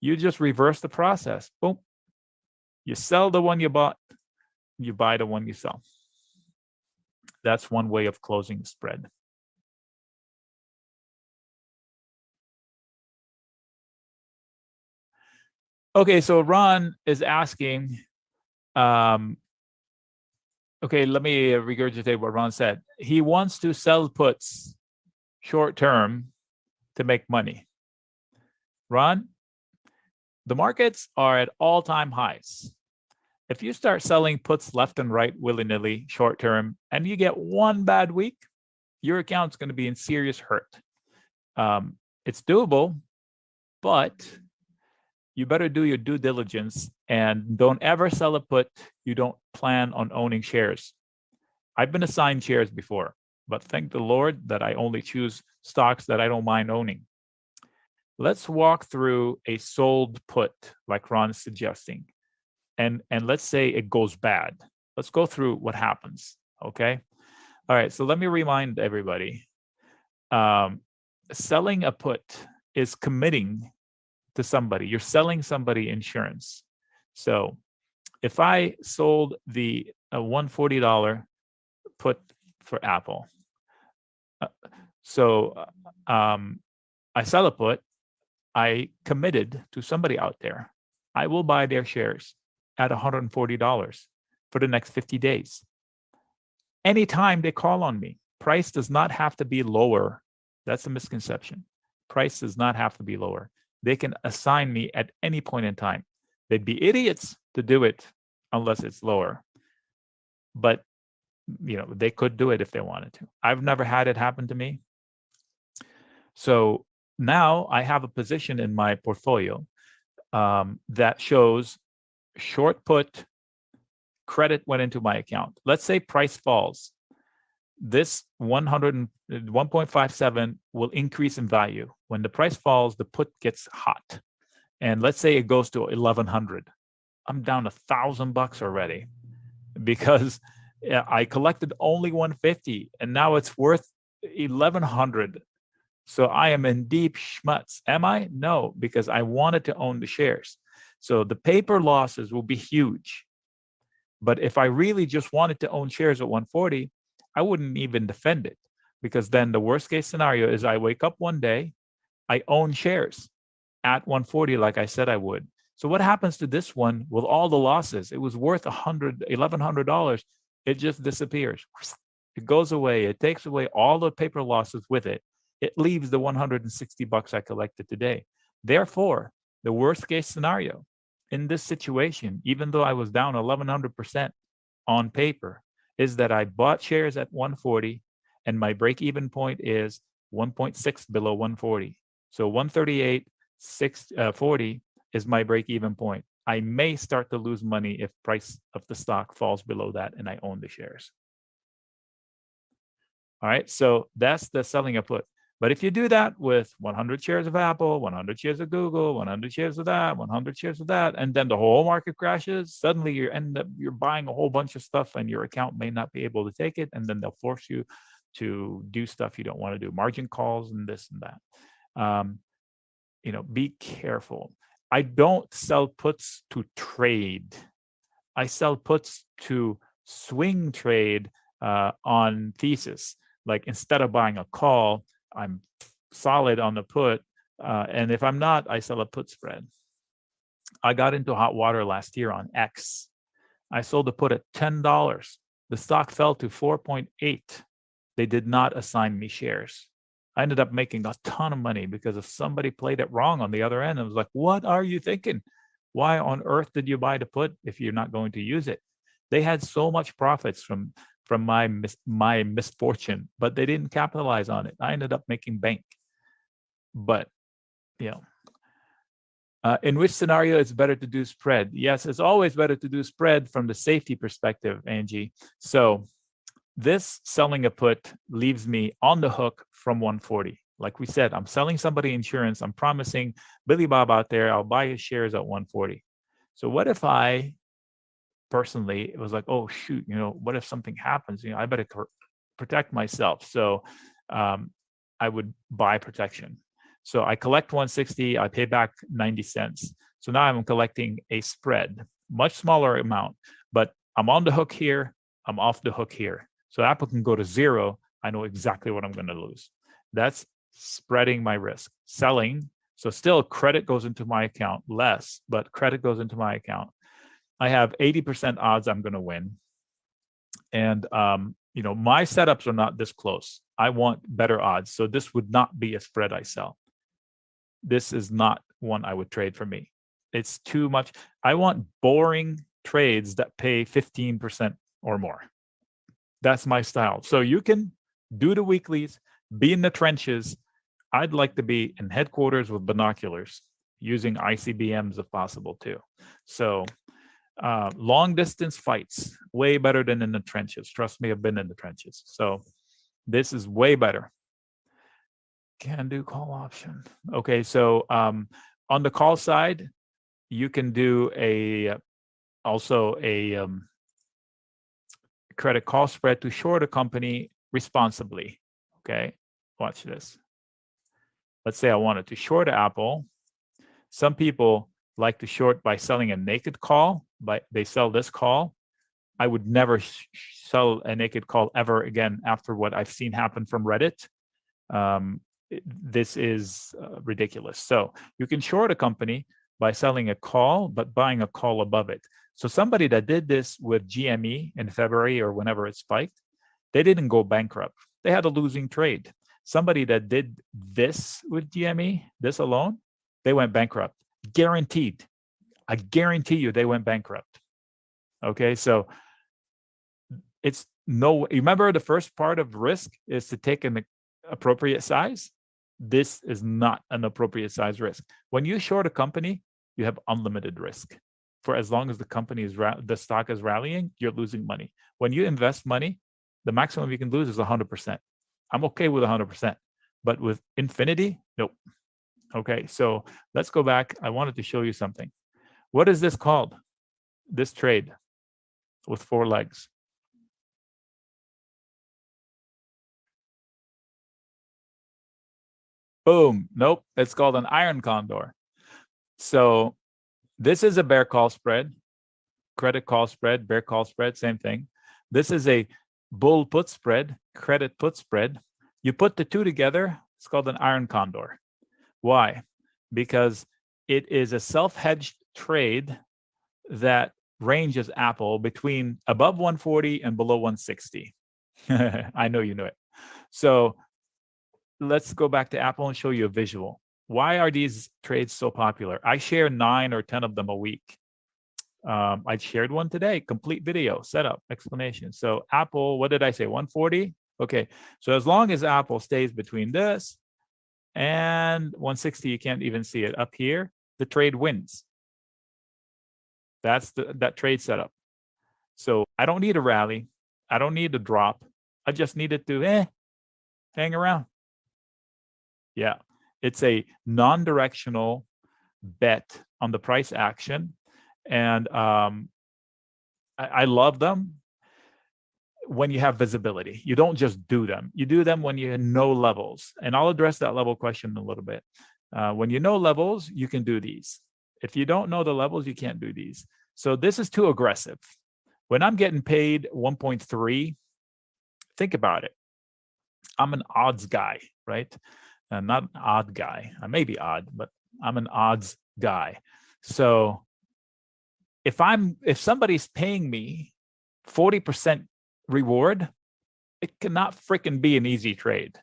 You just reverse the process. Boom. You sell the one you bought. You buy the one you sell. That's one way of closing the spread. Okay, so Ron is asking, okay, let me regurgitate what Ron said. He wants to sell puts short term to make money. Ron, the markets are at all-time highs. If you start selling puts left and right willy-nilly short term and you get one bad week, your account's going to be in serious hurt. It's doable, but you better do your due diligence and don't ever sell a put you don't plan on owning shares. I've been assigned shares before, but thank the Lord that I only choose stocks that I don't mind owning. Let's walk through a sold put like Ron's suggesting. And let's say it goes bad. Let's go through what happens, okay? All right, so let me remind everybody. Selling a put is committing to somebody. You're selling somebody insurance. So if I sold the $140 put for Apple, I sell a put, I committed to somebody out there. I will buy their shares at $140 for the next 50 days. Anytime they call on me, price does not have to be lower. That's a misconception. Price does not have to be lower. They can assign me at any point in time. They'd be idiots to do it unless it's lower. But they could do it if they wanted to. I've never had it happen to me. So now I have a position in my portfolio that shows short put, credit went into my account. Let's say price falls. This 1.57 will increase in value. When the price falls, the put gets hot. And let's say it goes to 1100. I'm down $1,000 already because I collected only 150 and now it's worth 1100. So I am in deep schmutz. Am I? No, because I wanted to own the shares. So the paper losses will be huge. But if I really just wanted to own shares at 140, I wouldn't even defend it, because then the worst case scenario is I wake up one day, I own shares at 140 like I said I would. So what happens to this one with all the losses? It was worth $1,100. It just disappears. It goes away. It takes away all the paper losses with it. It leaves the $160 I collected today. Therefore, the worst case scenario in this situation, even though I was down 1,100% on paper, is that I bought shares at 140 and my break-even point is 1.6 below 140. So 138.40 is my break-even point. I may start to lose money if price of the stock falls below that and I own the shares. All right, so that's the selling a put. But if you do that with 100 shares of Apple, 100 shares of Google, 100 shares of that, 100 shares of that, and then the whole market crashes, suddenly you're buying a whole bunch of stuff and your account may not be able to take it, and then they'll force you to do stuff you don't want to do, margin calls and this and that. Be careful. I don't sell puts to trade. I sell puts to swing trade on thesis. Like instead of buying a call, I'm solid on the put. And if I'm not, I sell a put spread. I got into hot water last year on X. I sold the put at $10. The stock fell to 4.8. They did not assign me shares. I ended up making a ton of money because if somebody played it wrong on the other end, I was like, what are you thinking? Why on earth did you buy the put if you're not going to use it? They had so much profits from my misfortune, but they didn't capitalize on it. I ended up making bank. But, in which scenario it's better to do spread? Yes, it's always better to do spread from the safety perspective, Angie. So this selling a put leaves me on the hook from 140. Like we said, I'm selling somebody insurance. I'm promising Billy Bob out there, I'll buy his shares at 140. So what if I personally, it was like, oh shoot, what if something happens? I better protect myself. So I would buy protection. So I collect 160, I pay back 90 cents. So now I'm collecting a spread, much smaller amount, but I'm on the hook here, I'm off the hook here. So Apple can go to zero. I know exactly what I'm going to lose. That's spreading my risk. Selling, so still credit goes into my account, less, but credit goes into my account. I have 80% odds I'm going to win. And, my setups are not this close. I want better odds. So this would not be a spread I sell. This is not one I would trade for me. It's too much. I want boring trades that pay 15% or more. That's my style. So you can do the weeklies, be in the trenches. I'd like to be in headquarters with binoculars, using ICBMs if possible too. So long distance fights, way better than in the trenches. Trust me, I've been in the trenches. So this is way better. Can do call option. Okay, so on the call side, you can do also a credit call spread to short a company responsibly. Okay, watch this. Let's say I wanted to short Apple. Some people like to short by selling a naked call, but they sell this call. I would never sell a naked call ever again after what I've seen happen from Reddit. This is ridiculous. So you can short a company by selling a call, but buying a call above it. So somebody that did this with GME in February or whenever it spiked, they didn't go bankrupt. They had a losing trade. Somebody that did this with GME, this alone, they went bankrupt. Guaranteed. I guarantee you they went bankrupt. Okay, so it's no, remember the first part of risk is to take an appropriate size? This is not an appropriate size risk. When you short a company, you have unlimited risk. For as long as the company is the stock is rallying, you're losing money. When you invest money, the maximum you can lose is 100%. I'm okay with 100%, but with infinity, nope. Okay, so let's go back. I wanted to show you something. What is this called? This trade with 4 legs. Boom. Nope. It's called an iron condor. So this is a bear call spread, credit call spread, bear call spread, same thing. This is a bull put spread, credit put spread. You put the two together, it's called an iron condor. Why? Because it is a self-hedged trade that ranges Apple between above 140 and below 160. I know you know it. So let's go back to Apple and show you a visual. Why are these trades so popular? I share 9 or 10 of them a week. I shared one today, complete video, setup, explanation. So Apple, what did I say, 140? Okay, so as long as Apple stays between this and 160, you can't even see it up here, the trade wins. That's that trade setup. So I don't need a rally. I don't need a drop. I just need it to hang around. Yeah, it's a non-directional bet on the price action. And I love them when you have visibility. You don't just do them. You do them when you know levels. And I'll address that level question in a little bit. When you know levels, you can do these. If you don't know the levels, you can't do these. So this is too aggressive. When I'm getting paid 1.3, think about it. I'm an odds guy, right? Not an odd guy. I may be odd, but I'm an odds guy. So if somebody's paying me 40% reward, it cannot freaking be an easy trade.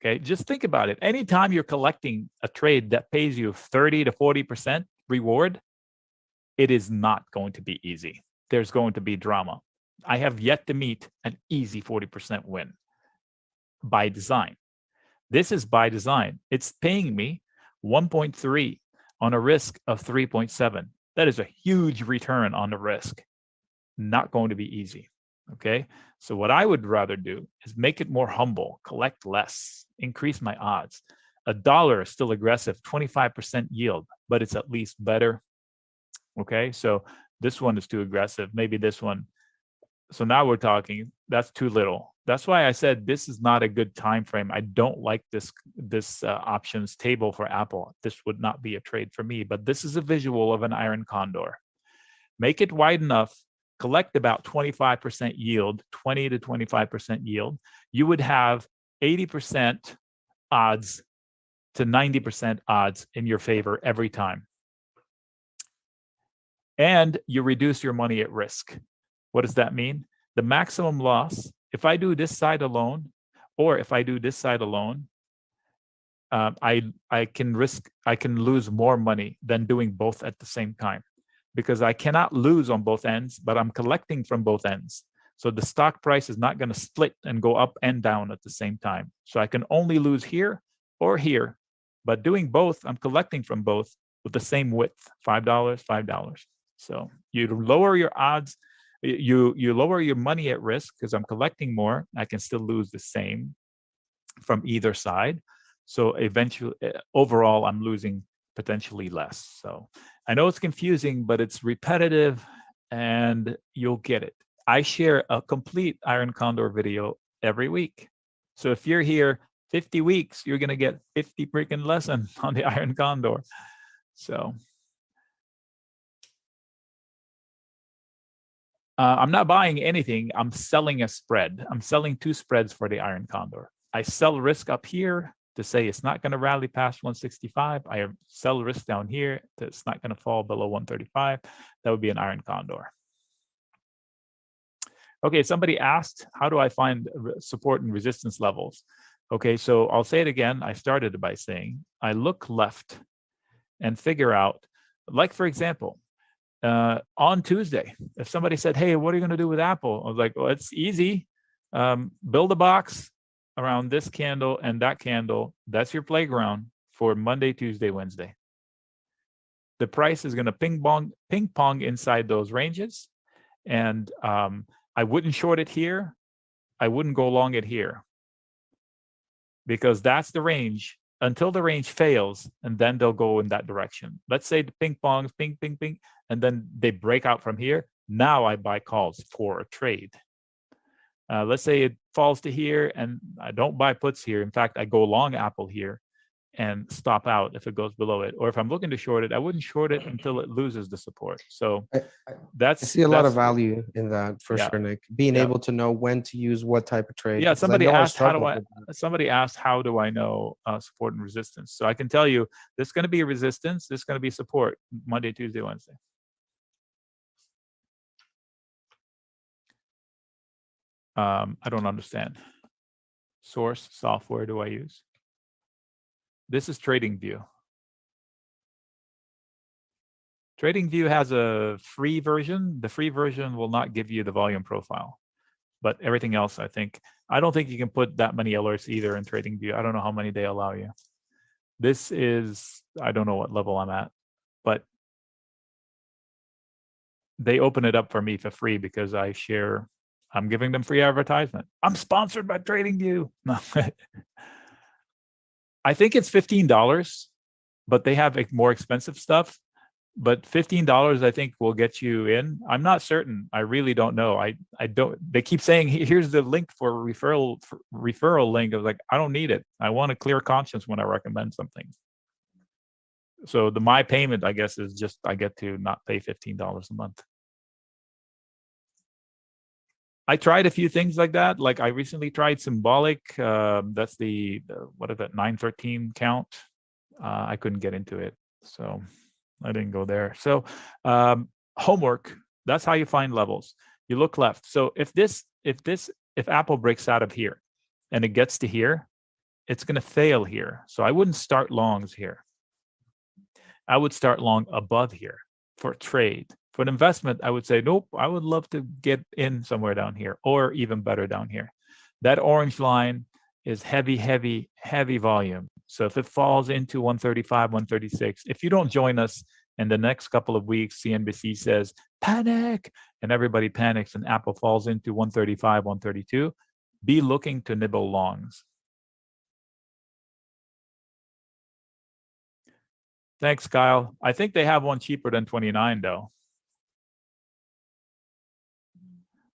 Okay, just think about it. Anytime you're collecting a trade that pays you 30 to 40% reward, it is not going to be easy. There's going to be drama. I have yet to meet an easy 40% win by design. This is by design. It's paying me 1.3 on a risk of 3.7. That is a huge return on the risk. Not going to be easy. Okay. So what I would rather do is make it more humble, collect less, increase my odds. $1 is still aggressive, 25% yield, but it's at least better. Okay. So this one is too aggressive. Maybe this one. So now we're talking, that's too little. That's why I said this is not a good time frame. I don't like this options table for Apple. This would not be a trade for me, but this is a visual of an iron condor. Make it wide enough, collect about 25% yield, 20 to 25% yield. You would have 80% odds to 90% odds in your favor every time. And you reduce your money at risk. What does that mean? The maximum loss, if I do this side alone, or if I do this side alone, I can lose more money than doing both at the same time, because I cannot lose on both ends, but I'm collecting from both ends. So the stock price is not going to split and go up and down at the same time. So I can only lose here or here, but doing both, I'm collecting from both with the same width, $5, $5. So you lower your odds. You lower your money at risk because I'm collecting more. I can still lose the same from either side. So eventually, overall, I'm losing potentially less. So I know it's confusing, but it's repetitive and you'll get it. I share a complete Iron Condor video every week. So if you're here 50 weeks, you're going to get 50 freaking lessons on the Iron Condor. So I'm not buying anything. I'm selling a spread. I'm selling 2 spreads for the Iron Condor. I sell risk up here to say it's not going to rally past 165. I sell risk down here that it's not going to fall below 135. That would be an Iron Condor. Okay, somebody asked, how do I find support and resistance levels? Okay, so I'll say it again. I started by saying I look left and figure out, like for example, on Tuesday, if somebody said, hey, what are you going to do with Apple? I was like, well, it's easy. Build a box, around this candle and that candle, that's your playground for Monday, Tuesday, Wednesday. The price is going to ping pong inside those ranges. And I wouldn't short it here. I wouldn't go long it here, because that's the range until the range fails, and then they'll go in that direction. Let's say the ping pongs, ping, ping, ping, and then they break out from here. Now I buy calls for a trade. Let's say it falls to here, and I don't buy puts here. In fact, I go long Apple here and stop out if it goes below it. Or if I'm looking to short it, I wouldn't short it until it loses the support. So I that's see a lot of value in that for Yeah. sure, Nick. Being Yeah. able to know when to use what type of trade. Yeah, because I somebody know asked how do I know support and resistance? So I can tell you there's going to be a resistance, there's going to be support Monday, Tuesday, Wednesday. I don't understand. Source software do I use? This is TradingView. TradingView has a free version. The free version will not give you the volume profile, but everything else, I don't think you can put that many alerts either in TradingView. I don't know how many they allow you. This is, I don't know what level I'm at, but they open it up for me for free because I'm giving them free advertisement. I'm sponsored by TradingView. No. I think it's $15, but they have more expensive stuff. But $15, I think, will get you in. I'm not certain. I really don't know. I don't. They keep saying, here's the link for referral link. I was like, I don't need it. I want a clear conscience when I recommend something. So my payment, I guess, is just I get to not pay $15 a month. I tried a few things like that. Like I recently tried Symbolic. That's the what is that, 913 count. I couldn't get into it, so I didn't go there. So homework. That's how you find levels. You look left. So if Apple breaks out of here and it gets to here, it's going to fail here. So I wouldn't start longs here. I would start long above here for trade. For an investment, I would say, nope, I would love to get in somewhere down here, or even better down here. That orange line is heavy, heavy, heavy volume. So if it falls into 135, 136, if you don't join us in the next couple of weeks, CNBC says, panic, and everybody panics and Apple falls into 135, 132, be looking to nibble longs. Thanks, Kyle. I think they have one cheaper than 29, though.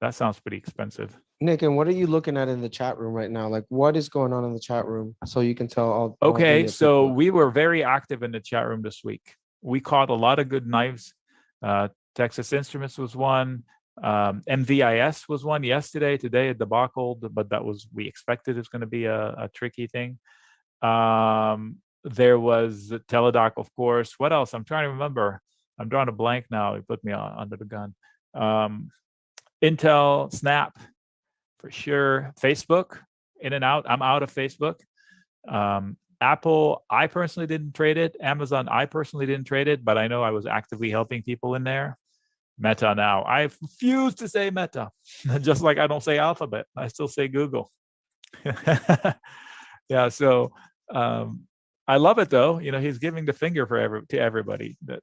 That sounds pretty expensive. Nick, and what are you looking at in the chat room right now? Like, what is going on in the chat room so you can tell all. Okay, so people. we were very active in the chat room this week. We caught a lot of good knives. Texas Instruments was one. MVIS was one yesterday. Today, a debacle, but that was, we expected it's going to be a tricky thing. There was Teladoc, of course. What else? I'm trying to remember. I'm drawing a blank now. You put me under the gun. Intel, Snap, for sure. Facebook, in and out. I'm out of Facebook. Apple, I personally didn't trade it. Amazon, I personally didn't trade it, but I know I was actively helping people in there. Meta now. I refuse to say Meta, just like I don't say Alphabet. I still say Google. Yeah, so I love it though. You know, he's giving the finger to everybody that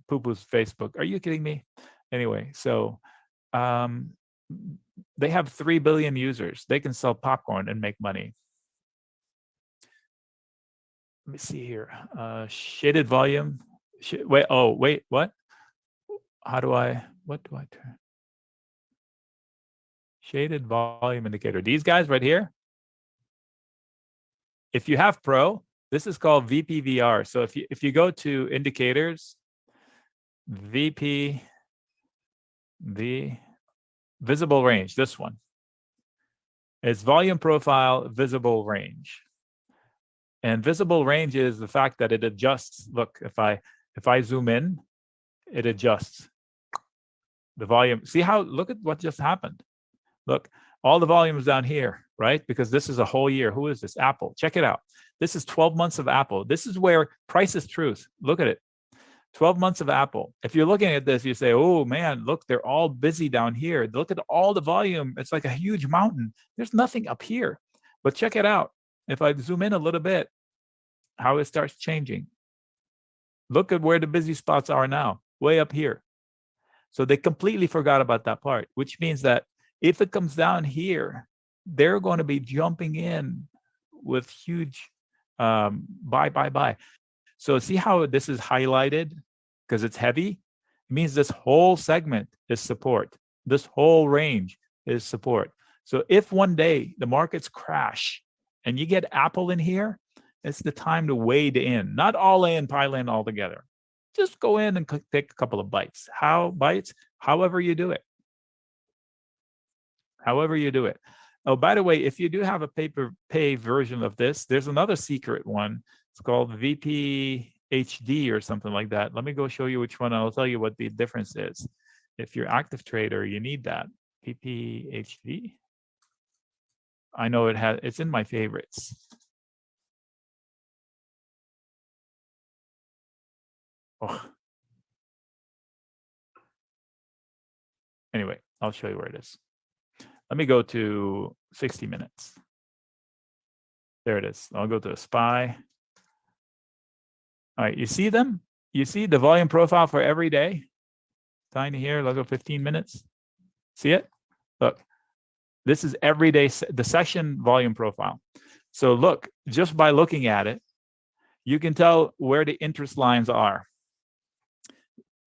poo-poos Facebook. Are you kidding me? Anyway, so they have 3 billion users. They can sell popcorn and make money. Let me see here. Shaded volume. Wait, what? What do I turn? Shaded volume indicator. These guys right here. If you have Pro, this is called VPVR. So if you go to indicators, visible range, this one. It's volume profile, visible range. And visible range is the fact that it adjusts. Look, if I zoom in, it adjusts the volume. See how, look at what just happened. Look, all the volume is down here, right? Because this is a whole year. Who is this? Apple. Check it out. This is 12 months of Apple. This is where price is truth. Look at it. 12 months of Apple. If you're looking at this, you say, oh man, look, they're all busy down here. Look at all the volume. It's like a huge mountain. There's nothing up here. But check it out. If I zoom in a little bit, how it starts changing. Look at where the busy spots are now, way up here. So they completely forgot about that part, which means that if it comes down here, they're going to be jumping in with huge buy. So see how this is highlighted because it's heavy? It means this whole segment is support. This whole range is support. So if one day the markets crash and you get Apple in here, it's the time to wade in, not all in, pile in all together. Just go in and take a couple of bites. However you do it. However you do it. Oh, by the way, if you do have a pay version of this, there's another secret one. It's called VP HD or something like that. Let me go show you which one. I'll tell you what the difference is. If you're active trader, you need that. VP HD. I know it's in my favorites. Oh. Anyway, I'll show you where it is. Let me go to 60 minutes. There it is. I'll go to a SPY. All right, you see them? You see the volume profile for every day? Tiny here, let's go 15 minutes. See it? Look, this is every day, the session volume profile. So look, just by looking at it, you can tell where the interest lines are.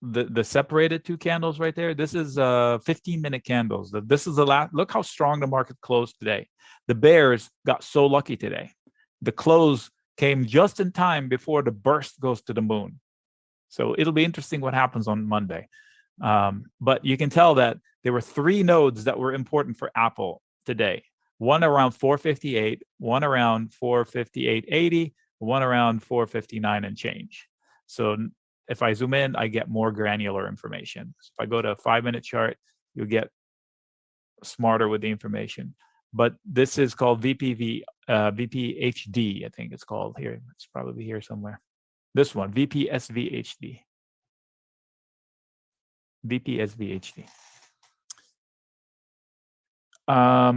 The separated two candles right there, this is 15-minute candles. This is the last. Look how strong the market closed today. The bears got so lucky today. The close came just in time before the burst goes to the moon. So it'll be interesting what happens on Monday. But you can tell that there were 3 nodes that were important for Apple today. One around 458, one around 458.80, one around 459 and change. So if I zoom in, I get more granular information. So if I go to a 5-minute chart, you'll get smarter with the information. But this is called VP HD, I think it's called here. It's probably here somewhere. This one, VPSVHD. VPSVHD. I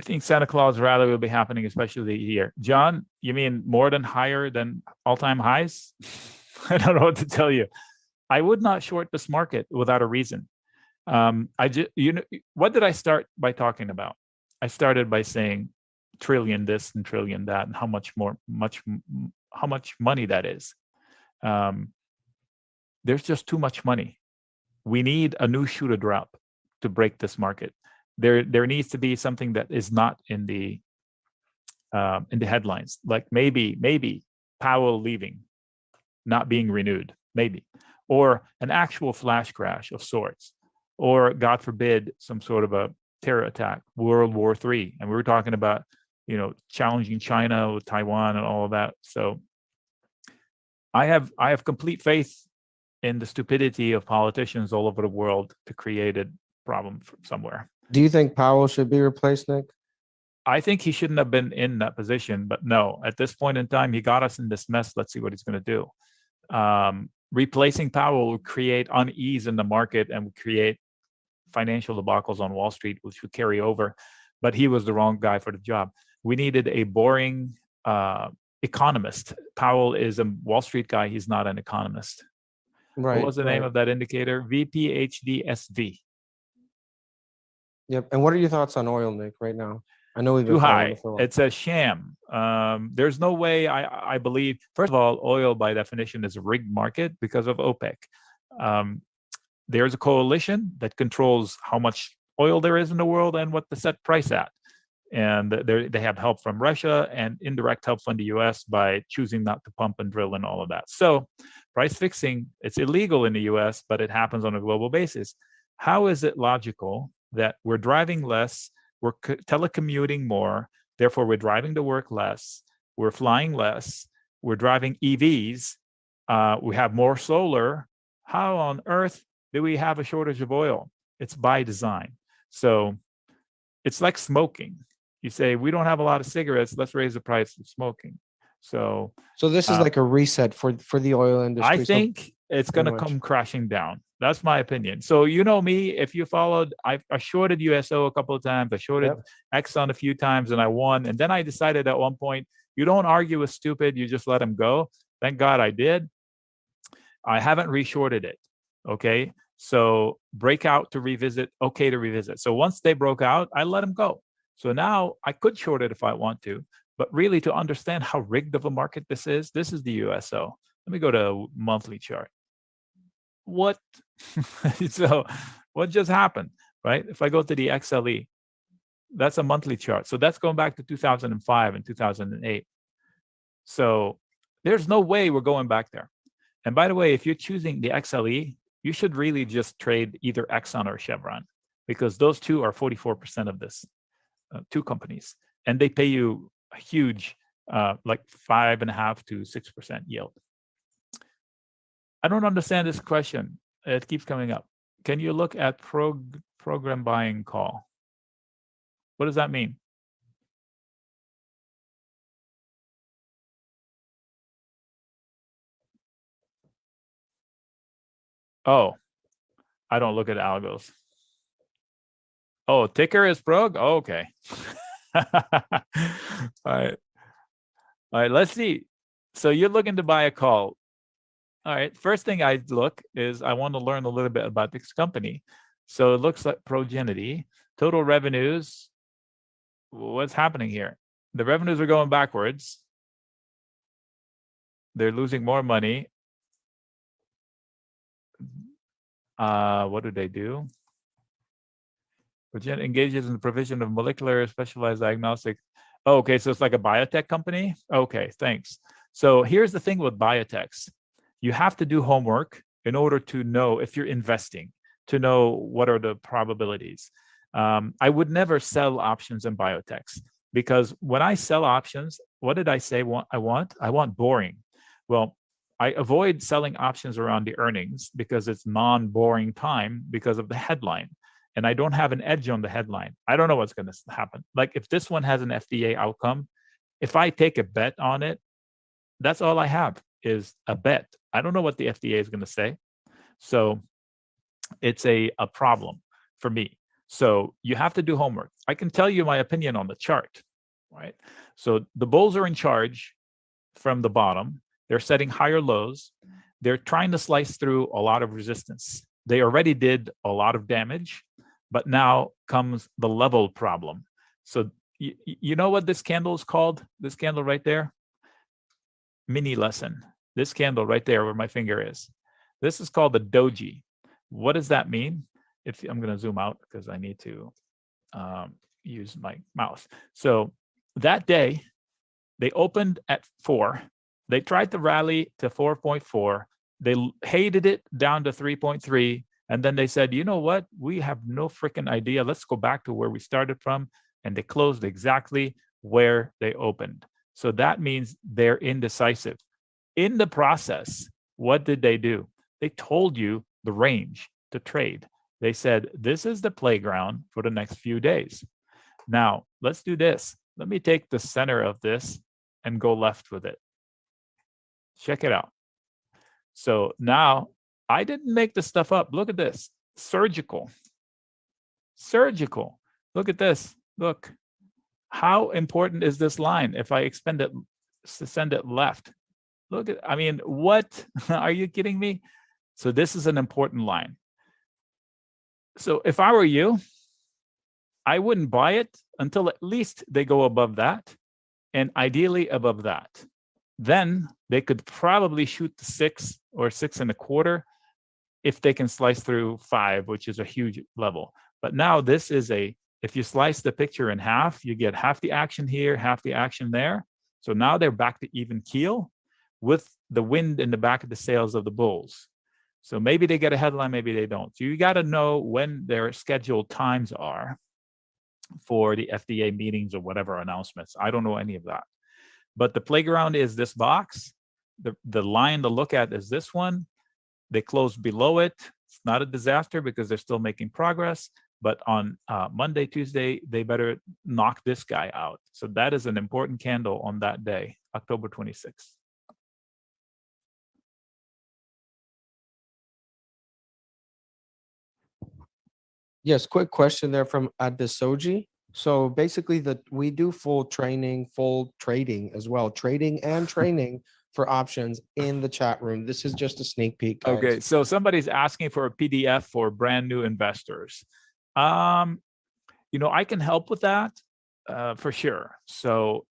think Santa Claus rally will be happening, especially here. John, you mean more than higher than all-time highs? I don't know what to tell you. I would not short this market without a reason. What did I start by talking about? I started by saying trillion this and trillion that, and how much money that is. There's just too much money. We need a new shoe to drop to break this market. There needs to be something that is not in the headlines, like maybe Powell leaving, not being renewed, maybe, or an actual flash crash of sorts, or God forbid, some sort of a terror attack, World War III. And we were talking about, challenging China with Taiwan and all of that. So I have complete faith in the stupidity of politicians all over the world to create a problem from somewhere. Do you think Powell should be replaced, Nick? I think he shouldn't have been in that position, but no, at this point in time, he got us in this mess. Let's see what he's going to do. Replacing Powell would create unease in the market and would create financial debacles on Wall Street, which would carry over. But he was the wrong guy for the job. We needed a boring economist. Powell is a Wall Street guy. He's not an economist. Right. What was the name of that indicator? VPHDSV. Yep. And what are your thoughts on oil, Nick, right now? I know we've been too high. It's a sham. There's no way I believe. First of all, oil by definition is a rigged market because of OPEC. There's a coalition that controls how much oil there is in the world and what to set price at. And they have help from Russia and indirect help from the US by choosing not to pump and drill and all of that. So price fixing, it's illegal in the US, but it happens on a global basis. How is it logical that we're driving less, we're telecommuting more, therefore we're driving to work less, we're flying less, we're driving EVs, we have more solar? How on earth do we have a shortage of oil? It's by design. So it's like smoking. You say, we don't have a lot of cigarettes, let's raise the price of smoking. So this is like a reset for the oil industry. I think it's going to come crashing down. That's my opinion. So you know me, if you followed, I shorted USO a couple of times. I shorted Yep. Exxon a few times, and I won. And then I decided at one point, you don't argue with stupid, you just let them go. Thank God I did. I haven't reshorted it. Okay. So breakout to revisit, okay to revisit. So once they broke out, I let them go. So now I could short it if I want to, but really to understand how rigged of a market this is the USO. Let me go to monthly chart. What? So what just happened, right? If I go to the XLE, that's a monthly chart. So that's going back to 2005 and 2008. So there's no way we're going back there. And by the way, if you're choosing the XLE, you should really just trade either Exxon or Chevron, because those two are 44% of this, two companies, and they pay you a huge, like 5.5 to 6% yield. I don't understand this question. It keeps coming up. Can you look at program buying call? What does that mean? Oh, I don't look at algos. Oh, ticker is prog? Oh, okay. All right. All right, let's see. So you're looking to buy a call. All right, first thing I look is I want to learn a little bit about this company. So it looks like Progenity, total revenues. What's happening here? The revenues are going backwards. They're losing more money. What do they do? Progenity engages in the provision of molecular specialized diagnostic. Oh, okay, so it's like a biotech company? Okay, thanks. So here's the thing with biotechs. You have to do homework in order to know if you're investing, to know what are the probabilities. I would never sell options in biotechs, because when I sell options, what did I say I want? I want boring. Well, I avoid selling options around the earnings because it's non-boring time because of the headline. And I don't have an edge on the headline. I don't know what's going to happen. Like if this one has an FDA outcome, if I take a bet on it, that's all I have is a bet. I don't know what the FDA is going to say. So it's a problem for me. So you have to do homework. I can tell you my opinion on the chart, right? So the bulls are in charge from the bottom. They're setting higher lows. They're trying to slice through a lot of resistance. They already did a lot of damage, but now comes the level problem. So you know what this candle is called? This candle right there? Mini lesson. This candle right there where my finger is. This is called the doji. What does that mean? If I'm going to zoom out because I need to use my mouse. So that day, they opened at 4. They tried to rally to 4.4. They hated it down to 3.3. And then they said, you know what? We have no freaking idea. Let's go back to where we started from. And they closed exactly where they opened. So that means they're indecisive. In the process, what did they do? They told you the range to trade. They said, this is the playground for the next few days. Now, let's do this. Let me take the center of this and go left with it. Check it out. So now I didn't make this stuff up. Look at this. Surgical. Surgical. Look at this. Look. How important is this line if I send it left? Look at, I mean, what? Are you kidding me? So this is an important line. So if I were you, I wouldn't buy it until at least they go above that, and ideally above that. Then they could probably shoot the 6 or 6.25 if they can slice through 5, which is a huge level. But now this is if you slice the picture in half, you get half the action here, half the action there. So now they're back to even keel with the wind in the back of the sails of the bulls. So maybe they get a headline, maybe they don't. So you got to know when their scheduled times are for the FDA meetings or whatever announcements. I don't know any of that. But the playground is this box. The line to look at is this one. They closed below it. It's not a disaster because they're still making progress. But on Monday, Tuesday, they better knock this guy out. So that is an important candle on that day, October 26th. Yes, quick question there from Adesoji. So basically, we do full training, full trading as well, trading and training for options in the chat room. This is just a sneak peek, guys. Okay, so somebody's asking for a PDF for brand new investors. I can help with that for sure. So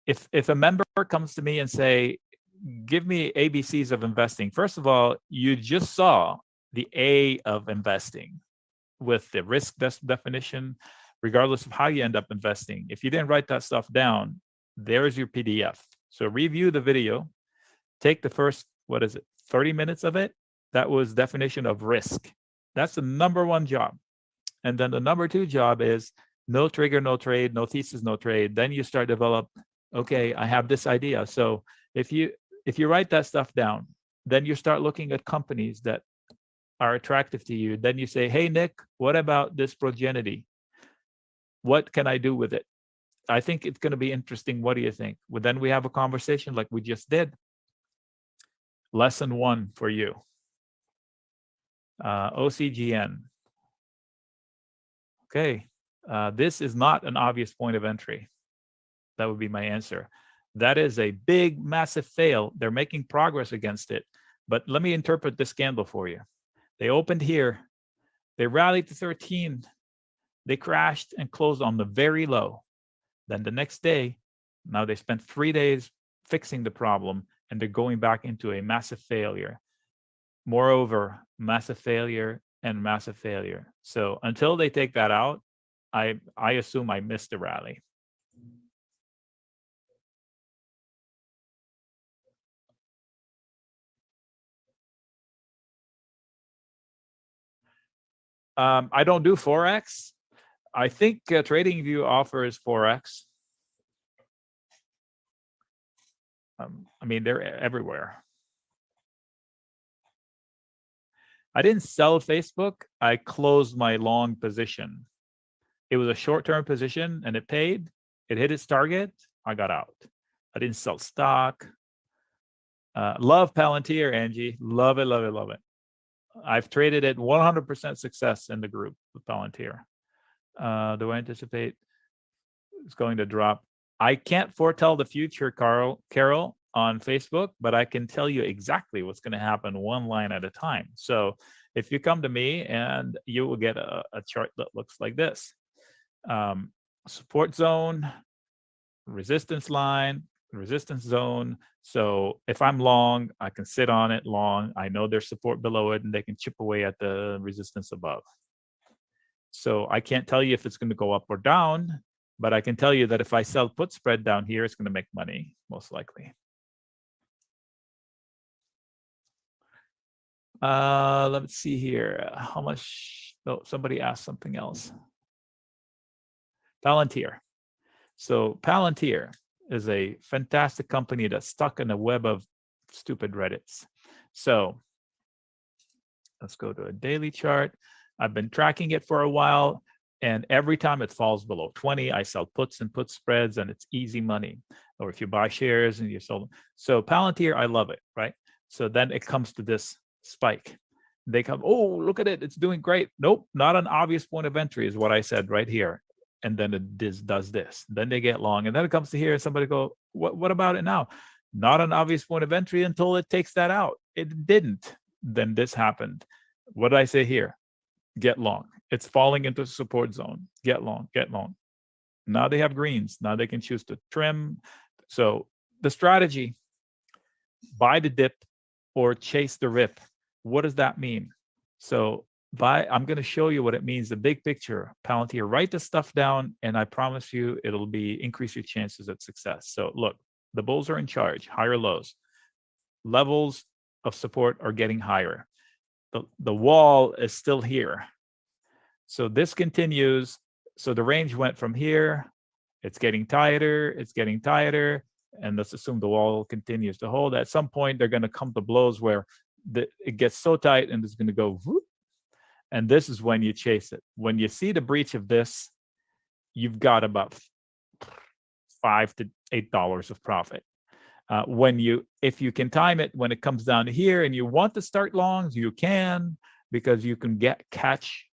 if a member comes to me and say, give me ABCs of investing, first of all, you just saw the A of investing with the risk definition, regardless of how you end up investing. If you didn't write that stuff down, there's your PDF. So review the video, take the first, 30 minutes of it. That was definition of risk. That's the number one job. And then the number two job is no trigger, no trade, no thesis, no trade. Then you start develop, okay, I have this idea. So if you write that stuff down, then you start looking at companies that are attractive to you. Then you say, hey, Nick, what about this Progenity? What can I do with it? I think it's going to be interesting. What do you think? Well, then we have a conversation like we just did. Lesson 1 for you. OCGN. Okay. This is not an obvious point of entry. That would be my answer. That is a big, massive fail. They're making progress against it. But let me interpret this candle for you. They opened here. They rallied to 13. They crashed and closed on the very low. Then the next day, now they spent 3 days fixing the problem, and they're going back into a massive failure. Moreover, massive failure and massive failure. So until they take that out, I assume I missed the rally. I don't do Forex. I think TradingView offers Forex. They're everywhere. I didn't sell Facebook. I closed my long position. It was a short-term position and it paid. It hit its target. I got out. I didn't sell stock. Love Palantir, Angie. Love it, love it, love it. I've traded it 100% success in the group with Palantir. Do I anticipate it's going to drop? I can't foretell the future, Carol, on Facebook, but I can tell you exactly what's going to happen one line at a time. So if you come to me, and you will get a chart that looks like this. Support zone, resistance line, resistance zone. So if I'm long, I can sit on it long. I know there's support below it, and they can chip away at the resistance above. So I can't tell you if it's going to go up or down, but I can tell you that if I sell put spread down here, it's going to make money, most likely. Let's see here. How much? Oh, somebody asked something else. Palantir. So Palantir is a fantastic company that's stuck in a web of stupid Reddits. So let's go to a daily chart. I've been tracking it for a while, and every time it falls below 20, I sell puts and put spreads, and it's easy money. Or if you buy shares and you sell them. So Palantir, I love it, right? So then it comes to this spike. They come, oh, look at it, it's doing great. Nope, not an obvious point of entry is what I said right here. And then it does this. Then they get long, and then it comes to here, and somebody go, what about it now? Not an obvious point of entry until it takes that out. It didn't. Then this happened. What did I say here? Get long. It's falling into support zone. Get long, get long. Now they have greens. Now they can choose to trim. So the strategy, buy the dip or chase the rip. What does that mean? So I'm going to show you what it means, the big picture. Palantir, write the stuff down, and I promise you it'll increase your chances at success. So look, the bulls are in charge, higher lows. Levels of support are getting higher. The wall is still here. So this continues. So the range went from here. It's getting tighter. It's getting tighter. And let's assume the wall continues to hold. At some point, they're going to come to blows where it gets so tight and it's going to go whoop. And this is when you chase it. When you see the breach of this, you've got about $5 to $8 of profit. If you can time it when it comes down to here and you want to start longs, you can, because you can catch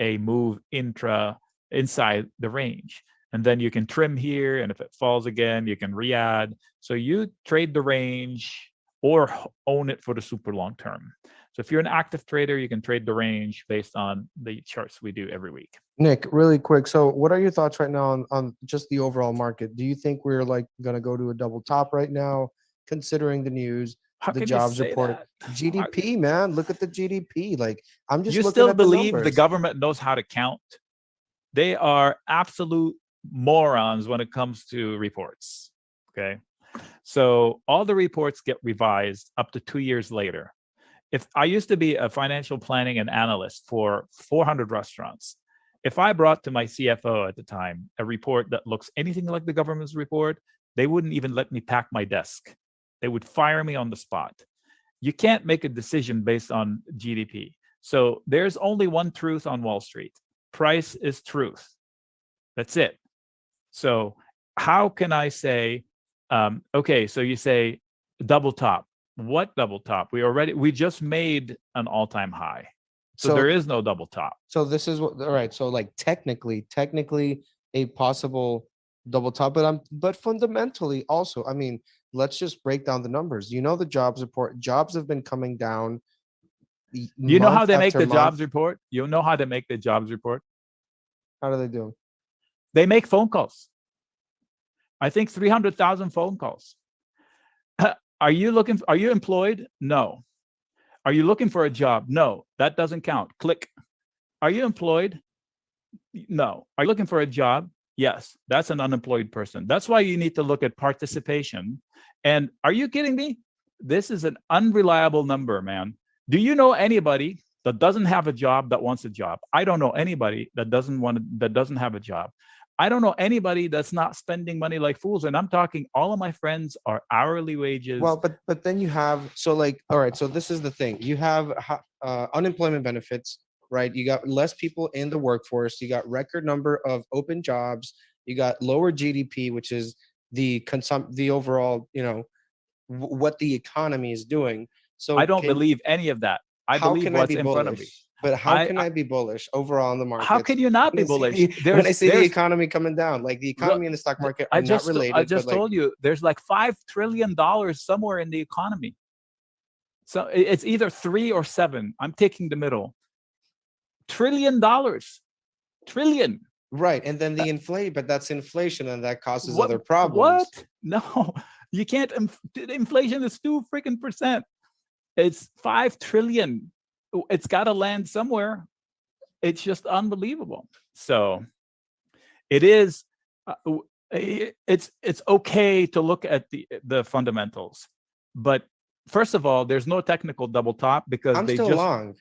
a move inside the range. And then you can trim here, and if it falls again, you can re-add. So you trade the range or own it for the super long term. So if you're an active trader, you can trade the range based on the charts we do every week. Nick, really quick. So what are your thoughts right now on just the overall market? Do you think we're like going to go to a double top right now, considering the news, How the can jobs you say report, that? GDP, man? Look at the GDP. Like, I'm just You looking still at the believe the numbers. government knows how to count? They are absolute morons when it comes to reports. Okay. So all the reports get revised up to 2 years later. If I used to be a financial planning and analyst for 400 restaurants, if I brought to my CFO at the time a report that looks anything like the government's report, they wouldn't even let me pack my desk. They would fire me on the spot. You can't make a decision based on GDP. So there's only one truth on Wall Street. Price is truth. That's it. So how can I say, okay, so you say double top. What double top? We just made an all-time high. So there is no double top. So this is what, all right. So like technically a possible double top, but fundamentally also, I mean, let's just break down the numbers. You know, the jobs report, jobs have been coming down. You know how they make the month. jobs report? You know how they make the jobs report? How do they do? They make phone calls. I think 300,000 phone calls. Are you employed? No. Are you looking for a job? No, that doesn't count. Click. Are you employed? No. Are you looking for a job? Yes, that's an unemployed person. That's why you need to look at participation. And are you kidding me? This is an unreliable number, man. Do you know anybody that doesn't have a job that wants a job? I don't know anybody that doesn't have a job. I don't know anybody that's not spending money like fools. And I'm talking, all of my friends are hourly wages. Well, but then you have, so like, all right, so this is the thing. You have unemployment benefits, right? You got less people in the workforce. You got record number of open jobs. You got lower GDP, which is the overall, you know, what the economy is doing. So I don't believe any of that. I believe what's in front of me. But how can I be bullish overall in the market? How can you not be bullish? When I see the economy coming down, like the economy and the stock market are not related. I just told you there's like $5 trillion somewhere in the economy. So it's either 3 or 7. I'm taking the middle. $1 trillion. Trillion. Right. And then but that's inflation, and that causes other problems. What? No, you can't. Inflation is 2% It's 5 trillion. It's got to land somewhere. It's just unbelievable. So it is. It's okay to look at the fundamentals, but first of all, there's no technical double top because I'm still long.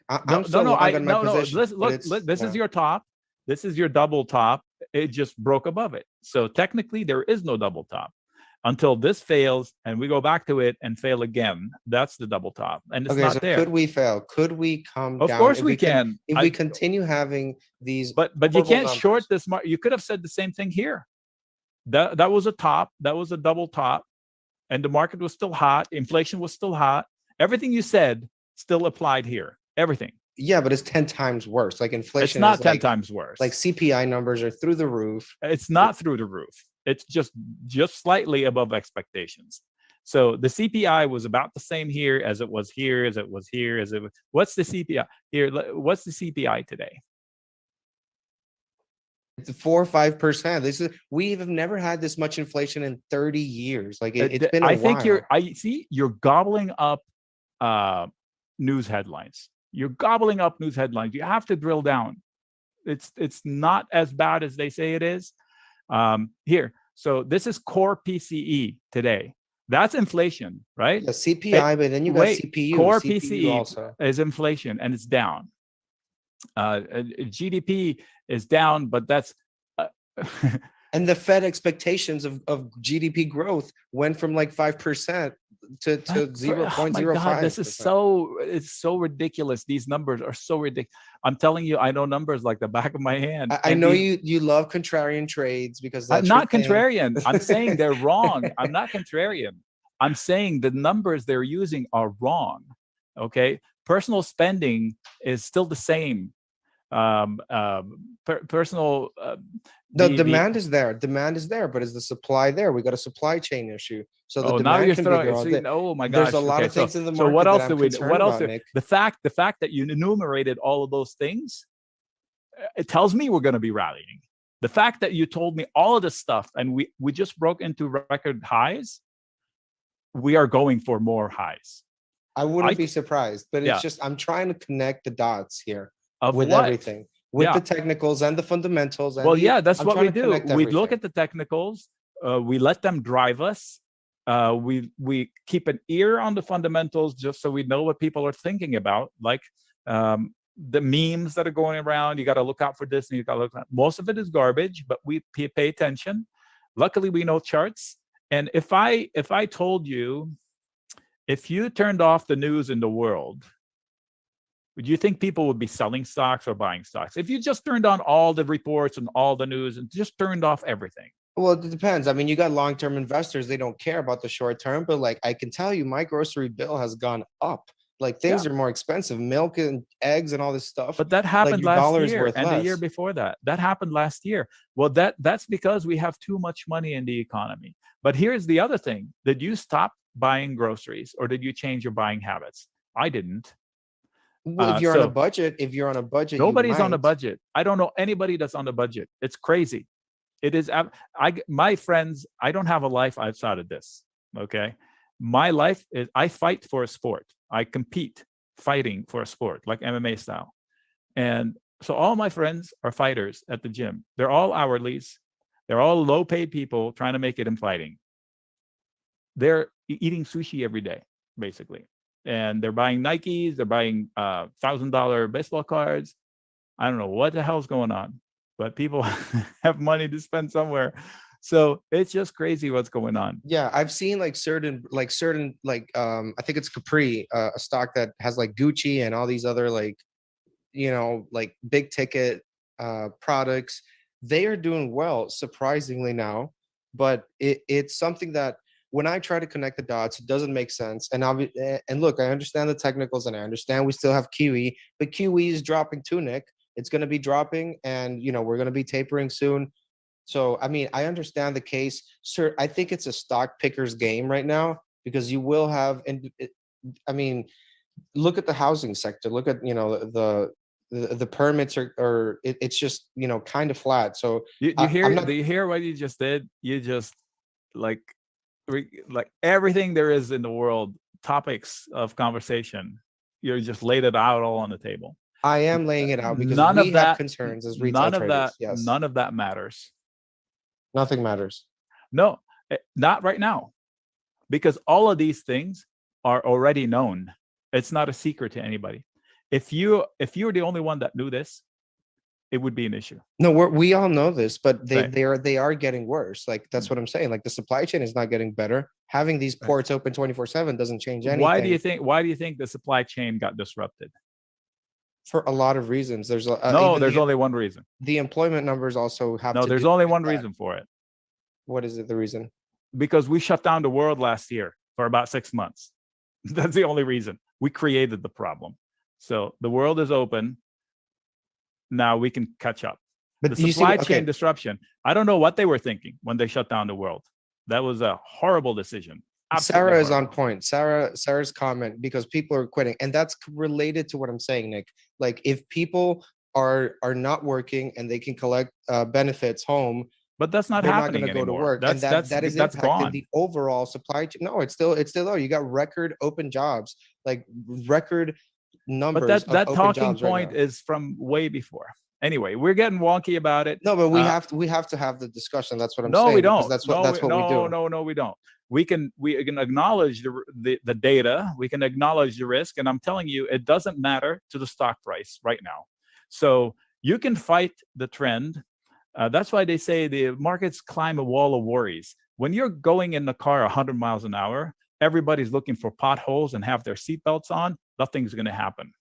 This is your top. This is your double top. It just broke above it. So technically, there is no double top until this fails and we go back to it and fail again. That's the double top, and it's not there. Could we fail? Could we come down? Of course we can. If we continue having these, but you can't short this market. You could have said the same thing here. That was a top. That was a double top, and the market was still hot. Inflation was still hot. Everything you said still applied here. Everything. Yeah, but it's 10 times worse. Like inflation. It's not 10 times worse. Like CPI numbers are through the roof. It's not through the roof. It's just slightly above expectations. So the CPI was about the same here as it was here, as it was here, as it was. What's the CPI here? What's the CPI today? It's 4 or 5%. We have never had this much inflation in 30 years. Like it's been a while. I think you're gobbling up news headlines. You're gobbling up news headlines. You have to drill down. It's not as bad as they say it is. Here, so this is core PCE today. That's inflation, right? The CPI, but then you got CPU. Core CPU PCE also is inflation, and it's down. GDP is down, but that's and the Fed expectations of GDP growth went from like 5% to 0.05. This is it's so ridiculous. These numbers are so ridiculous. I'm telling you, I know numbers like the back of my hand. I know you love contrarian trades because that's I'm not contrarian. I'm saying they're wrong. I'm not contrarian. I'm saying the numbers they're using are wrong. Okay, personal spending is still the same. personal. The demand is there. Demand is there, but is the supply there? We got a supply chain issue. So the Oh, now demand you're can be there throwing. all See, day. oh my There's gosh. a lot Okay, of things in the so what market that else I'm do we? concerned What else? about, Nick. The fact that you enumerated all of those things, it tells me we're going to be rallying. The fact that you told me all of this stuff and we just broke into record highs, we are going for more highs. I wouldn't be surprised, but it's Yeah. just I'm trying to connect the dots here Of with what? everything, with Yeah. the technicals and the fundamentals. And Well, yeah, that's I'm what we trying to do. connect We look everything. at the technicals, we let them drive us. We keep an ear on the fundamentals just so we know what people are thinking about, like the memes that are going around. You got to look out for this, and you got to look at most of it is garbage, but we pay attention. Luckily, we know charts. And if I told you, if you turned off the news in the world, would you think people would be selling stocks or buying stocks? If you just turned on all the reports and all the news and just turned off everything? Well, it depends. I mean, you got long-term investors, they don't care about the short term, but like I can tell you, my grocery bill has gone up. Like things Yeah. are more expensive, milk and eggs and all this stuff. But that Like happened your last dollar is year worth and the year less. before that. That happened last year. Well, that's because we have too much money in the economy. But here's the other thing. Did you stop buying groceries or did you change your buying habits? I didn't. Well, if you're on a budget, you Nobody's on a might. budget. I don't know anybody that's on a budget. It's crazy. It is. My friends, I don't have a life outside of this. Okay. My life is, I fight for a sport. I compete fighting for a sport like MMA style. And so all my friends are fighters at the gym. They're all hourlies. They're all low paid people trying to make it in fighting. They're eating sushi every day, basically. And they're buying Nikes, they're buying $1,000 baseball cards. I don't know what the hell's going on, but people have money to spend somewhere. So it's just crazy what's going on. Yeah, I've seen like certain I think it's Capri, a stock that has like Gucci and all these other like like big ticket products. They are doing well, surprisingly now, but it's something that when I try to connect the dots, it doesn't make sense. And look, I understand the technicals and I understand we still have QE, but QE is dropping too, Nick. It's going to be dropping, and we're going to be tapering soon. So, I mean, I understand the case, sir. I think it's a stock picker's game right now because you will have, I mean, look at the housing sector. Look at the permits it's just kind of flat. So I'm not. Do you hear what you just did? You just like like everything there is in the world, topics of conversation. You just laid it out all on the table. I am laying it out because None we of have that. concerns as retail traders. Yes, None of that matters. nothing matters. No, not right now, because all of these things are already known. It's not a secret to anybody. If you're the only one that knew this, it would be an issue. No, we all know this, but Right. they are getting worse. Like that's what I'm saying. Like the supply chain is not getting better. Having these ports open 24/7 doesn't change anything. Why do you think the supply chain got disrupted? For a lot of reasons. There's there's only one reason. The employment numbers also have No, to there's do only with one that. reason for it. What is it? The reason? Because we shut down the world last year for about 6 months. That's the only reason. We created the problem. So the world is open. Now we can catch up. But the supply chain disruption, I don't know what they were thinking when they shut down the world. That was a horrible decision. Sarah is on point. Sarah's comment, because people are quitting, and that's related to what I'm saying, Nick. Like if people are not working and they can collect benefits home, but that's not they're happening not going to go to work, That's, and that is that's impacting gone. the overall supply chain. No, it's still there. You got record open jobs, like record numbers. But that of talking jobs point right is from way before. Anyway, we're getting wonky about it. No, but we have to have the discussion. That's what I'm saying. No, we don't. That's what we do. No, we don't. We can acknowledge the data. We can acknowledge the risk, and I'm telling you, it doesn't matter to the stock price right now. So you can fight the trend. That's why they say the markets climb a wall of worries. When you're going in the car 100 miles an hour, everybody's looking for potholes and have their seatbelts on. Nothing's going to happen.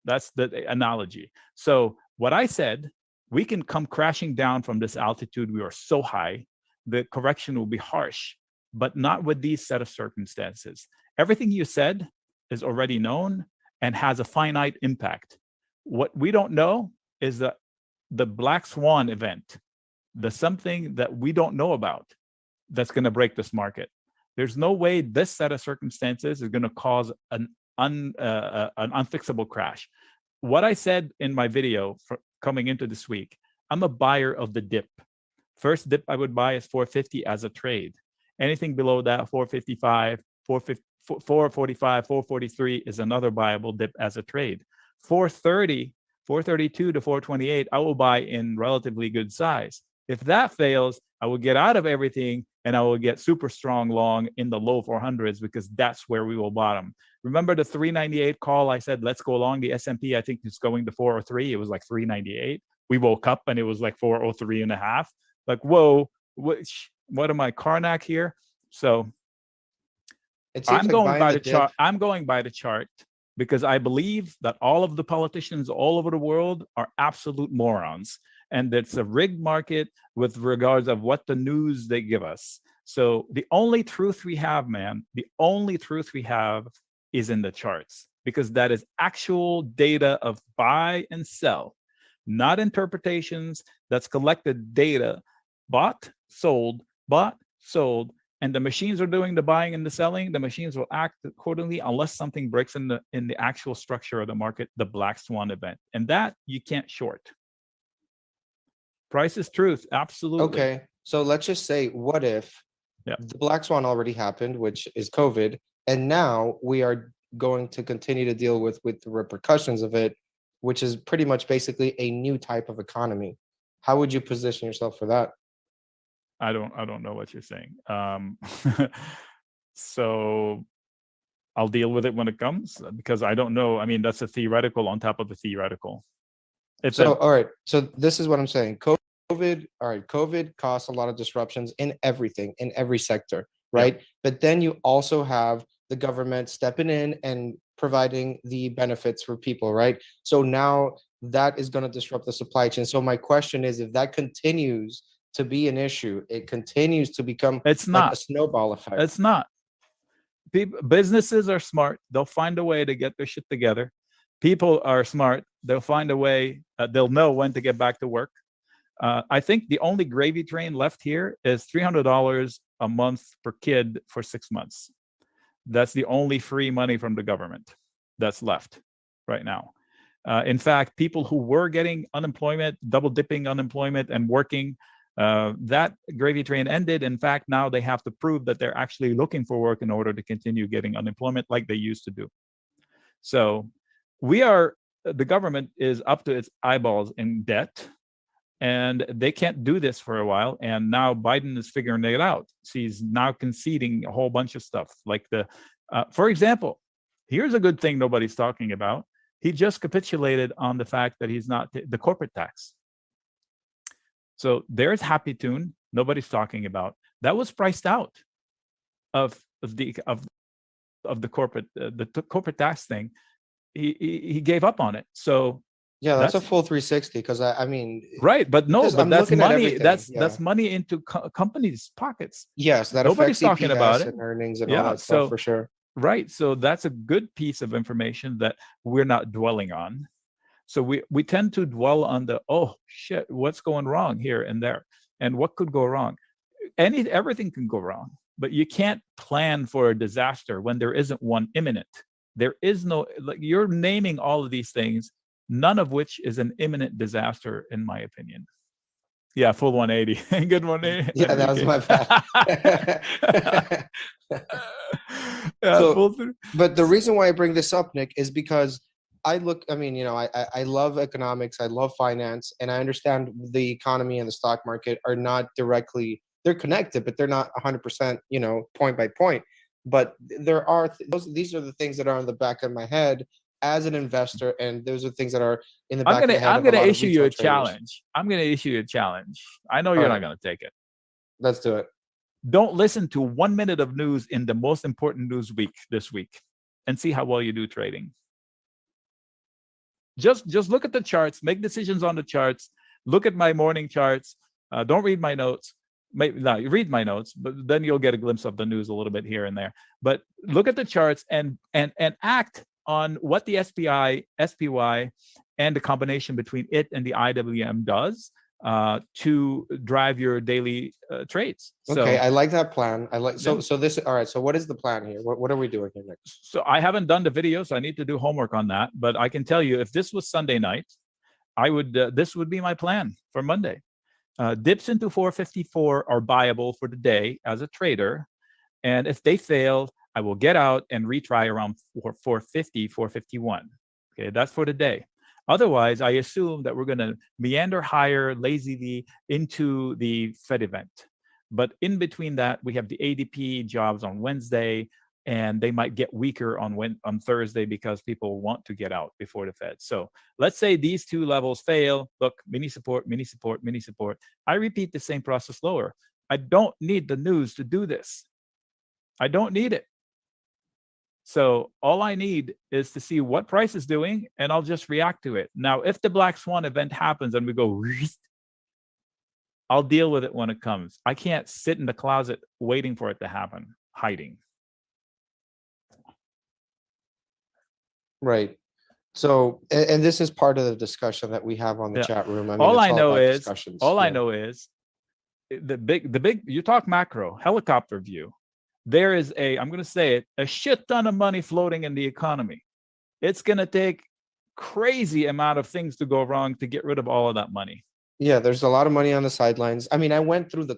That's the analogy. So what I said, we can come crashing down from this altitude. We are so high. The correction will be harsh, but not with these set of circumstances. Everything you said is already known and has a finite impact. What we don't know is the black swan event, the something that we don't know about that's going to break this market. There's no way this set of circumstances is going to cause an unfixable crash. What I said in my video for coming into this week, I'm a buyer of the dip. First dip I would buy is 450 as a trade. Anything below that, 455, 445, 443 is another buyable dip as a trade. 430, 432 to 428, I will buy in relatively good size. If that fails, I will get out of everything and I will get super strong long in the low 400s, because that's where we will bottom. Remember the 398 call? I said, let's go along the S&P. I think it's going to 403. It was like 398. We woke up and it was like 403 and a half. Like, whoa, what am I, Karnak here? So I'm going by the chart. I'm going by the chart because I believe that all of the politicians all over the world are absolute morons. And it's a rigged market with regards of what the news they give us. So the only truth we have, man, the only truth we have is in the charts, because that is actual data of buy and sell, not interpretations. That's collected data, bought, sold, and the machines are doing the buying and the selling. The machines will act accordingly unless something breaks in the actual structure of the market, the black swan event, and that you can't short. Price is truth, absolutely. Okay, so let's just say, what if the black swan already happened, which is COVID, and now we are going to continue to deal with the repercussions of it, which is pretty much basically a new type of economy. How would you position yourself for that? I don't know what you're saying. So I'll deal with it when it comes, because I don't know. I mean, that's a theoretical on top of a theoretical. All right. So this is what I'm saying. COVID caused a lot of disruptions in everything, in every sector, right? Yeah. But then you also have the government stepping in and providing the benefits for people, right? So now that is going to disrupt the supply chain. So my question is, if that continues to be an issue, it continues to become a snowball effect. It's not. Businesses are smart. They'll find a way to get their shit together. People are smart. They'll find a way. They'll know when to get back to work. I think the only gravy train left here is $300 a month per kid for 6 months. That's the only free money from the government that's left right now. In fact, people who were getting unemployment, double dipping unemployment and working, that gravy train ended. In fact, now they have to prove that they're actually looking for work in order to continue getting unemployment like they used to do. So the government is up to its eyeballs in debt, and they can't do this for a while. And now Biden is figuring it out. So he's now conceding a whole bunch of stuff. Like for example, here's a good thing nobody's talking about. He just capitulated on the fact that he's not the corporate tax. So there's happy tune. Nobody's talking about that. Was priced out of the corporate tax thing. He gave up on it. So yeah, that's a full 360, because I mean, right, but no, but that's money. That's money into companies' pockets. Yes, that nobody's talking about it. And earnings and all that stuff, for sure. Right, so that's a good piece of information that we're not dwelling on. So we tend to dwell on the, oh shit, what's going wrong here and there, and what could go wrong. Everything can go wrong, but you can't plan for a disaster when there isn't one imminent. There is no, like, you're naming all of these things, none of which is an imminent disaster, in my opinion. Yeah, full 180. Good 180. Yeah, that was my bad. But the reason why I bring this up, Nick, is because I love economics, I love finance, and I understand the economy and the stock market are not directly, they're connected, but they're not 100%, point by point. But there are these are the things that are on the back of my head as an investor, and those are things that are in the back of my head. I'm going to issue you a challenge. I'm going to issue you a challenge. I know you're not going to take it. Let's do it. Don't listen to 1 minute of news in the most important news week this week, and see how well you do trading. Just look at the charts, make decisions on the charts. Look at my morning charts. Don't read my notes. Read my notes, but then you'll get a glimpse of the news a little bit here and there. But look at the charts and act on what the SPY and the combination between it and the IWM does to drive your daily trades. Okay, So I like that plan. I like Yeah. so this. All right. So what is the plan here? What are we doing here next? So I haven't done the video, so I need to do homework on that. But I can tell you, if this was Sunday night, I would. This would be my plan for Monday. Dips into 454 are buyable for the day as a trader, and if they fail, I will get out and retry around 450, 451. Okay, that's for the day. Otherwise, I assume that we're going to meander higher lazily into the Fed event. But in between that, we have the ADP jobs on Wednesday, and they might get weaker on Thursday because people want to get out before the Fed. So let's say these two levels fail. Look, mini support, mini support, mini support. I repeat the same process lower. I don't need the news to do this. I don't need it. So all I need is to see what price is doing, and I'll just react to it. Now, if the black swan event happens and we go, I'll deal with it when it comes. I can't sit in the closet waiting for it to happen, hiding. Right. So, and this is part of the discussion that we have on the Yeah. chat room. I mean, All it's I know about is, discussions. all I Yeah. know is the big, you talk macro, helicopter view. There is I'm going to say it, a shit ton of money floating in the economy. It's going to take crazy amount of things to go wrong to get rid of all of that money. Yeah, there's a lot of money on the sidelines. I mean, I went through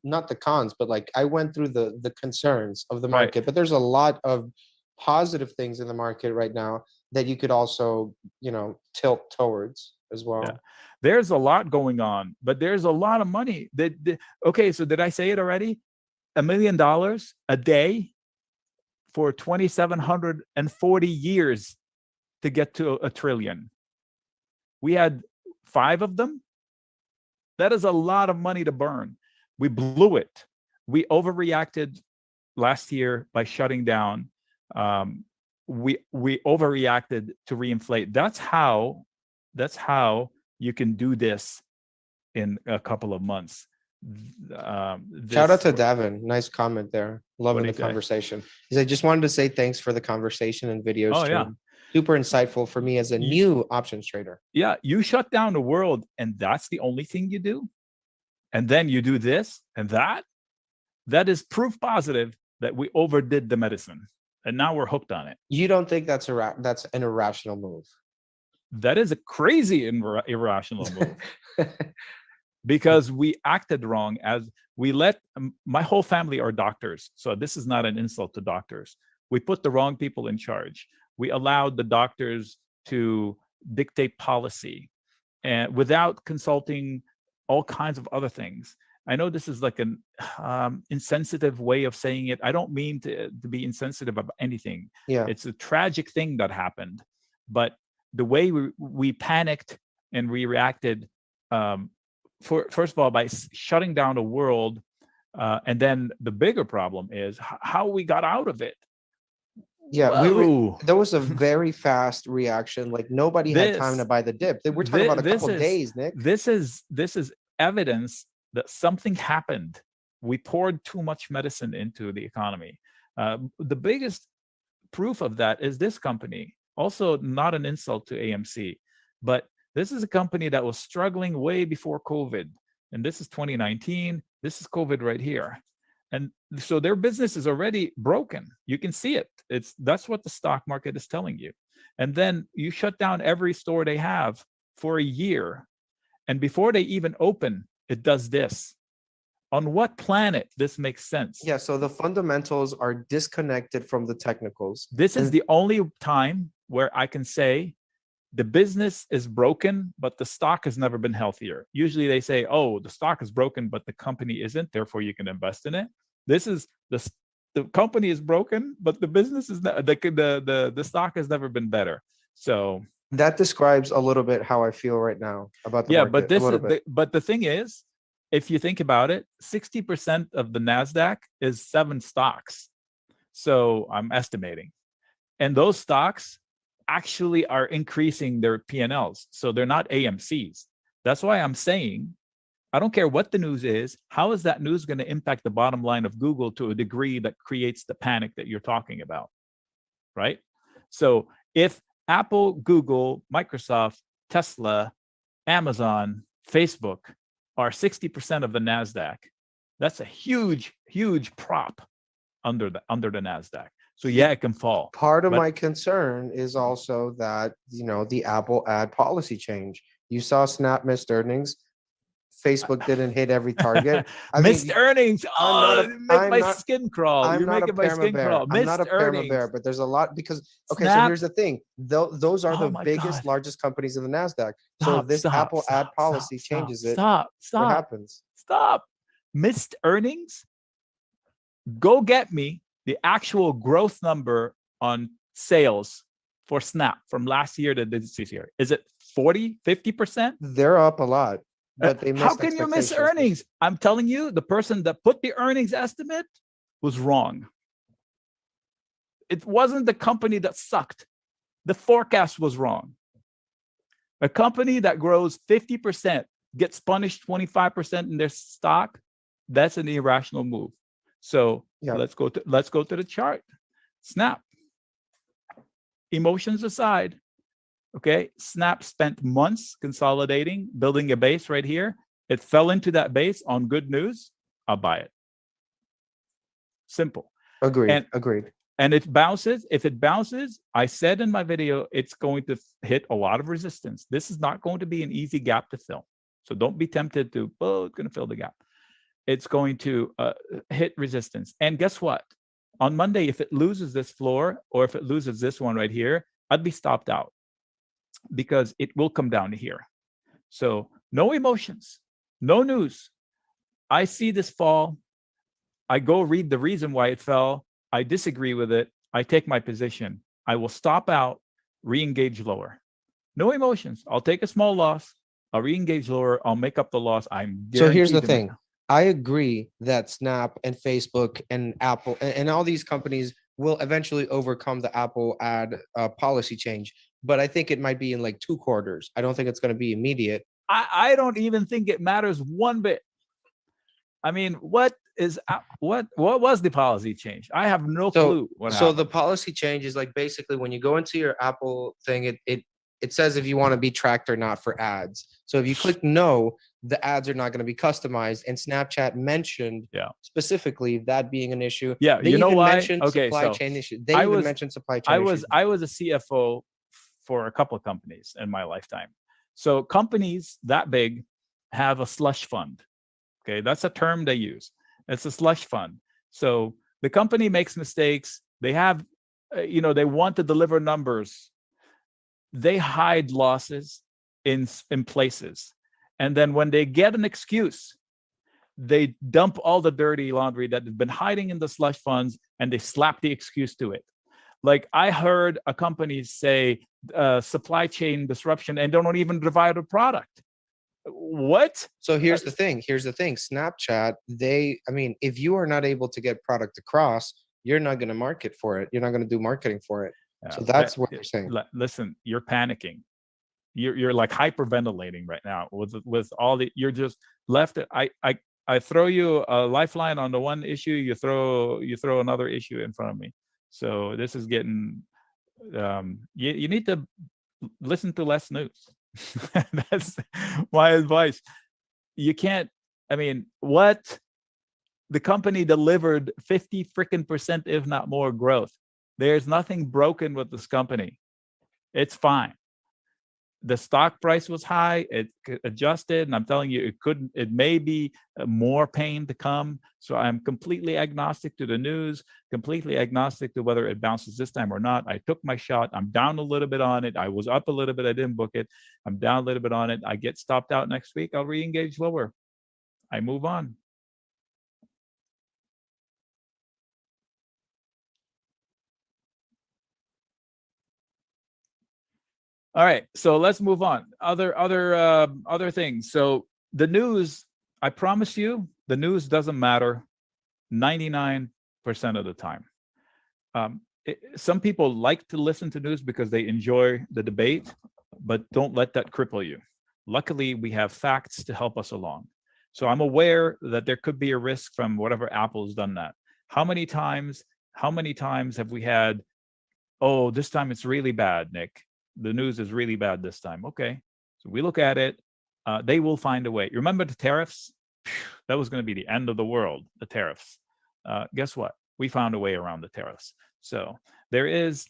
not the cons, but like I went through the concerns of the Right. market. But there's a lot of positive things in the market right now that you could also, tilt towards as well. Yeah. There's a lot going on, but there's a lot of money. Okay, so did I say it already? $1 million a day for 2,740 years to get to a trillion. We had 5 of them. That is a lot of money to burn. We blew it. We overreacted last year by shutting down. We overreacted to reinflate. That's how you can do this in a couple of months. Shout out to Davin. Nice comment there. Loving the say? conversation. He said, just wanted to say thanks for the conversation and video Oh, stream. yeah. Super insightful for me as a new options trader. Yeah, you shut down the world, and that's the only thing you do. And then you do this and that. That is proof positive that we overdid the medicine, and now we're hooked on it. You don't think that's an irrational move? That is a crazy irrational move. Because we acted wrong as we let my whole family are doctors. So this is not an insult to doctors. We put the wrong people in charge. We allowed the doctors to dictate policy and without consulting all kinds of other things. I know this is like an insensitive way of saying it. I don't mean to be insensitive about anything. Yeah. It's a tragic thing that happened. But the way we panicked and we reacted, first of all, by shutting down the world, and then the bigger problem is how we got out of it. Yeah, there was a very fast reaction. Like nobody had time to buy the dip. We're talking about a couple days, Nick. This is evidence that something happened. We poured too much medicine into the economy. The biggest proof of that is this company. Also, not an insult to AMC, but this is a company that was struggling way before COVID. And this is 2019. This is COVID right here. And so their business is already broken. You can see it. That's what the stock market is telling you. And then you shut down every store they have for a year. And before they even open, it does this. On what planet this makes sense? Yeah, so the fundamentals are disconnected from the technicals. This is the only time where I can say the business is broken, but the stock has never been healthier. Usually they say, oh, the stock is broken, but the company isn't, therefore you can invest in it. This is the company is broken, but the business is the stock has never been better. So that describes a little bit how I feel right now about the market. But the thing is, if you think about it, 60% of the NASDAQ is 7 stocks. So I'm estimating. And those stocks actually are increasing their P&Ls. So they're not AMCs. That's why I'm saying, I don't care what the news is, how is that news going to impact the bottom line of Google to a degree that creates the panic that you're talking about, right? So if Apple, Google, Microsoft Tesla, Amazon, Facebook are 60% of the Nasdaq. That's a huge, huge prop under the Nasdaq. So yeah, it can fall. Part of But- my concern is also that, the Apple ad policy change. You saw Snap missed earnings. Facebook didn't hit every target. Missed earnings. I'm not You a- make I'm my not- skin crawl. I'm You're not a making my skin perma bear. crawl. I'm not Missed a perma bear, earnings. but there's a lot because okay. So Snap. here's the thing: those are Oh the my biggest, God. largest companies in the Nasdaq. So Stop, if this stop, Apple ad stop, policy stop, changes it, Stop. what Stop. happens? Stop. Missed earnings. Go get me the actual growth number on sales for Snap from last year to this year. Is it 40, 50%? They're up a lot, but they How missed can you miss expectations. earnings? I'm telling you, the person that put the earnings estimate was wrong. It wasn't the company that sucked. The forecast was wrong. A company that grows 50% gets punished 25% in their stock. That's an irrational move. So Yeah. let's go to the chart. Snap. Emotions aside, okay. Snap spent months consolidating, building a base right here. It fell into that base on good news. I'll buy it. Simple. Agreed. And- And it bounces. If it bounces, I said in my video, it's going to hit a lot of resistance. This is not going to be an easy gap to fill. So don't be tempted to, it's going to fill the gap. It's going to hit resistance. And guess what? On Monday, if it loses this floor or if it loses this one right here, I'd be stopped out because it will come down to here. So no emotions, no news. I see this fall. I go read the reason why it fell. I disagree with it. I take my position. I will stop out, re-engage lower. No emotions. I'll take a small loss. I'll re-engage lower. I'll make up the loss. So here's the guaranteed to thing. make- I agree that Snap and Facebook and Apple and all these companies will eventually overcome the Apple ad policy change. But I think it might be in like 2 quarters. I don't think it's going to be immediate. I don't even think it matters one bit. I mean, what was the policy change? I have no clue what So happened. the policy change is like basically when you go into your Apple thing, it says if you want to be tracked or not for ads. So if you click no, the ads are not going to be customized. And Snapchat mentioned specifically that being an issue. Yeah, They you know even why? mentioned Okay, supply so chain issue. They I even was- mentioned supply chain issues. I was a CFO for a couple of companies in my lifetime. So companies that big have a slush fund. Okay, that's a term they use. It's a slush fund. So the company makes mistakes. They have, they want to deliver numbers. They hide losses in places, and then when they get an excuse, they dump all the dirty laundry that has been hiding in the slush funds, and they slap the excuse to it. Like I heard a company say supply chain disruption, and they don't even provide a product. What? So here's the thing. Snapchat, if you are not able to get product across, you're not going to market for it. You're not going to do marketing for it. So that's what you're saying. Listen, you're panicking. You're like hyperventilating right now with all the. You're just left. I throw you a lifeline on the one issue. You throw another issue in front of me. So this is getting. You need to listen to less news. That's my advice. You can't. I mean, what? The company delivered 50 freaking %, if not more, growth. There's nothing broken with this company. It's fine. The stock price was high. It adjusted, and I'm telling you, it may be more pain to come. So I'm completely agnostic to the news, completely agnostic to whether it bounces this time or not. I took my shot. I'm down a little bit on it. I was up a little bit. I didn't book it. I'm down a little bit on it. I get stopped out next week. I'll re-engage lower. I move on. All right, so let's move on. Other things. So the news, I promise you, the news doesn't matter 99% of the time. Some people like to listen to news because they enjoy the debate, but don't let that cripple you. Luckily, we have facts to help us along. So I'm aware that there could be a risk from whatever Apple's done that. How many times have we had, oh, this time it's really bad, Nick? The news is really bad this time. Okay, So we look at it. They will find a way. You remember the tariffs? That was going to be the end of the world, the tariffs. Guess what? We found a way around the tariffs. So there is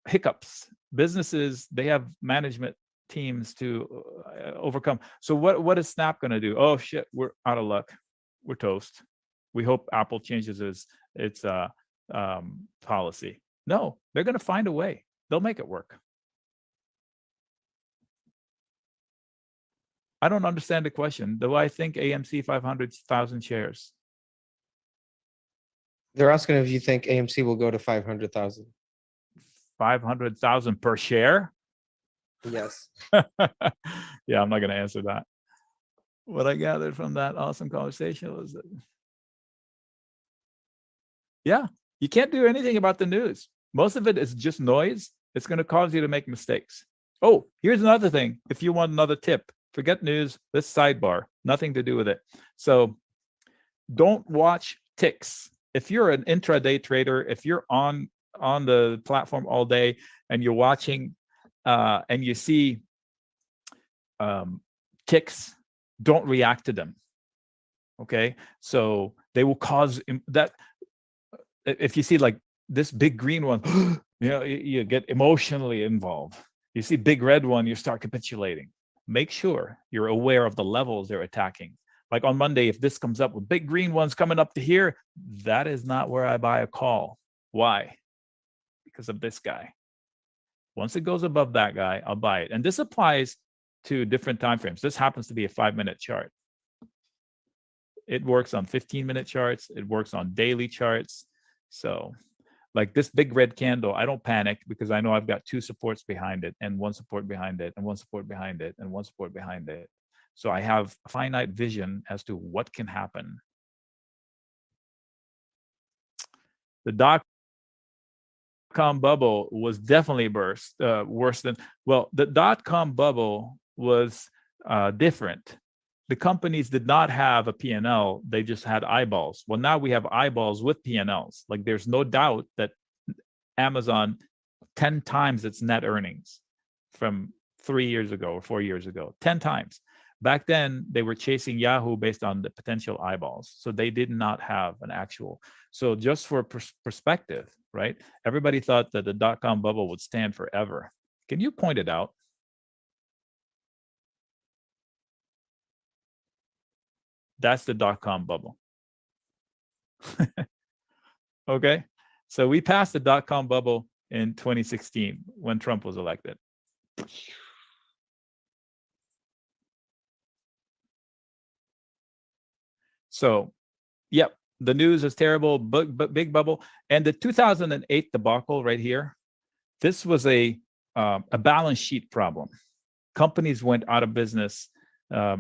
hiccups. Businesses, they have management teams to overcome. So what is Snap going to do? Oh shit, we're out of luck. We're toast. We hope Apple changes its policy. No, they're going to find a way. They'll make it work. I don't understand the question. Do I think AMC 500,000 shares? They're asking if you think AMC will go to 500,000. 500,000 per share? Yes. Yeah, I'm not going to answer that. What I gathered from that awesome conversation was that, yeah, you can't do anything about the news. Most of it is just noise. It's going to cause you to make mistakes. Oh, here's another thing. If you want another tip, forget news, this sidebar, nothing to do with it. So don't watch ticks. If you're an intraday trader, if you're on the platform all day and you're watching and you see ticks, don't react to them. Okay, so they will cause that. If you see like this big green one, you get emotionally involved. You see big red one, you start capitulating. Make sure you're aware of the levels they're attacking. Like on Monday, if this comes up with big green ones coming up to here, that is not where I buy a call. Why? Because of this guy. Once it goes above that guy, I'll buy it. And this applies to different time frames. This happens to be a 5-minute chart. It works on 15-minute charts. It works on daily charts. So like this big red candle, I don't panic because I know I've got 2 supports behind it and 1 support behind it and 1 support behind it and 1 support behind it. So I have a finite vision as to what can happen. The dot-com bubble was definitely worse than, well, the dot-com bubble was different. The companies did not have a P&L, they just had eyeballs. Well, now we have eyeballs with P&Ls. Like there's no doubt that Amazon 10 times its net earnings from 3 years ago or 4 years ago, 10 times. Back then, they were chasing Yahoo based on the potential eyeballs. So they did not have an actual. So just for perspective, right? Everybody thought that the dot-com bubble would stand forever. Can you point it out? That's the dot-com bubble. Okay. So we passed the dot-com bubble in 2016 when Trump was elected. So, yep, the news is terrible, big bubble. And the 2008 debacle right here, this was a balance sheet problem. Companies went out of business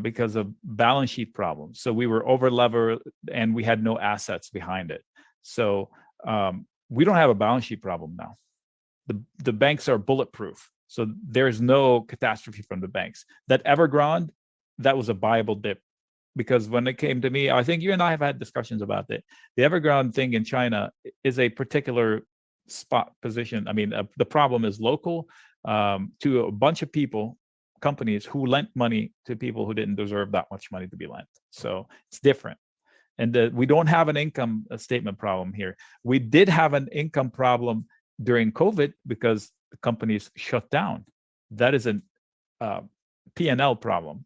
because of balance sheet problems. So we were over levered and we had no assets behind it. So we don't have a balance sheet problem now. The banks are bulletproof. So there's no catastrophe from the banks. That Evergrande, that was a buyable dip. Because when it came to me, I think you and I have had discussions about it. The Evergrande thing in China is a particular spot position. I mean, the problem is local to a bunch of people, companies who lent money to people who didn't deserve that much money to be lent. So it's different. And we don't have an income statement problem here. We did have an income problem during COVID because the companies shut down. That is a P&L problem.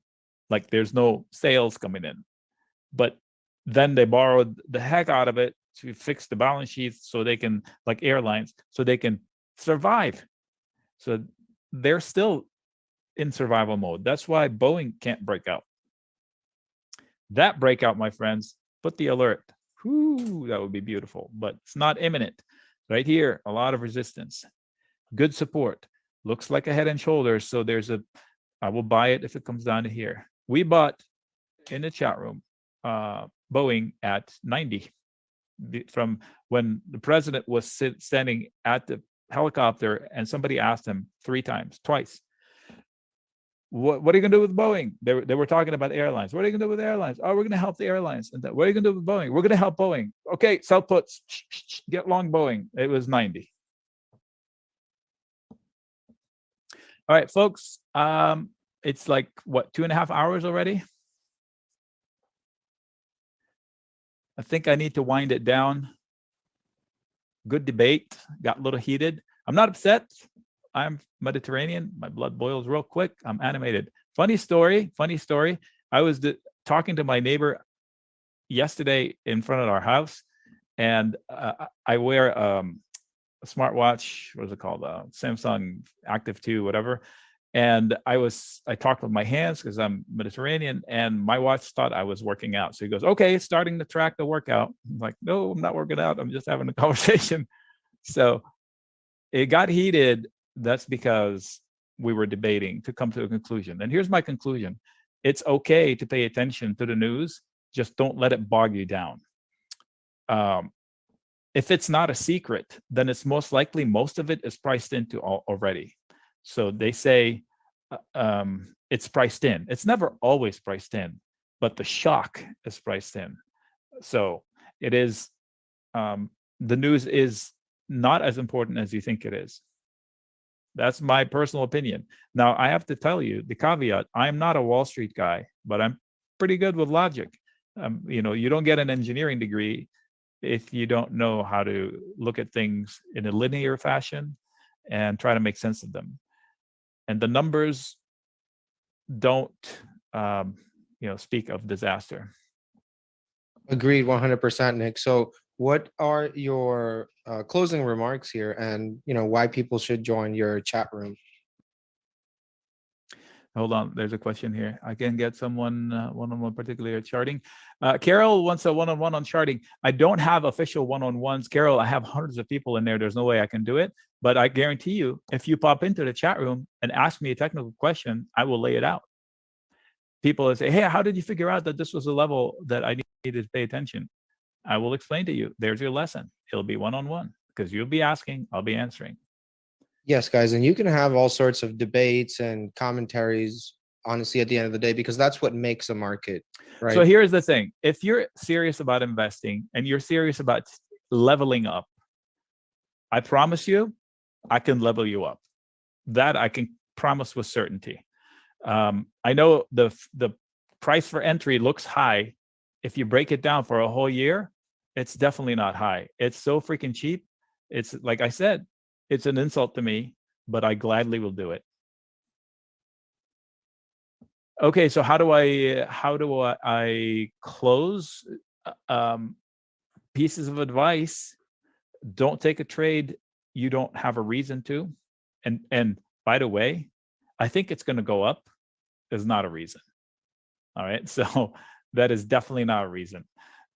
Like there's no sales coming in. But then they borrowed the heck out of it to fix the balance sheets so they can, like airlines, so they can survive. So they're still in survival mode. That's why Boeing can't break out. That breakout, my friends, put the alert. Whoo, that would be beautiful, but it's not imminent. Right here, a lot of resistance. Good support. Looks like a head and shoulders. So there's I will buy it if it comes down to here. We bought in the chat room Boeing at 90 from when the president was standing at the helicopter and somebody asked him twice, what are you going to do with Boeing? They were talking about airlines. What are you going to do with airlines? Oh, we're going to help the airlines. And what are you going to do with Boeing? We're going to help Boeing. Okay, sell puts. Get long Boeing. It was 90. All right, folks. It's like what, 2.5 hours already? I think I need to wind it down. Good debate, got a little heated. I'm not upset. I'm Mediterranean. My blood boils real quick. I'm animated. Funny story. I was talking to my neighbor yesterday in front of our house, and I wear a smartwatch. What is it called? Samsung Active 2, whatever. And I talked with my hands because I'm Mediterranean, and my watch thought I was working out. So he goes, "Okay, starting to track the workout." I'm like, "No, I'm not working out. I'm just having a conversation." So it got heated. That's because we were debating to come to a conclusion. And here's my conclusion: it's okay to pay attention to the news. Just don't let it bog you down. If it's not a secret, then it's most likely most of it is priced into already. So they say it's priced in. It's never always priced in, but the shock is priced in. So it is, the news is not as important as you think it is. That's my personal opinion. Now, I have to tell you the caveat: I'm not a Wall Street guy, but I'm pretty good with logic. You don't get an engineering degree if you don't know how to look at things in a linear fashion and try to make sense of them. And the numbers don't, speak of disaster. Agreed 100%, Nick. So what are your closing remarks here, and why people should join your chat room? Hold on, there's a question here. I can get someone one-on-one, particularly charting. Carol wants a one-on-one on charting. I don't have official one-on-ones. Carol, I have hundreds of people in there. There's no way I can do it. But I guarantee you, if you pop into the chat room and ask me a technical question, I will lay it out. People will say, "Hey, how did you figure out that this was a level that I needed to pay attention?" I will explain to you. There's your lesson. It'll be one-on-one because you'll be asking, I'll be answering. Yes, guys, and you can have all sorts of debates and commentaries, honestly, at the end of the day, because that's what makes a market, right? So here's the thing. If you're serious about investing and you're serious about leveling up, I promise you, I can level you up. That I can promise with certainty. I know the price for entry looks high. If you break it down for a whole year, it's definitely not high. It's so freaking cheap. It's like I said, it's an insult to me, but I gladly will do it. Okay, so how do I close? Pieces of advice: don't take a trade you don't have a reason to. And by the way, I think it's going to go up is not a reason. All right, so that is definitely not a reason.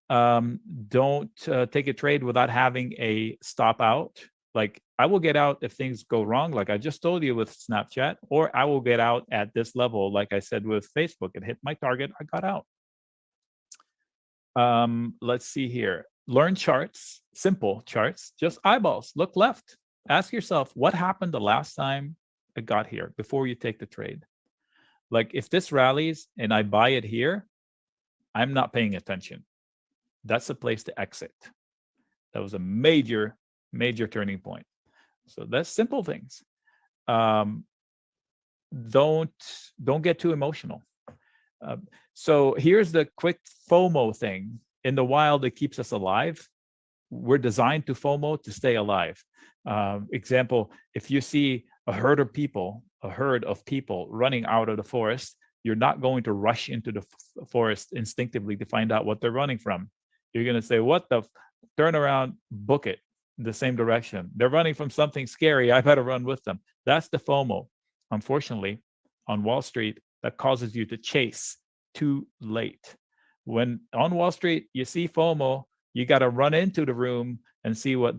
Don't take a trade without having a stop out. Like, I will get out if things go wrong, like I just told you with Snapchat, or I will get out at this level, like I said with Facebook. It hit my target, I got out. Let's see here. Learn charts, simple charts, just eyeballs. Look left. Ask yourself, what happened the last time it got here before you take the trade? Like, if this rallies and I buy it here, I'm not paying attention. That's the place to exit. That was a major, major turning point. So that's simple things. Don't get too emotional. So here's the quick FOMO thing. In the wild, it keeps us alive. We're designed to FOMO to stay alive. Example: if you see a herd of people running out of the forest, you're not going to rush into the forest instinctively to find out what they're running from. You're going to say, "What the turn around, book it the same direction. They're running from something scary. I better run with them." That's the FOMO. Unfortunately, on Wall Street, that causes you to chase too late. When on Wall Street you see FOMO, you got to run into the room and see what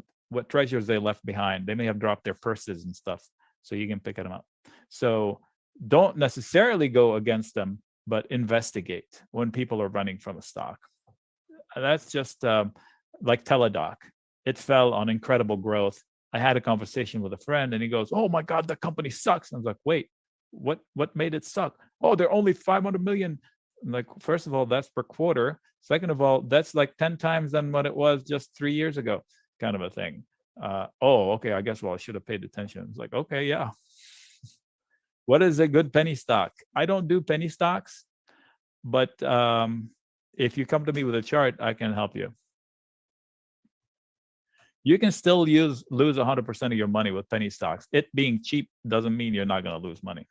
treasures they left behind. They may have dropped their purses and stuff, so you can pick them up. So don't necessarily go against them, but investigate when people are running from a stock. That's just like Teladoc. It fell on incredible growth. I had a conversation with a friend, and he goes, "Oh my God, the company sucks." I was like, "Wait, what made it suck?" "Oh, they're only 500 million. I'm like, first of all, that's per quarter. Second of all, that's like 10 times than what it was just 3 years ago, kind of a thing. Oh, okay, I guess, well, I should have paid attention. It's like, okay, yeah. What is a good penny stock? I don't do penny stocks, but if you come to me with a chart, I can help you. You can still lose 100% of your money with penny stocks. It being cheap doesn't mean you're not going to lose money.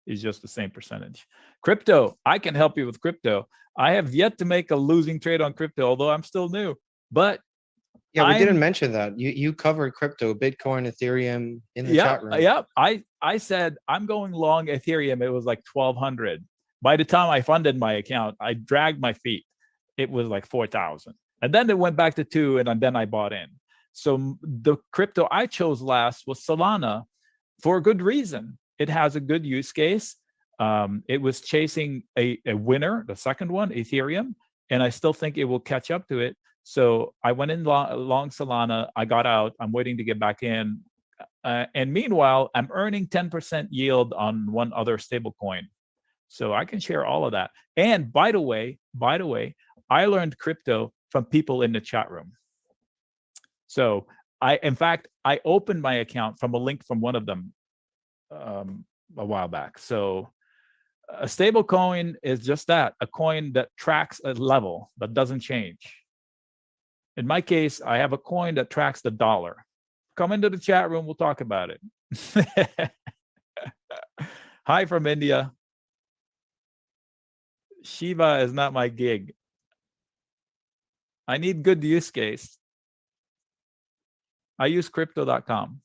It's just the same percentage. Crypto, I can help you with crypto. I have yet to make a losing trade on crypto, although I'm still new. But Yeah, we didn't mention that. You covered crypto, Bitcoin, Ethereum in the chat room. Yeah. I said I'm going long Ethereum. It was like 1,200. By the time I funded my account, I dragged my feet. It was like 4,000. And then it went back to 2, and then I bought in. So the crypto I chose last was Solana for a good reason. It has a good use case. It was chasing a winner, the second one, Ethereum, and I still think it will catch up to it. So I went in long Solana. I got out. I'm waiting to get back in. And meanwhile, I'm earning 10% yield on one other stable coin. So I can share all of that. And by the way, I learned crypto from people in the chat room. So in fact, I opened my account from a link from one of them a while back. So a stable coin is just that, a coin that tracks a level that doesn't change. In my case, I have a coin that tracks the dollar. Come into the chat room, we'll talk about it. Hi from India. Shiba is not my gig. I need good use case. I use crypto.com.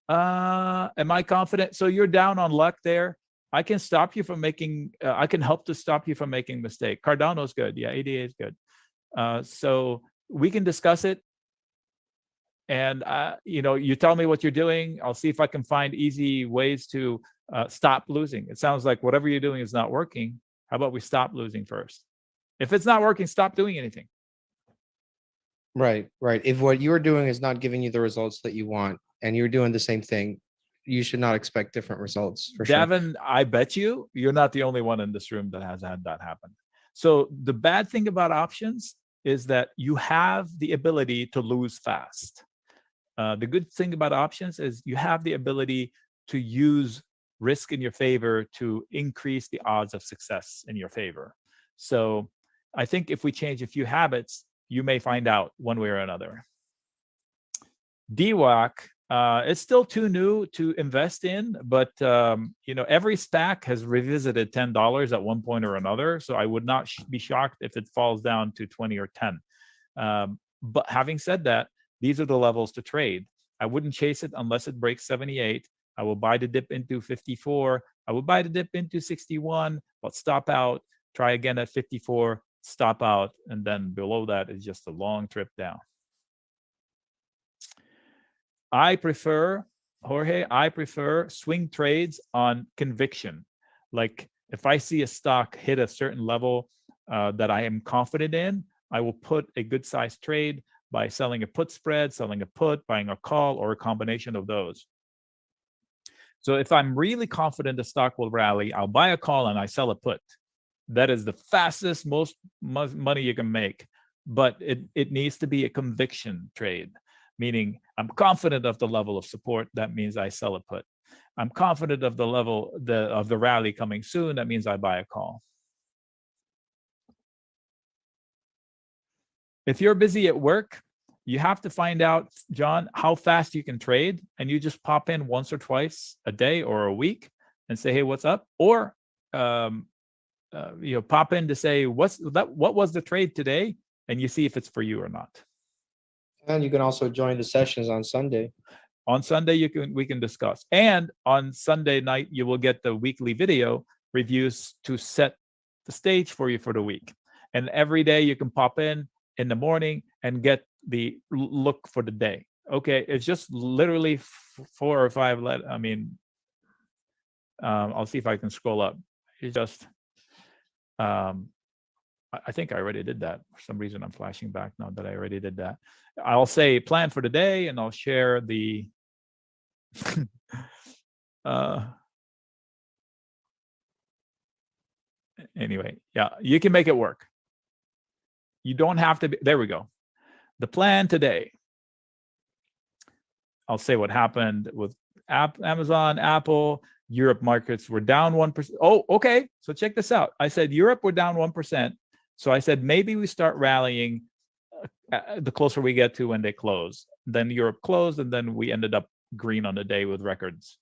Am I confident? So you're down on luck there. I can stop you from making, I can help to stop you from making mistake. Cardano's good. Yeah, ADA is good. So we can discuss it. And, you tell me what you're doing. I'll see if I can find easy ways to stop losing. It sounds like whatever you're doing is not working. How about we stop losing first? If it's not working, stop doing anything. Right. If what you're doing is not giving you the results that you want, and you're doing the same thing, you should not expect different results, for sure. Davin, I bet you're not the only one in this room that has had that happen. So the bad thing about options is that you have the ability to lose fast. The good thing about options is you have the ability to use risk in your favor to increase the odds of success in your favor. So I think if we change a few habits, you may find out one way or another. DWAC, it's still too new to invest in, but every SPAC has revisited $10 at one point or another. So I would not be shocked if it falls down to 20 or 10. But having said that, these are the levels to trade. I wouldn't chase it unless it breaks 78. I will buy the dip into 54. I will buy the dip into 61, but stop out, try again at 54, stop out, and then below that is just a long trip down. Jorge, I prefer swing trades on conviction. Like if I see a stock hit a certain level that I am confident in, I will put a good sized trade by selling a put spread, selling a put, buying a call, or a combination of those. So if I'm really confident the stock will rally, I'll buy a call and I sell a put. That is the fastest, most money you can make. But it needs to be a conviction trade, meaning I'm confident of the level of support. That means I sell a put. I'm confident of the level of the rally coming soon. That means I buy a call. If you're busy at work, you have to find out, John, how fast you can trade, and you just pop in once or twice a day or a week and say, hey, what's up? Or pop in to say, what was the trade today? And you see if it's for you or not. And you can also join the sessions on Sunday. On Sunday, we can discuss. And on Sunday night, you will get the weekly video reviews to set the stage for you for the week. And every day you can pop in the morning and get the look for the day. Okay, it's just literally 4 or 5 letters. I mean, I'll see if I can scroll up. It's just, I think I already did that. For some reason, I'm flashing back now that I already did that. I'll say plan for the day, and I'll share the anyway, yeah, you can make it work. You don't have to be, there we go. The plan today. I'll say what happened with Amazon, Apple. Europe markets were down 1%. Oh, okay. So check this out. I said Europe were down 1%. So I said maybe we start rallying the closer we get to when they close. Then Europe closed, and then we ended up green on the day with records.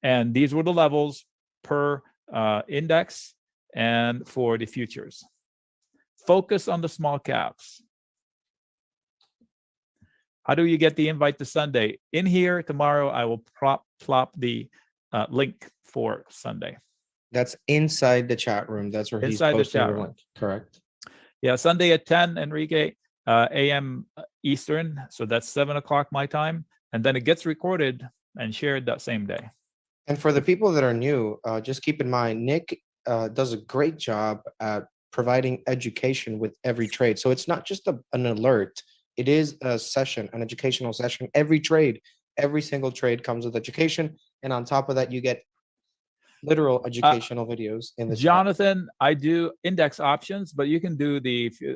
And these were the levels per index and for the futures. Focus on the small caps. How do you get the invite to Sunday? In here tomorrow, I will plop the link for Sunday. That's inside the chat room. That's where Inside he's posting the chat the room. link. Correct. Yeah, Sunday at 10, Enrique, a.m. Eastern. So that's 7 o'clock my time. And then it gets recorded and shared that same day. And for the people that are new, just keep in mind, Nic does a great job at providing education with every trade. So it's not just an alert. It is a session, an educational session. Every trade, every single trade comes with education. And on top of that, you get literal educational videos in the Jonathan, I do index options, but you can do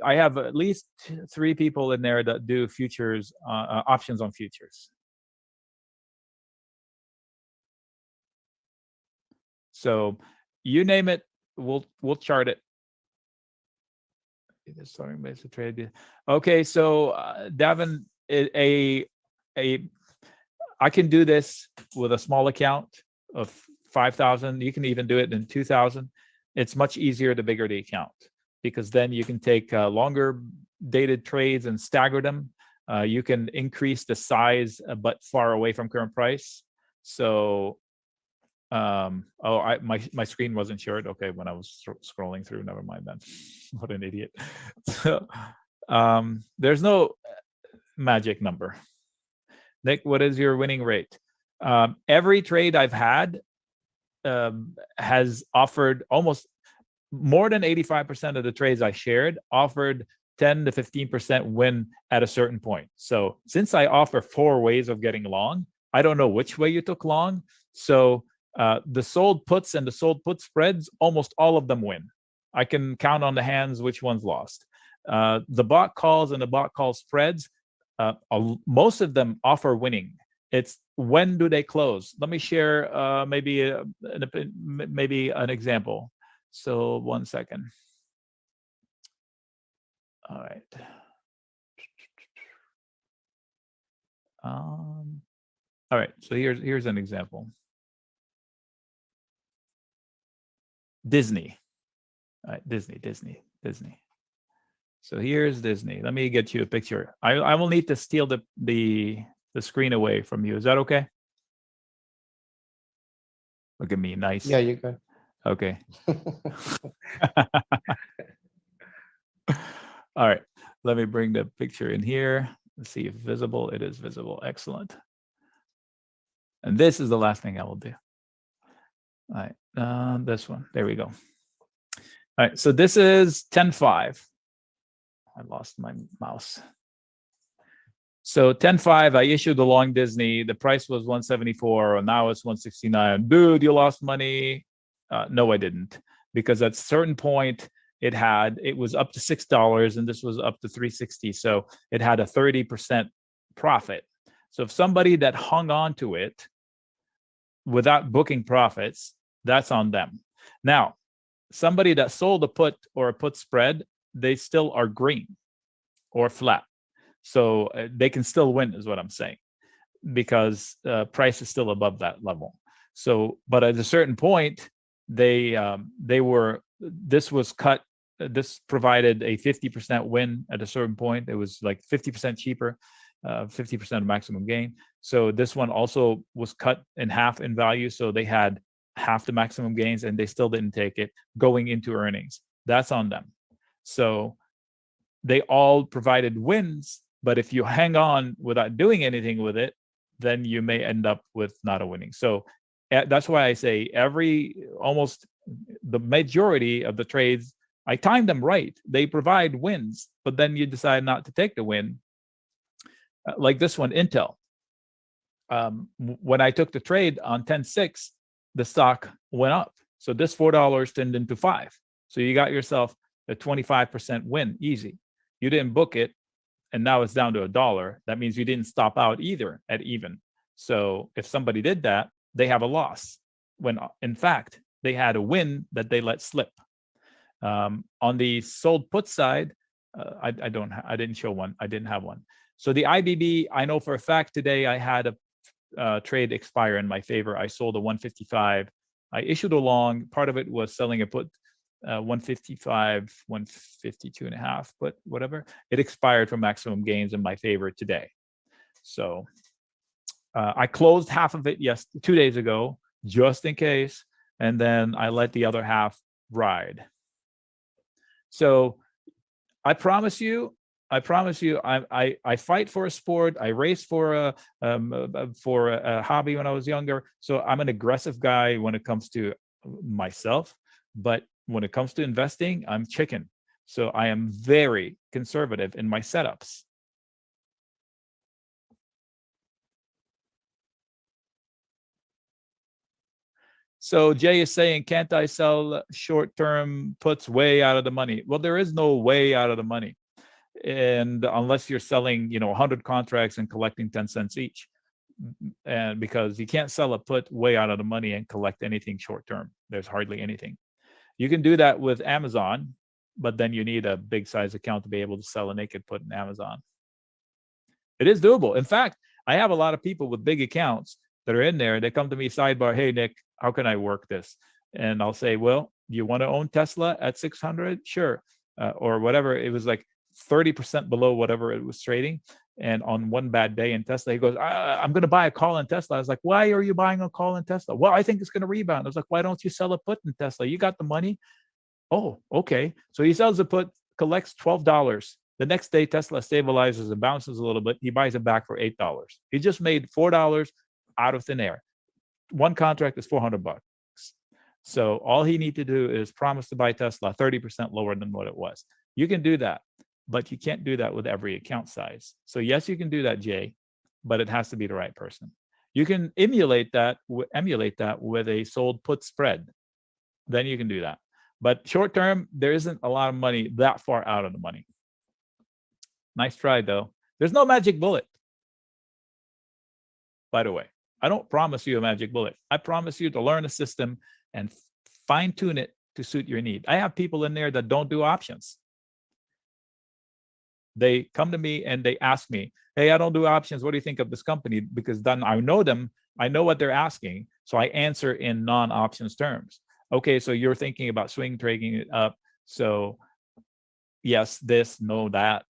I have at least 3 people in there that do futures, options on futures. So you name it, we'll chart it. Starting base of trade. Okay, so Davin, I can do this with a small account of 5,000. You can even do it in 2,000. It's much easier the bigger the account, because then you can take longer dated trades and stagger them. You can increase the size, but far away from current price. So, my screen wasn't shared. Okay, when I was scrolling through, never mind then. What an idiot. So, there's no magic number. Nic, what is your winning rate? Every trade I've had has offered almost more than 85% of the trades I shared offered 10 to 15% win at a certain point. So since I offer 4 ways of getting long, I don't know which way you took long. So the sold puts and the sold put spreads, almost all of them win. I can count on the hands which ones lost. The bot calls and the bot call spreads, most of them offer winning. It's when do they close? Let me share maybe an example. So 1 second. All right. All right. So here's an example. Disney. All right. Disney. So here's Disney. Let me get you a picture. I will need to steal the screen away from you. Is that okay? Look at me, nice. Yeah, you're good. Okay. All right. Let me bring the picture in here. Let's see if visible. It is visible. Excellent. And this is the last thing I will do. All right. This one. There we go. All right. So this is 10.5. I lost my mouse. So 10.5, I issued the long Disney. The price was 174, and now it's 169. Dude, you lost money. No, I didn't, because at a certain point it was up to $6, and this was up to 360. So it had a 30% profit. So if somebody that hung on to it without booking profits, that's on them. Now, somebody that sold a put or a put spread, they still are green or flat. So they can still win, is what I'm saying, because price is still above that level. So, but at a certain point, this was cut. This provided a 50% win at a certain point. It was like 50% cheaper, 50% of maximum gain. So this one also was cut in half in value. So they had half the maximum gains, and they still didn't take it going into earnings. That's on them. So they all provided wins, but if you hang on without doing anything with it, then you may end up with not a winning. So that's why I say almost the majority of the trades, I timed them right. They provide wins, but then you decide not to take the win. Like this one, Intel. When I took the trade on 10.6, the stock went up. So this $4 turned into $5. So you got yourself a 25% win, easy. you didn't book it, and now it's down to $1. That means you didn't stop out either at even. So if somebody did that, they have a loss, when in fact they had a win that they let slip. On the sold put side, I didn't show one. I didn't have one. So the IBB, I know for a fact today I had a trade expire in my favor. I sold a 155. I issued a long. Part of it was selling a put, 155, 152 and a half, but whatever. It expired for maximum gains in my favor today. So I closed half of it 2 days ago, just in case, and then I let the other half ride. So I promise you, I fight for a sport. I race for a hobby when I was younger. So I'm an aggressive guy when it comes to myself, but when it comes to investing, I'm chicken. So I am very conservative in my setups. So Jay is saying, can't I sell short-term puts way out of the money? Well, there is no way out of the money. And unless you're selling, 100 contracts and collecting 10 cents each. And because you can't sell a put way out of the money and collect anything short-term. There's hardly anything. You can do that with Amazon, but then you need a big size account to be able to sell a naked put in Amazon. It is doable. In fact, I have a lot of people with big accounts that are in there. They come to me sidebar, hey, Nick, how can I work this? And I'll say, well, you want to own Tesla at 600? Sure. Or whatever. It was like 30% below whatever it was trading. And on one bad day in Tesla, he goes, I'm going to buy a call in Tesla. I was like, why are you buying a call in Tesla? Well, I think it's going to rebound. I was like, why don't you sell a put in Tesla? You got the money. Oh, okay. So he sells a put, collects $12. The next day, Tesla stabilizes and bounces a little bit. He buys it back for $8. He just made $4 out of thin air. One contract is $400. So all he needs to do is promise to buy Tesla 30% lower than what it was. You can do that, but you can't do that with every account size. So yes, you can do that, Jay, but it has to be the right person. You can emulate that with a sold put spread. Then you can do that. But short term, there isn't a lot of money that far out of the money. Nice try, though. There's no magic bullet. By the way, I don't promise you a magic bullet. I promise you to learn a system and fine tune it to suit your need. I have people in there that don't do options. They come to me and they ask me, hey, I don't do options. What do you think of this company? Because then I know them. I know what they're asking. So I answer in non-options terms. Okay, so you're thinking about swing trading it up. So yes, this, no, that.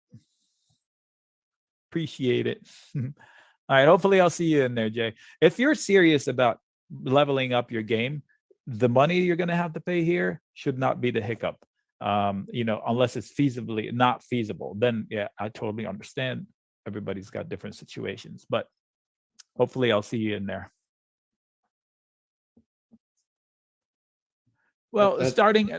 Appreciate it. All right, hopefully I'll see you in there, Jay. If you're serious about leveling up your game, the money you're going to have to pay here should not be the hiccup. Unless it's feasibly not feasible, then yeah, I totally understand. Everybody's got different situations, but hopefully I'll see you in there. Well, starting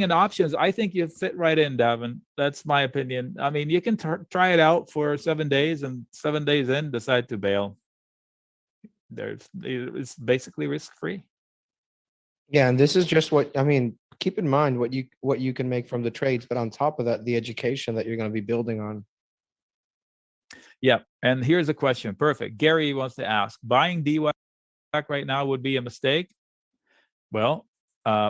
in options, I think you fit right in, Davin. That's my opinion. I mean, you can try it out for 7 days, and 7 days in, decide to bail. It's basically risk-free. Yeah, and this is just what I mean. Keep in mind what you can make from the trades, but on top of that, the education that you're going to be building on. Yeah, and here's a question. Perfect. Gary wants to ask: buying DWAC right now would be a mistake? Well,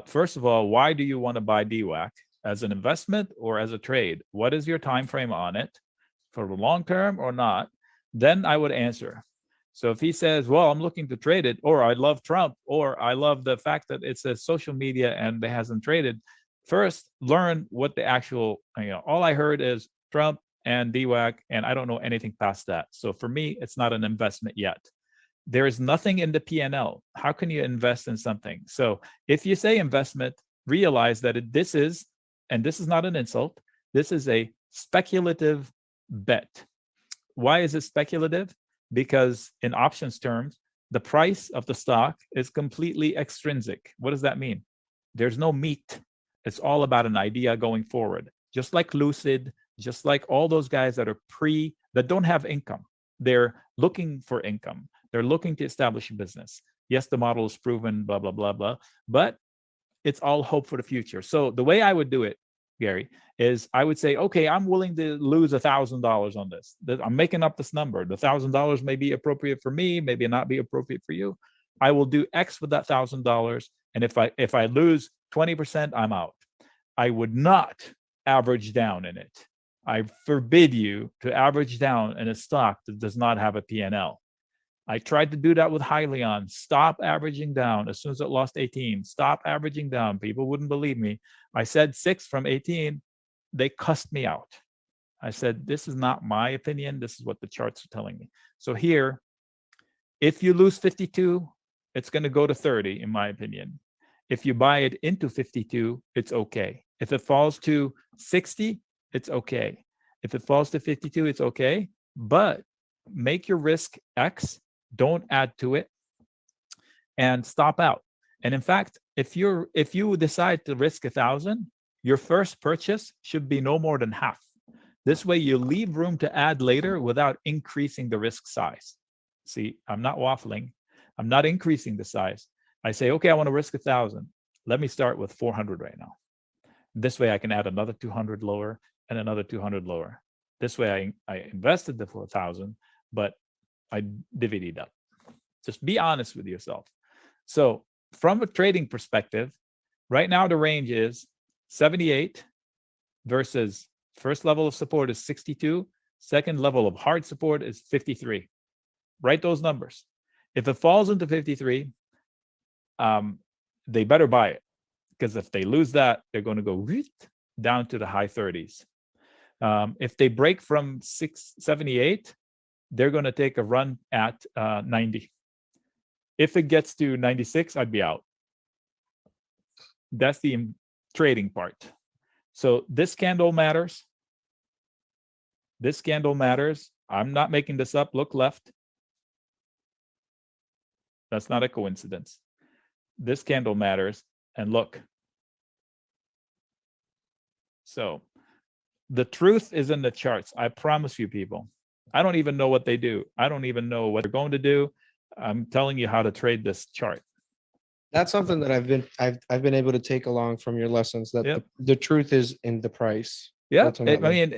first of all, why do you want to buy DWAC? As an investment or as a trade? What is your time frame on it? For the long term or not? Then I would answer. So if he says, well, I'm looking to trade it, or I love Trump, or I love the fact that it's a social media and it hasn't traded, first learn what the actual, all I heard is Trump and DWAC, and I don't know anything past that. So for me, it's not an investment yet. There is nothing in the P&L. How can you invest in something? So if you say investment, realize that this is, and this is not an insult, this is a speculative bet. Why is it speculative? Because in options terms, the price of the stock is completely extrinsic. What does that mean? There's no meat. It's all about an idea going forward. Just like Lucid, just like all those guys that are that don't have income. They're looking for income. They're looking to establish a business. Yes, the model is proven, blah, blah, blah, blah, but it's all hope for the future. So the way I would do it, Gary, is I would say, okay, I'm willing to lose $1,000 on this. I'm making up this number. The $1,000 may be appropriate for me, maybe not be appropriate for you. I will do X with that $1,000, and if I lose 20%, I'm out. I would not average down in it. I forbid you to average down in a stock that does not have a P&L. I tried to do that with Hyliion. Stop averaging down as soon as it lost 18. Stop averaging down. People wouldn't believe me. I said 6 from 18. They cussed me out. I said, this is not my opinion. This is what the charts are telling me. So here, if you lose 52, it's going to go to 30, in my opinion. If you buy it into 52, it's okay. If it falls to 60, it's okay. If it falls to 52, it's okay. But make your risk X. Don't add to it, and stop out. And in fact, if you decide to risk 1,000, your first purchase should be no more than half. This way, you leave room to add later without increasing the risk size. See, I'm not waffling. I'm not increasing the size. I say, okay, I want to risk 1,000. Let me start with 400 right now. This way, I can add another 200 lower and another 200 lower. This way, I invested the 4,000, but I divvied up. Just be honest with yourself. So from a trading perspective, right now the range is 78 versus first level of support is 62. Second level of hard support is 53. Write those numbers. If it falls into 53, they better buy it, because if they lose that, they're going to go down to the high 30s. If they break from 78, they're going to take a run at 90. If it gets to 96, I'd be out. That's the trading part. So this candle matters. This candle matters. I'm not making this up. Look left. That's not a coincidence. This candle matters. And look. So the truth is in the charts. I promise you, people. I don't even know what they do. I don't even know what they're going to do. I'm telling you how to trade this chart. That's something that I've been able to take along from your lessons, that Yep. the truth is in the price. Yeah, ultimately. I mean,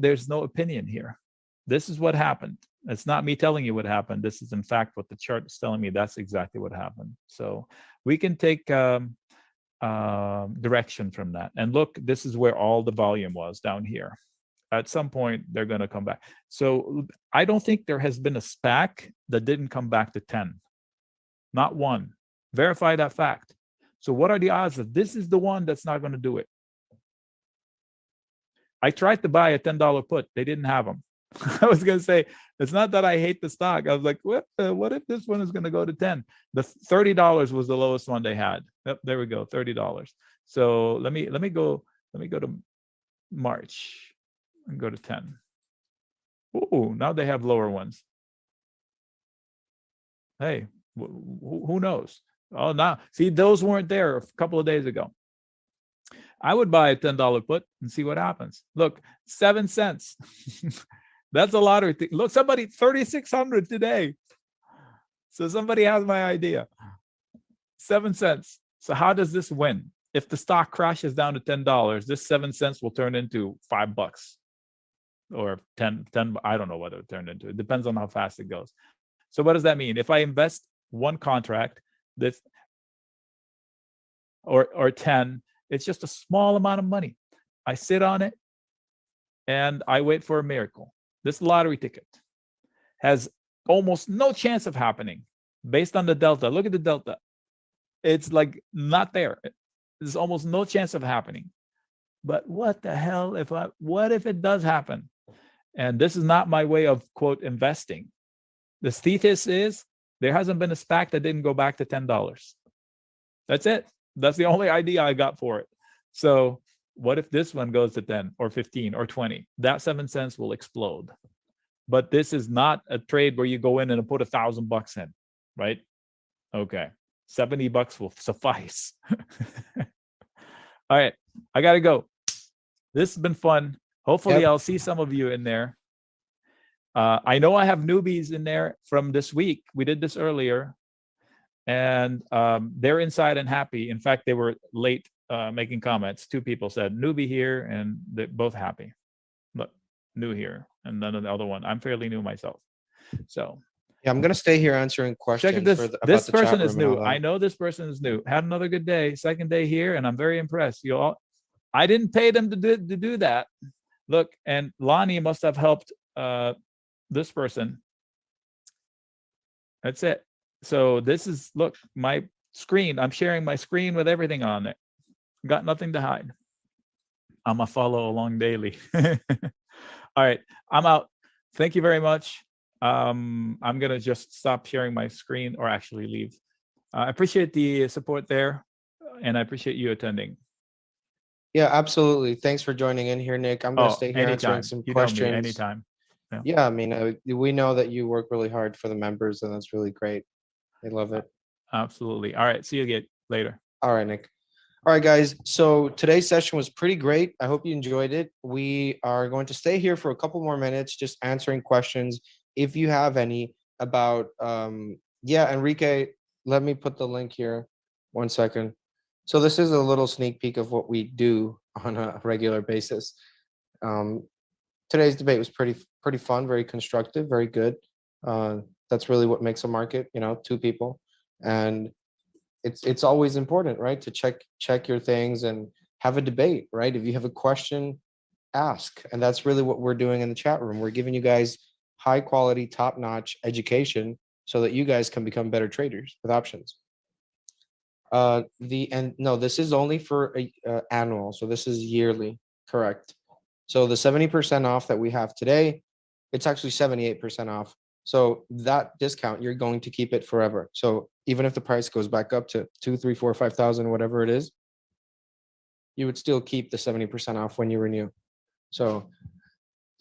there's no opinion here. This is what happened. It's not me telling you what happened. This is in fact what the chart is telling me. That's exactly what happened. So we can take direction from that. And look, this is where all the volume was down here. At some point, they're going to come back. So I don't think there has been a SPAC that didn't come back to 10. Not one. Verify that fact. So what are the odds that this is the one that's not going to do it? I tried to buy a $10 put. They didn't have them. I was going to say, it's not that I hate the stock. I was like, what if this one is going to go to 10? The $30 was the lowest one they had. Yep, there we go, $30. So let me go to March and go to 10. Ooh, now they have lower ones. Hey, who knows? Oh, now see, those weren't there a couple of days ago. I would buy a $10 put and see what happens. Look, 7 cents. That's a lottery thing. Look, somebody 3,600 today. So somebody has my idea. 7 cents. So how does this win? If the stock crashes down to $10, this 7 cents will turn into $5 or 10. I don't know what it'll turn into. It depends on how fast it goes. So what does that mean? If I invest one contract, that's or 10, it's just a small amount of money. I sit on it and I wait for a miracle. This lottery ticket has almost no chance of happening based on the delta. Look at the delta. It's like not there. There's almost no chance of happening. But what the hell what if it does happen? And this is not my way of, quote, investing. The thesis is there hasn't been a SPAC that didn't go back to $10. That's it. That's the only idea I got for it. So what if this one goes to 10 or 15 or 20? That 7 cents will explode. But this is not a trade where you go in and put $1,000 in, right? Okay. $70 will suffice. All right. I got to go. This has been fun. Hopefully, Yep. I'll see some of you in there. I know I have newbies in there from this week. We did this earlier. And they're inside and happy. In fact, they were late making comments. Two people said newbie here, and they're both happy. Look, new here, and then the other one, I'm fairly new myself. So Yeah, I'm gonna stay here answering check it. questions for about This the chat person is room and all new. that. I know this person is new. Had another good day. Second day here, and I'm very impressed. You all, I didn't pay them to do that. Look, and Lonnie must have helped this person. That's it. So this is, look, my screen. I'm sharing my screen with everything on it. Got nothing to hide. I'm a follow along daily. All right, I'm out. Thank you very much. I'm gonna just stop sharing my screen, or actually leave. I appreciate the support there, and I appreciate you attending. Yeah, absolutely. Thanks for joining in here, Nick. I'm gonna Oh, stay here answering anytime. some You know me, questions. anytime. Yeah, Yeah, I mean, we know that you work really hard for the members, and that's really great. They love it. absolutely. All right, see you again later. All right, Nick. All right, guys. So today's session was pretty great. I hope you enjoyed it. We are going to stay here for a couple more minutes, just answering questions if you have any about. Yeah, Enrique, let me put the link here. 1 second. So this is a little sneak peek of what we do on a regular basis. Um, Today's debate was pretty fun, very constructive, very good. That's really what makes a market. Two people, and it's always important, right, to check your things and have a debate, right? If you have a question, ask. And that's really what we're doing in the chat room. We're giving you guys high quality, top notch education so that you guys can become better traders with options. No, this is only for annual, so this is yearly, correct? So the 70% off that we have today, it's actually 78% off. So that discount, you're going to keep it forever. So even if the price goes back up to 2, 3, 4, 5,000, whatever it is, you would still keep the 70% off when you renew. So,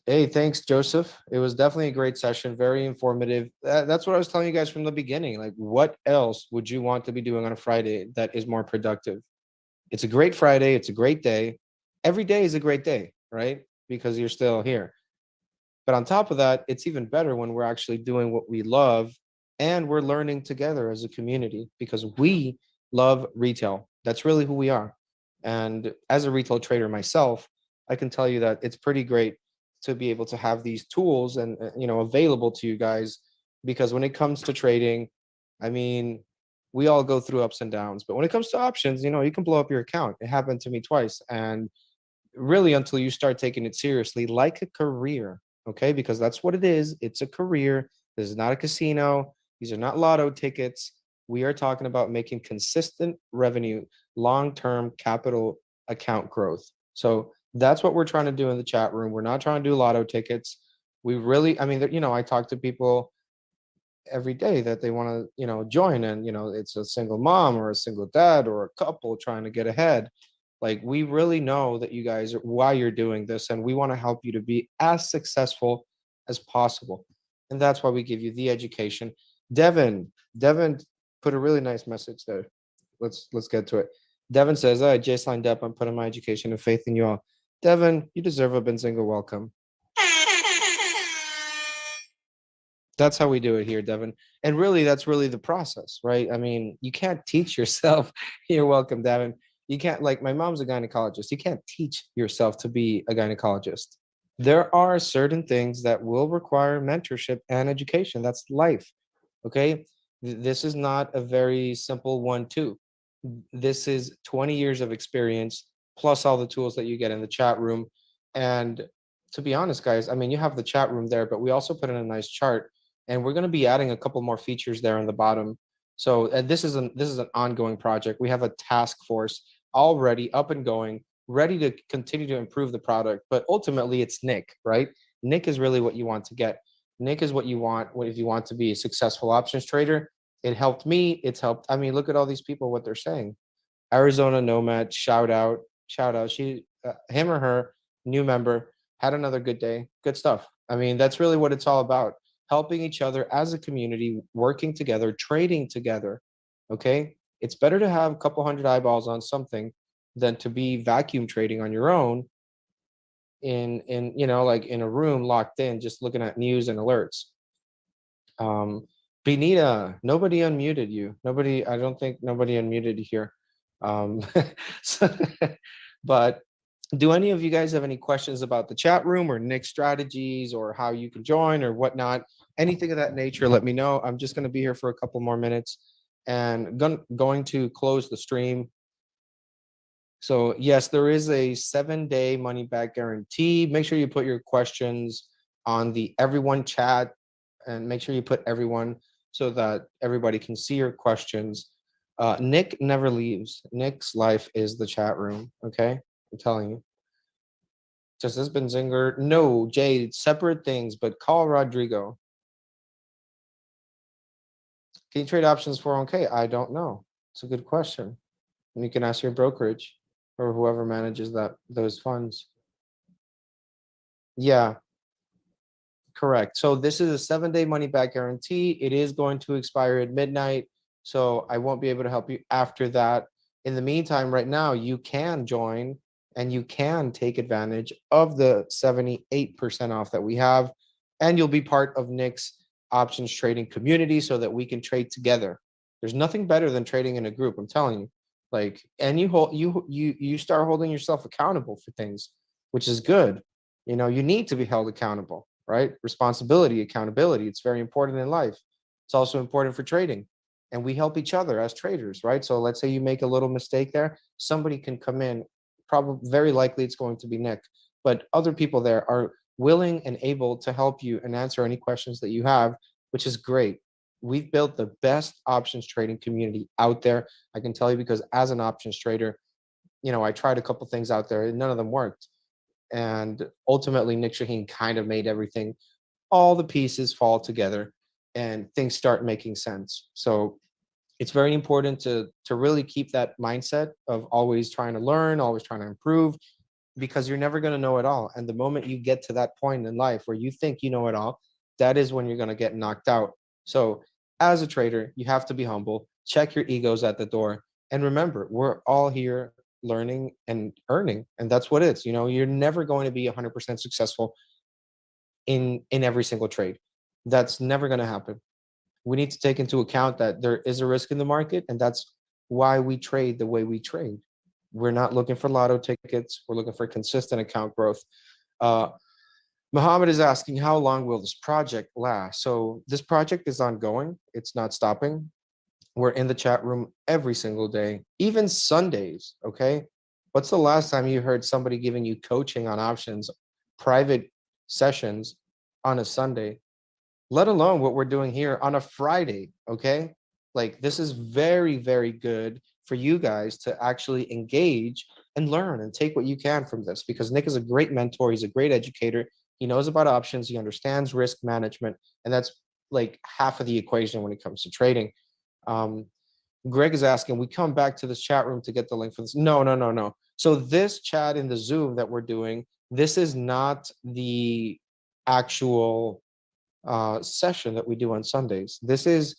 hey, thanks, Joseph. It was definitely a great session, very informative. That's what I was telling you guys from the beginning. Like, what else would you want to be doing on a Friday that is more productive? It's a great Friday. It's a great day. Every day is a great day, right? Because you're still here. But on top of that, it's even better when we're actually doing what we love and we're learning together as a community because we love retail. That's really who we are. And as a retail trader myself, I can tell you that it's pretty great to be able to have these tools and available to you guys because when it comes to trading, I mean, we all go through ups and downs, but when it comes to options, you can blow up your account. It happened to me twice, and really until you start taking it seriously like a career, okay? Because that's what it is. It's a career. This is not a casino. These are not lotto tickets. We are talking about making consistent revenue, long-term capital account growth. So that's what we're trying to do in the chat room. We're not trying to do lotto tickets. We really, I mean, I talk to people every day that they want to, join, and it's a single mom or a single dad or a couple trying to get ahead. Like, we really know that you guys are why you're doing this, and we want to help you to be as successful as possible. And that's why we give you the education. Devin put a really nice message there. Let's get to it. Devin says, I just signed up. I'm putting my education and faith in you all. Devin, you deserve a Benzinga welcome. That's how we do it here, Devin. And really, that's really the process, right? I mean, you can't teach yourself. You're welcome, Devin. You can't, like, my mom's a gynecologist. You can't teach yourself to be a gynecologist. There are certain things that will require mentorship and education. That's life. Okay. This is not a very simple 1-2. This is 20 years of experience plus all the tools that you get in the chat room. And to be honest, guys, I mean, you have the chat room there, but we also put in a nice chart, and we're going to be adding a couple more features there on the bottom. So this is an ongoing project. We have a task force already up and going, ready to continue to improve the product. But ultimately, it's Nick, right? Nick is really what you want to get. Nick is what you want if you want to be a successful options trader. It helped me. It's helped. I mean, look at all these people, what they're saying. Arizona Nomad, shout out. She, him or her, new member, had another good day. Good stuff. I mean, that's really what it's all about. Helping each other as a community, working together, trading together. Okay. It's better to have a couple hundred eyeballs on something than to be vacuum trading on your own in like in a room locked in, just looking at news and alerts. Benita, nobody unmuted you. I don't think nobody unmuted you here. Um, so, but do any of you guys have any questions about the chat room or Nick's strategies or how you can join or whatnot? Anything of that nature, let me know. I'm just going to be here for a couple more minutes and going to close the stream. So yes, there is a 7-day money back guarantee. Make sure you put your questions on the everyone chat and make sure you put everyone so that everybody can see your questions. Nick never leaves. Nick's life is the chat room. Okay. I'm telling you. Just as Benzinger. No, Jay, separate things, but call Rodrigo. Can you trade options 401k? I don't know. It's a good question. And you can ask your brokerage or whoever manages those funds. Yeah, correct. So this is a 7-day money back guarantee. It is going to expire at midnight. So I won't be able to help you after that. In the meantime, right now, you can join and you can take advantage of the 78% off that we have. And you'll be part of Nick's options trading community so that we can trade together. There's nothing better than trading in a group, I'm telling you. Like, and you start holding yourself accountable for things, which is good. You need to be held accountable, right? Responsibility, accountability, it's very important in life. It's also important for trading. And we help each other as traders, right? So let's say you make a little mistake there, somebody can come in, probably very likely it's going to be Nick, but other people there are willing and able to help you and answer any questions that you have, which is great. We've built the best options trading community out there. I can tell you because as an options trader, I tried a couple things out there and none of them worked. And ultimately, Nic Chahine kind of made everything, all the pieces fall together and things start making sense. So it's very important to really keep that mindset of always trying to learn, always trying to improve, because you're never going to know it all. And the moment you get to that point in life where you think you know it all, that is when you're going to get knocked out. So as a trader, you have to be humble, check your egos at the door. And remember, we're all here learning and earning. And that's what it is. You're never going to be 100% successful in every single trade. That's never going to happen. We need to take into account that there is a risk in the market, and that's why we trade the way we trade. We're not looking for lotto tickets. We're looking for consistent account growth. Uh, Muhammad is asking, how long will this project last? So this project is ongoing. It's not stopping. We're in the chat room every single day, even Sundays. Okay. What's the last time you heard somebody giving you coaching on options, private sessions on a Sunday, let alone what we're doing here on a Friday? Okay. Like, this is very, very good for you guys to actually engage and learn and take what you can from this, because Nick is a great mentor. He's a great educator. He knows about options. He understands risk management. And that's like half of the equation when it comes to trading. Um, Greg is asking, we come back to this chat room to get the link for this. No, no, no, no. So this chat in the Zoom that we're doing, this is not the actual session that we do on Sundays. This is,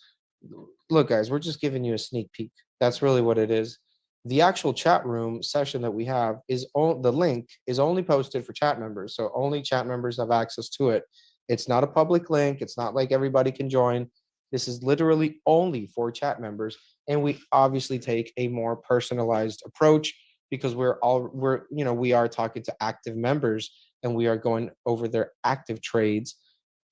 look, guys, we're just giving you a sneak peek. That's really what it is. The actual chat room session that we have is the link is only posted for chat members. So only chat members have access to it. It's not a public link. It's not like everybody can join. This is literally only for chat members. And we obviously take a more personalized approach because we are talking to active members and we are going over their active trades,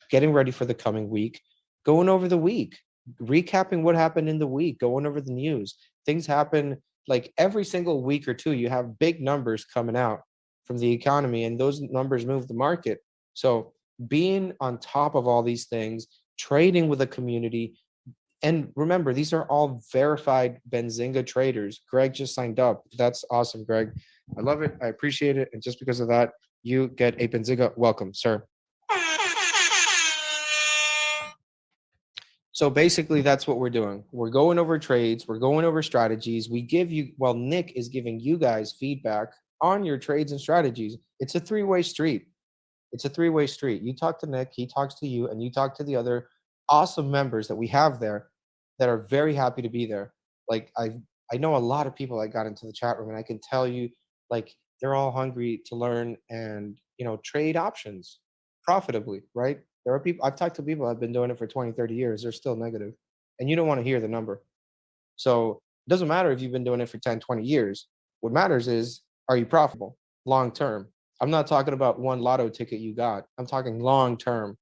getting ready for the coming week, going over the week, recapping what happened in the week, going over the news. Things happen like every single week or two. You have big numbers coming out from the economy, and those numbers move the market. So being on top of all these things, trading with a community, and remember, these are all verified Benzinga traders. Greg just signed up. That's awesome, Greg. I love it. I appreciate it. And just because of that, you get a Benzinga welcome, sir. So basically, that's what we're doing. We're going over trades. We're going over strategies. Nick is giving you guys feedback on your trades and strategies. It's a three-way street. It's a three-way street. You talk to Nick, he talks to you, and you talk to the other awesome members that we have there that are very happy to be there. Like, I know a lot of people that got into the chat room, and I can tell you, like, they're all hungry to learn and trade options profitably, right? There are people, I've talked to people that have been doing it for 20, 30 years. They're still negative, and you don't want to hear the number. So doesn't matter if you've been doing it for 10, 20 years. What matters is, are you profitable long term? I'm not talking about one lotto ticket you got. I'm talking long term.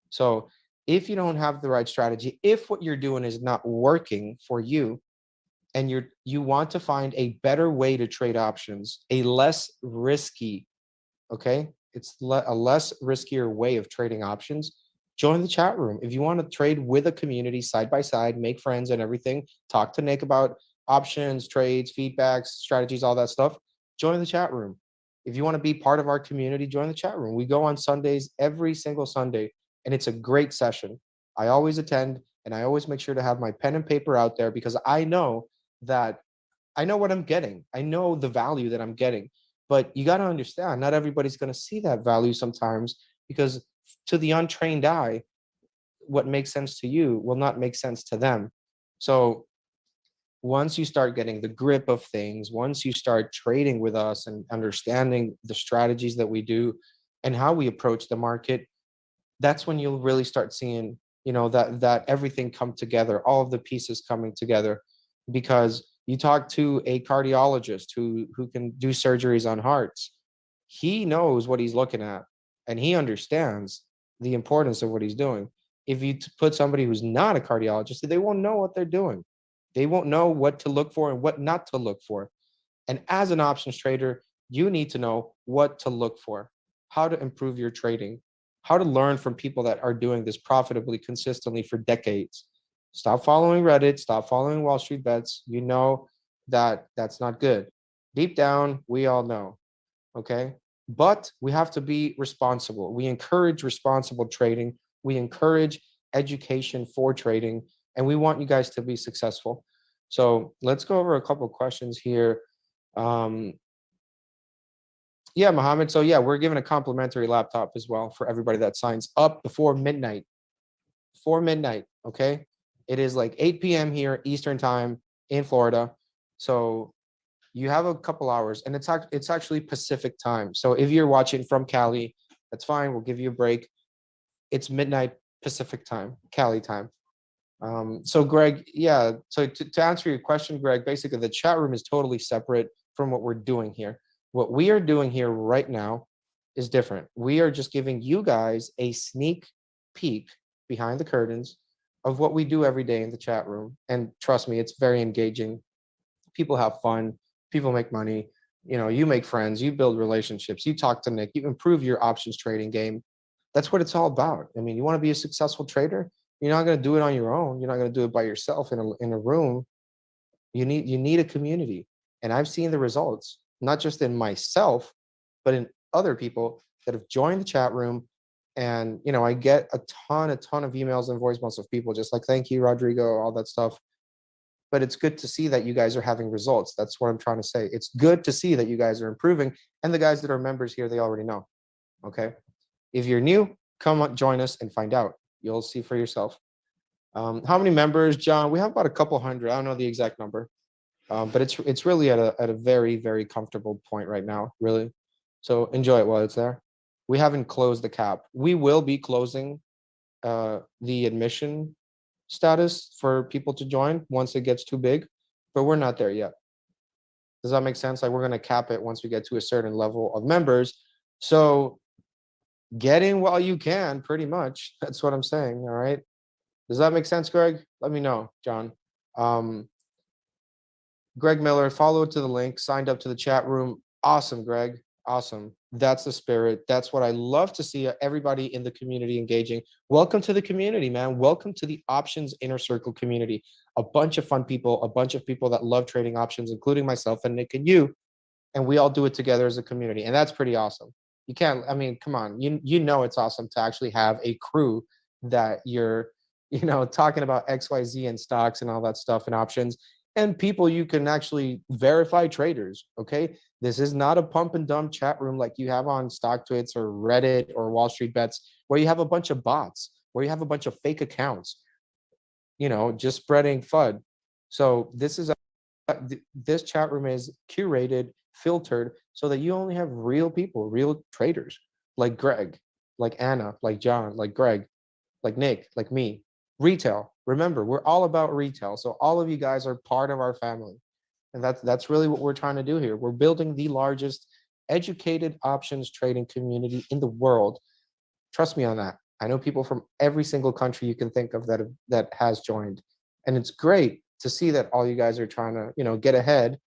So if you don't have the right strategy, if what you're doing is not working for you, and you want to find a better way to trade options, a less risky, okay? It's a less riskier way of trading options. Join the chat room. If you want to trade with a community side by side, make friends and everything, talk to Nick about options, trades, feedbacks, strategies, all that stuff, join the chat room. If you want to be part of our community, join the chat room. We go on Sundays, every single Sunday, and it's a great session. I always attend, and I always make sure to have my pen and paper out there because I know that I know what I'm getting. I know the value that I'm getting. But you got to understand, not everybody's going to see that value sometimes, because to the untrained eye, what makes sense to you will not make sense to them. So once you start getting the grip of things, once you start trading with us and understanding the strategies that we do and how we approach the market, that's when you'll really start seeing, that everything come together, all of the pieces coming together. Because you talk to a cardiologist who can do surgeries on hearts, he knows what he's looking at and he understands the importance of what he's doing. If you put somebody who's not a cardiologist, they won't know what they're doing. They won't know what to look for and what not to look for. And as an options trader, you need to know what to look for, how to improve your trading, how to learn from people that are doing this profitably, consistently for decades. Stop following Reddit, stop following Wall Street Bets. You know that that's not good. Deep down, we all know, okay? But we have to be responsible. We encourage responsible trading. We encourage education for trading, and we want you guys to be successful. So let's go over a couple of questions here. Yeah, Mohammed. So yeah, we're giving a complimentary laptop as well for everybody that signs up before midnight. Before midnight, okay? It is like 8 p.m. here, Eastern time in Florida. So you have a couple hours, and it's actually Pacific time. So if you're watching from Cali, that's fine. We'll give you a break. It's midnight Pacific time, Cali time. So Greg, yeah. So to answer your question, Greg, basically the chat room is totally separate from what we're doing here. What we are doing here right now is different. We are just giving you guys a sneak peek behind the curtains of what we do every day in the chat room. And trust me, it's very engaging. People have fun. People make money. You make friends, you build relationships, you talk to Nick, you improve your options trading game. That's what it's all about. I mean, you want to be a successful trader? You're not going to do it on your own. You're not going to do it by yourself in a room. You need a community. And I've seen the results, not just in myself, but in other people that have joined the chat room. And I get a ton of emails and voicemails of people just like, thank you, Rodrigo, all that stuff. But it's good to see that you guys are having results. That's what I'm trying to say. It's good to see that you guys are improving. And the guys that are members here, they already know. Okay. If you're new, come on, join us and find out. You'll see for yourself. How many members, John? We have about a couple hundred. I don't know the exact number, but it's really at a very, very comfortable point right now, really. So enjoy it while it's there. We haven't closed the cap. We will be closing the admission status for people to join once it gets too big, but we're not there yet. Does that make sense? Like, we're going to cap it once we get to a certain level of members. So get in while you can, pretty much. That's what I'm saying. All right. Does that make sense, Greg? Let me know, John. Greg Miller, followed to the link, signed up to the chat room. Awesome, Greg. Awesome. That's the spirit. That's what I love to see, everybody in the community engaging. Welcome to the community, man. Welcome to the Options Inner Circle community. A bunch of fun people, a bunch of people that love trading options, including myself and Nick and you. And we all do it together as a community. And that's pretty awesome. You can't, I mean, come on. You know it's awesome to actually have a crew that you're, talking about XYZ and stocks and all that stuff and options, and people you can actually verify traders. Okay. This is not a pump and dump chat room like you have on StockTwits or Reddit or Wall Street Bets, where you have a bunch of bots, where you have a bunch of fake accounts, just spreading FUD. So this chat room is curated, filtered, so that you only have real people, real traders, like Greg, like Anna, like John, like Greg, like Nick, like me. Retail, Remember, we're all about retail. So all of you guys are part of our family. And that's really what we're trying to do here. We're building the largest educated options trading community in the world. Trust me on that. I know people from every single country you can think of that has joined. And it's great to see that all you guys are trying to, get ahead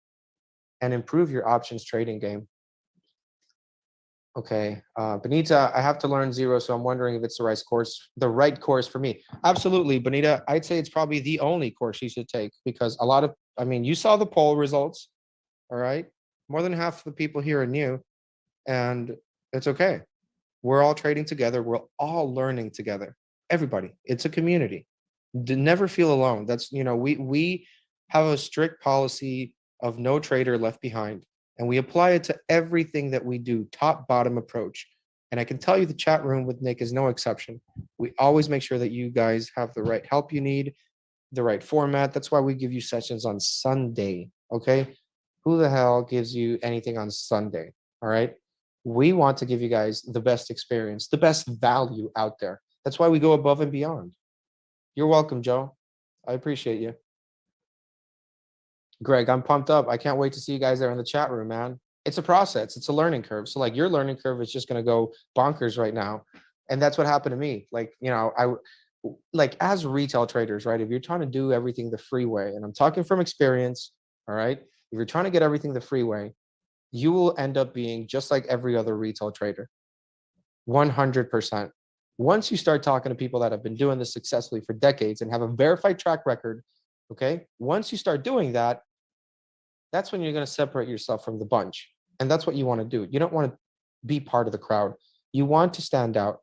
and improve your options trading game. Okay, Benita, I have to learn zero, so I'm wondering if it's the right course for me. Absolutely, Benita. I'd say it's probably the only course you should take because you saw the poll results, all right? More than half of the people here are new, and it's okay. We're all trading together. We're all learning together. Everybody, it's a community. Never feel alone. That's, we have a strict policy of no trader left behind. And we apply it to everything that we do, top bottom approach. And I can tell you the chat room with Nick is no exception. We always make sure that you guys have the right help you need, the right format. That's why we give you sessions on Sunday. Okay. Who the hell gives you anything on Sunday? All right. We want to give you guys the best experience, the best value out there. That's why we go above and beyond. You're welcome, Joe. I appreciate you. Greg, I'm pumped up. I can't wait to see you guys there in the chat room, man. It's a process. It's a learning curve. So like your learning curve is just going to go bonkers right now. And that's what happened to me. Like as retail traders, right? If you're trying to do everything the free way, and I'm talking from experience, all right? If you're trying to get everything the free way, you will end up being just like every other retail trader. 100%. Once you start talking to people that have been doing this successfully for decades and have a verified track record, okay? Once you start doing that, that's when you're going to separate yourself from the bunch. And that's what you want to do. You don't want to be part of the crowd. You want to stand out.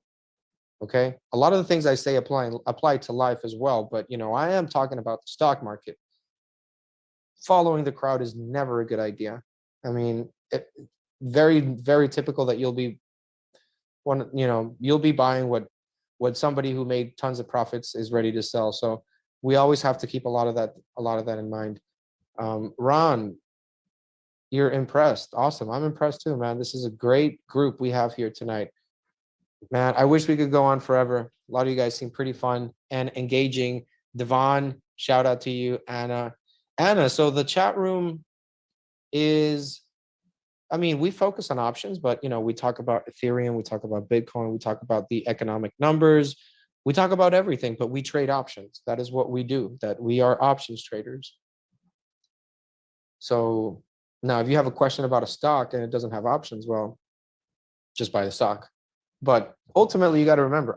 Okay? A lot of the things I say apply to life as well, but I am talking about the stock market. Following the crowd is never a good idea. I mean, very, very typical that you'll be buying what somebody who made tons of profits is ready to sell. So we always have to keep a lot of that in mind. Ron, you're impressed. Awesome. I'm impressed too, man. This is a great group we have here tonight. Man, I wish we could go on forever. A lot of you guys seem pretty fun and engaging. Devon, shout out to you. Anna, so the chat room is, we focus on options, but we talk about Ethereum, we talk about Bitcoin, we talk about the economic numbers, we talk about everything, but we trade options. That is what we do, that we are options traders. So now if you have a question about a stock and it doesn't have options, well, just buy the stock. But ultimately, you got to remember,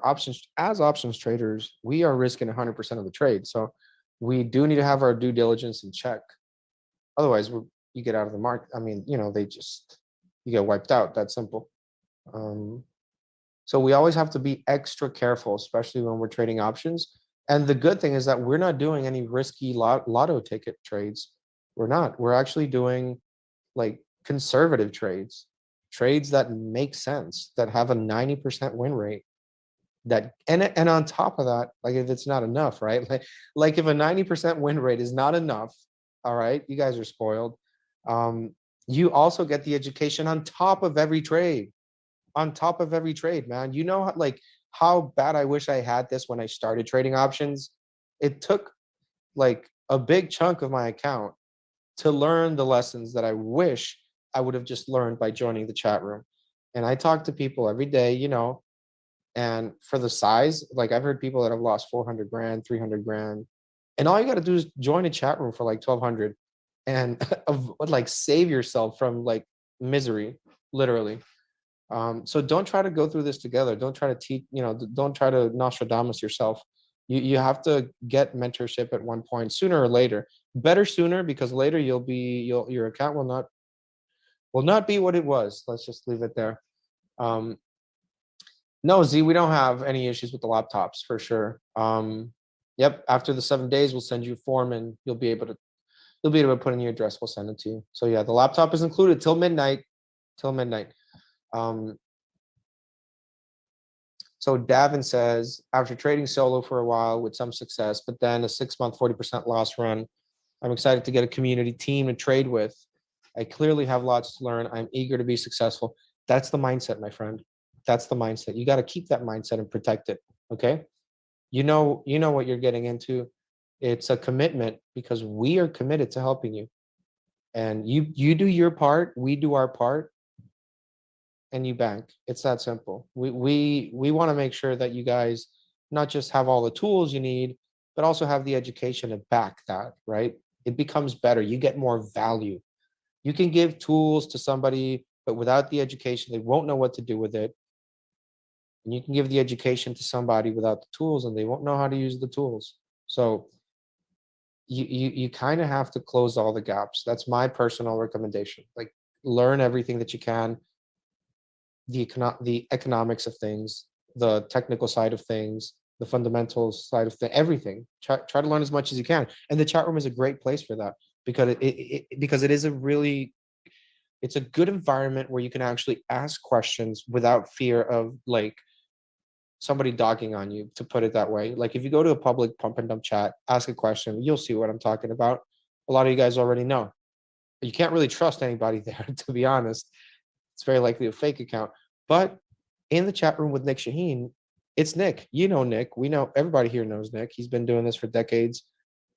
as options traders, we are risking 100% of the trade. So we do need to have our due diligence in check. Otherwise, you get out of the market. You get wiped out. That's simple. So we always have to be extra careful, especially when we're trading options. And the good thing is that we're not doing any risky lotto ticket trades. We're not. We're actually doing like conservative trades that make sense, that have a 90% win rate. And on top of that, like if it's not enough, right? Like if a 90% win rate is not enough, all right, you guys are spoiled. You also get the education on top of every trade. On top of every trade, man. You know, like how bad I wish I had this when I started trading options. It took like a big chunk of my account to learn the lessons that I wish I would have just learned by joining the chat room. And I talk to people every day, and for the size, like I've heard people that have lost 400 grand, 300 grand. And all you got to do is join a chat room for like 1200 and like save yourself from like misery, literally. So don't try to go through this together. Don't try to teach, don't try to Nostradamus yourself. You have to get mentorship at one point, sooner or later. Better sooner, because later your account will not be what it was. Let's just leave it there. No, Z, we don't have any issues with the laptops for sure. Yep, after the 7 days, we'll send you a form and you'll be able to put in your address. We'll send it to you. So yeah, the laptop is included till midnight. So Davin says, after trading solo for a while with some success, but then a 6-month, 40% loss run, I'm excited to get a community team to trade with. I clearly have lots to learn. I'm eager to be successful. That's the mindset, my friend. That's the mindset. You got to keep that mindset and protect it. Okay. you know what you're getting into. It's a commitment because we are committed to helping you. And you do your part, we do our part, and you bank. It's that simple. We want to make sure that you guys not just have all the tools you need, but also have the education to back that, right? It becomes better. You get more value. You can give tools to somebody, but without the education, they won't know what to do with it. And you can give the education to somebody without the tools and they won't know how to use the tools. So you kind of have to close all the gaps. That's my personal recommendation. Like, learn everything that you can, the economics of things, the technical side of things, the fundamental side of everything. Try to learn as much as you can. And the chat room is a great place for that, because because it is a really, it's a good environment where you can actually ask questions without fear of like somebody dogging on you, to put it that way. Like, if you go to a public pump and dump chat, ask a question, you'll see what I'm talking about. A lot of you guys already know. You can't really trust anybody there, to be honest. It's very likely a fake account. But in the chat room with Nic Chahine, it's Nick. You know Nick. We know, everybody here knows Nick. He's been doing this for decades.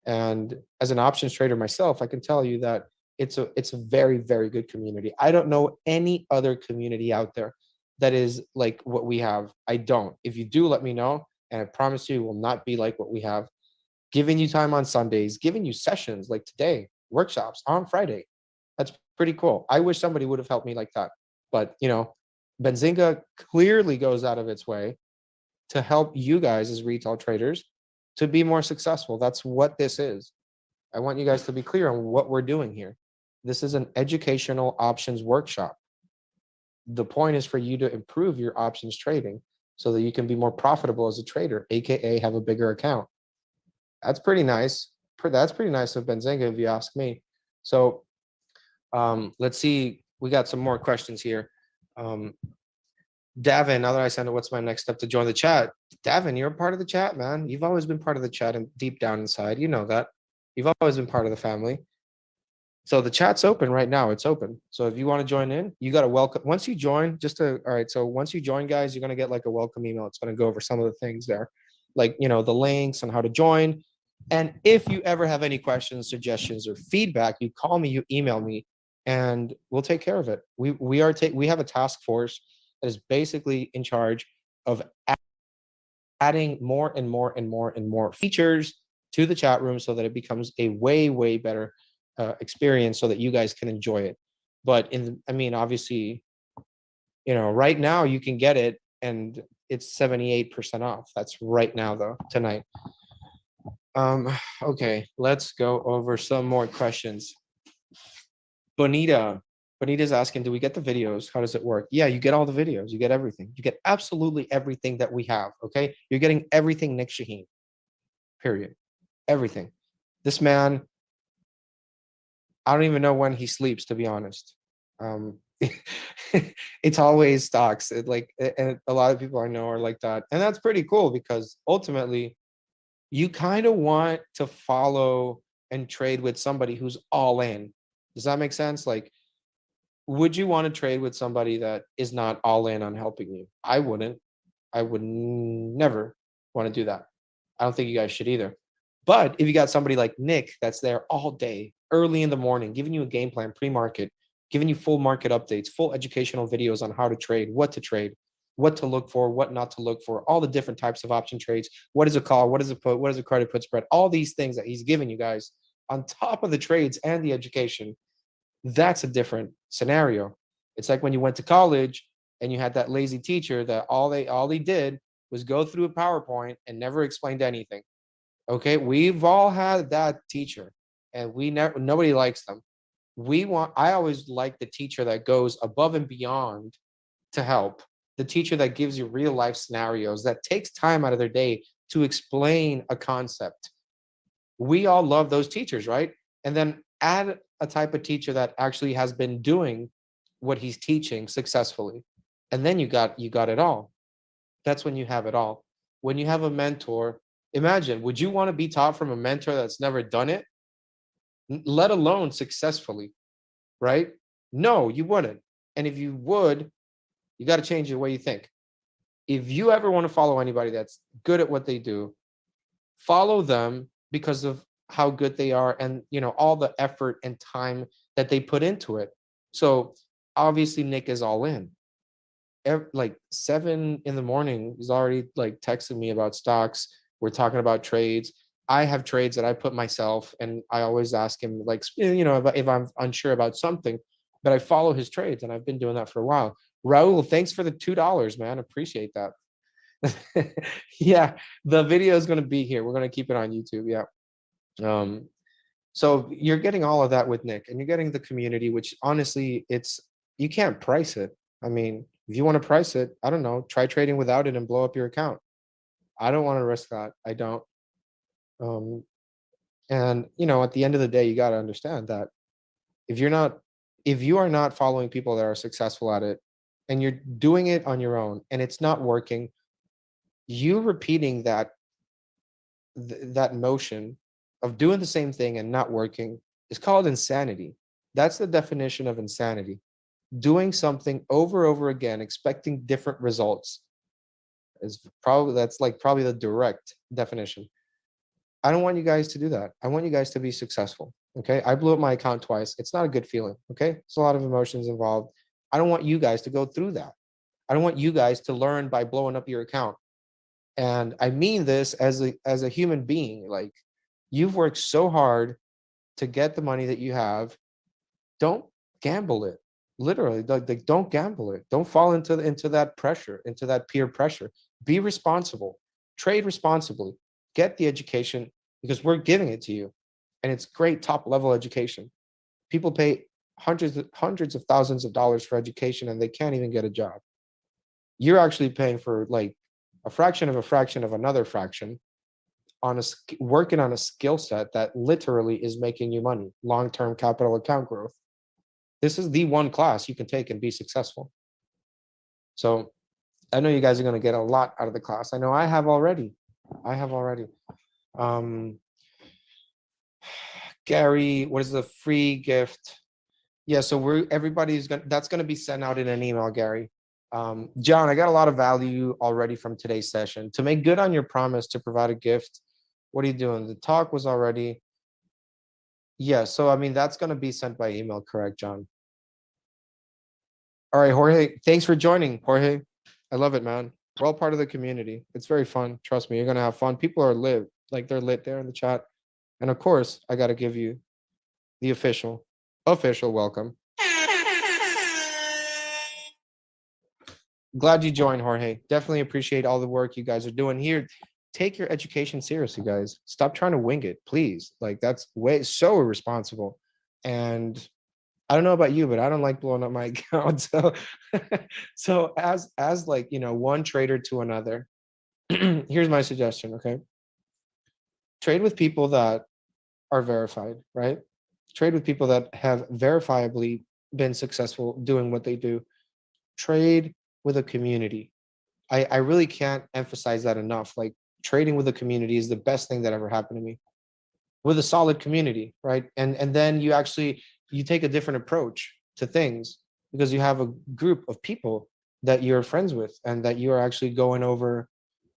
And as an options trader myself, I can tell you that it's a very, very good community. I don't know any other community out there that is like what we have. I don't. If you do, let me know. And I promise you, it will not be like what we have. Giving you time on Sundays, giving you sessions like today, workshops on Friday. That's pretty cool. I wish somebody would have helped me like that. But, Benzinga clearly goes out of its way to help you guys as retail traders to be more successful. That's what this is. I want you guys to be clear on what we're doing here. This is an educational options workshop. The point is for you to improve your options trading so that you can be more profitable as a trader, AKA have a bigger account. That's pretty nice. That's pretty nice of Benzinga, if you ask me. So let's see. We got some more questions here. Davin, now that I send it, what's my next step to join the chat? Davin, you're a part of the chat, man. You've always been part of the chat and deep down inside. You know that. You've always been part of the family. So the chat's open right now. It's open. So if you want to join in, you got to welcome. Once you join, all right. So once you join, guys, you're going to get like a welcome email. It's going to go over some of the things there, like, the links on how to join. And if you ever have any questions, suggestions, or feedback, you call me, you email me, and we'll take care of it. We have a task force that is basically in charge of adding more and more and more and more features to the chat room so that it becomes a way, way better experience so that you guys can enjoy it. But obviously, right now you can get it and it's 78% off. That's right now though, tonight. Okay, let's go over some more questions. Bonita's asking, do we get the videos? How does it work? Yeah, you get all the videos. You get everything. You get absolutely everything that we have, okay? You're getting everything Nic Chahine, period. Everything. This man, I don't even know when he sleeps, to be honest. It's always stocks. And a lot of people I know are like that. And that's pretty cool because ultimately, you kind of want to follow and trade with somebody who's all in. Does that make sense? Like, would you want to trade with somebody that is not all in on helping you? I wouldn't. I would never want to do that. I don't think you guys should either. But if you got somebody like Nick that's there all day, early in the morning, giving you a game plan, pre-market, giving you full market updates, full educational videos on how to trade, what to look for, what not to look for, all the different types of option trades, what is a call, what is a put, what is a credit put spread, all these things that he's giving you guys on top of the trades and the education. That's a different scenario. It's like when you went to college and you had that lazy teacher that all they did was go through a PowerPoint and never explained anything. Okay, we've all had that teacher, and nobody likes them. I always like the teacher that goes above and beyond to help, the teacher that gives you real life scenarios, that takes time out of their day to explain a concept. We all love those teachers, right? And then add a type of teacher that actually has been doing what he's teaching successfully. And then you got it all. That's when you have it all. When you have a mentor, imagine, would you want to be taught from a mentor that's never done it, let alone successfully, right? No, you wouldn't. And if you would, you got to change the way you think. If you ever want to follow anybody that's good at what they do, follow them because of how good they are, and all the effort and time that they put into it. So obviously Nick is all in. Like 7 in the morning, he's already like texting me about stocks. We're talking about trades. I have trades that I put myself, and I always ask him, like, if I'm unsure about something, but I follow his trades, and I've been doing that for a while. Raul, thanks for the $2, man. Appreciate that. Yeah, the video is going to be here. We're going to keep it on YouTube. Yeah. So you're getting all of that with Nick, and you're getting the community, which honestly, you can't price it. I mean, if you want to price it, I don't know, try trading without it and blow up your account. I don't want to risk that. I don't. Um, and at the end of the day, you got to understand that if you are not following people that are successful at it, and you're doing it on your own and it's not working, you repeating that motion of doing the same thing and not working is called insanity. That's the definition of insanity. Doing something over again, expecting different results, that's like probably the direct definition. I don't want you guys to do that. I want you guys to be successful. Okay. I blew up my account twice. It's not a good feeling. Okay. There's a lot of emotions involved. I don't want you guys to go through that. I don't want you guys to learn by blowing up your account. And I mean this as a human being. Like, you've worked so hard to get the money that you have. Don't gamble it. Literally, like, don't gamble it. Don't fall into that pressure, into that peer pressure. Be responsible. Trade responsibly. Get the education, because we're giving it to you, and it's great top level education. People pay hundreds of thousands of dollars for education, and they can't even get a job. You're actually paying for like a fraction of another fraction on working on a skill set that literally is making you money. Long-term capital account growth. This is the one class you can take and be successful. So I know you guys are going to get a lot out of the class. I know I have already. Gary, what is the free gift? Yeah, so that's going to be sent out in an email, Gary. John, I got a lot of value already from today's session. To make good on your promise to provide a gift, what are you doing? The talk was already. Yeah, so I mean, that's going to be sent by email, correct, John? All right, Jorge, thanks for joining, Jorge. I love it, man. We're all part of the community. It's very fun. Trust me, you're going to have fun. People are lit, like they're lit there in the chat. And of course, I got to give you the official welcome. Glad you joined, Jorge. Definitely appreciate all the work you guys are doing here. Take your education seriously, guys. Stop trying to wing it, please. Like, that's so irresponsible. And I don't know about you, but I don't like blowing up my account. So as like, one trader to another, here's my suggestion. Okay. Trade with people that are verified, right? Trade with people that have verifiably been successful doing what they do. Trade with a community. I really can't emphasize that enough. Like, trading with a community is the best thing that ever happened to me. With a solid community, right? And then you take a different approach to things, because you have a group of people that you're friends with, and that you are actually going over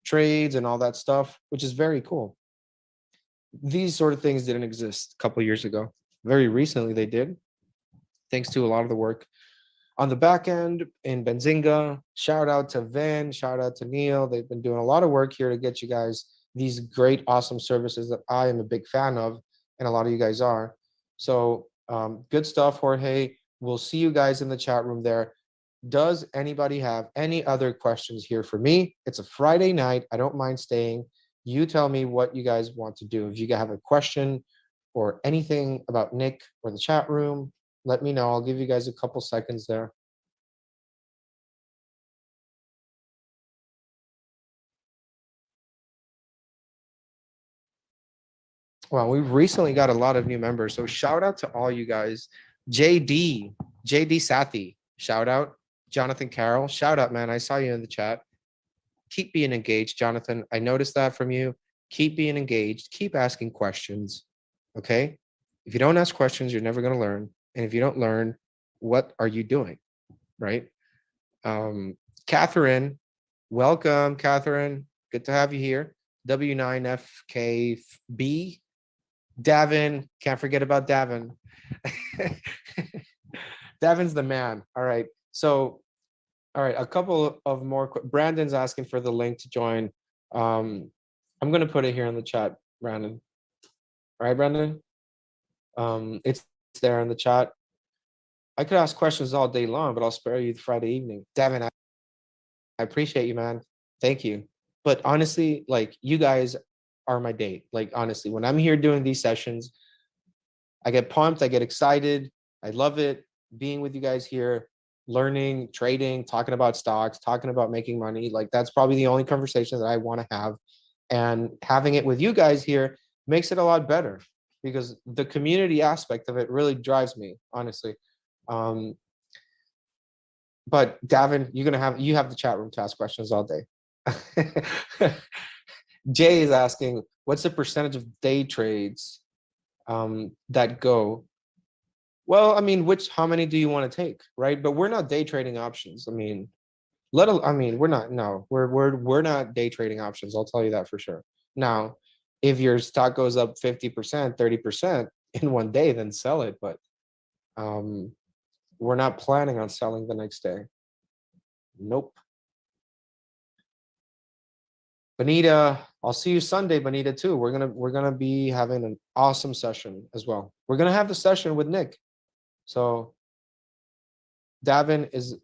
trades and all that stuff, which is very cool. These sort of things didn't exist a couple of years ago. Very recently they did, thanks to a lot of the work on the back end in Benzinga. Shout out to Vin, shout out to Neil. They've been doing a lot of work here to get you guys these great, awesome services that I am a big fan of, and a lot of you guys are. So good stuff, Jorge. We'll see you guys in the chat room there. Does anybody have any other questions here for me? It's a Friday night. I don't mind staying. You tell me what you guys want to do. If you have a question or anything about Nick or the chat room, let me know. I'll give you guys a couple seconds there. Well, we've recently got a lot of new members, so shout out to all you guys. JD Sathi, shout out. Jonathan Carroll, shout out, man. I saw you in the chat. Keep being engaged, Jonathan. I noticed that from you. Keep being engaged. Keep asking questions. Okay? If you don't ask questions, you're never going to learn. And if you don't learn, what are you doing? Right? Catherine, welcome, Catherine. Good to have you here. W9FKB. Davin, can't forget about Davin. Davin's the man. All right. So, all right, a couple of more. Brandon's asking for the link to join. I'm going to put it here in the chat, Brandon. All right, Brandon? It's there in the chat. I could ask questions all day long, but I'll spare you the Friday evening. Davin, I appreciate you, man. Thank you. But honestly, like, you guys are my date. Like, honestly, when I'm here doing these sessions, I get pumped, I get excited. I love it being with you guys here, learning, trading, talking about stocks, talking about making money. Like, that's probably the only conversation that I want to have. And having it with you guys here makes it a lot better because the community aspect of it really drives me, honestly. But Davin, you have the chat room to ask questions all day. Jay is asking, what's the percentage of day trades that go? Well, I mean, how many do you want to take, right? But we're not day trading options. I mean, we're not. No, we're not day trading options. I'll tell you that for sure. Now, if your stock goes up 50%, 30% in one day, then sell it. But we're not planning on selling the next day. Nope. Benita, I'll see you Sunday, Benita, too. We're gonna be having an awesome session as well. We're gonna have the session with Nick. So Davin is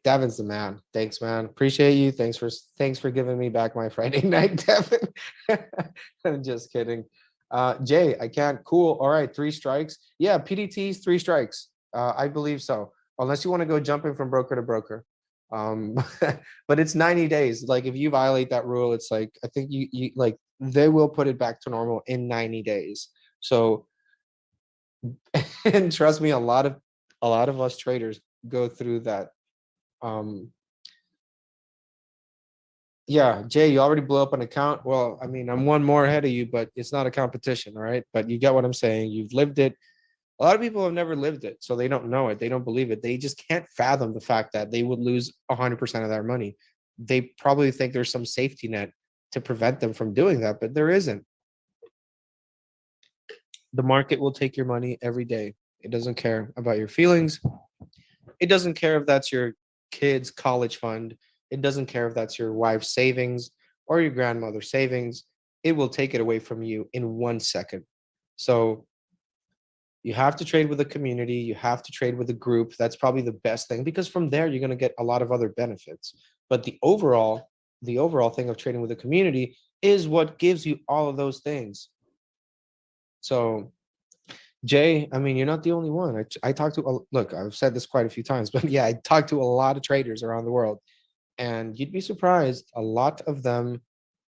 Davin's the man. Thanks, man. Appreciate you. Thanks for giving me back my Friday night, Davin. I'm just kidding. Jay, I can't. Cool. All right, 3 strikes. Yeah, PDT's 3 strikes. I believe so. Unless you want to go jumping from broker to broker. But it's 90 days. Like, if you violate that rule, it's like, I think you like, they will put it back to normal in 90 days. So, and trust me, a lot of us traders go through that. Yeah, Jay, you already blew up an account. Well, I mean, I'm one more ahead of you, but it's not a competition, all right? But you get what I'm saying. You've lived it. A lot of people have never lived it, so they don't know it. They don't believe it. They just can't fathom the fact that they would lose 100% of their money. They probably think there's some safety net to prevent them from doing that, but there isn't. The market will take your money every day. It doesn't care about your feelings. It doesn't care if that's your kid's college fund. It doesn't care if that's your wife's savings or your grandmother's savings. It will take it away from you in 1 second. So you have to trade with a community. You have to trade with a group. That's probably the best thing because from there, you're going to get a lot of other benefits. But the overall thing of trading with a community is what gives you all of those things. So Jay, I mean, you're not the only one. I talked to, look, I've said this quite a few times, but yeah, I talked to a lot of traders around the world, and you'd be surprised. A lot of them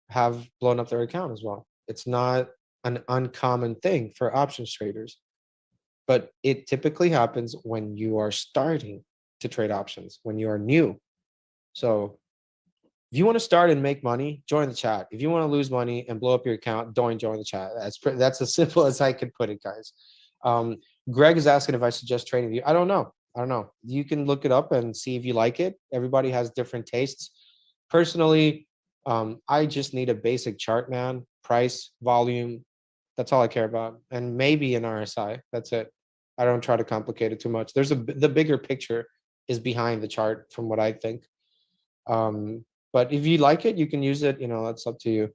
have blown up their account as well. It's not an uncommon thing for options traders, but it typically happens when you are starting to trade options, when you are new. So if you want to start and make money, join the chat. If you want to lose money and blow up your account, don't join the chat. That's as simple as I could put it, guys. Greg is asking if I suggest trading view. I don't know. You can look it up and see if you like it. Everybody has different tastes. Personally, I just need a basic chart, man. Price, volume. That's all I care about. And maybe an RSI. That's it. I don't try to complicate it too much. The bigger picture is behind the chart from what I think. But if you like it, you can use it. That's up to you.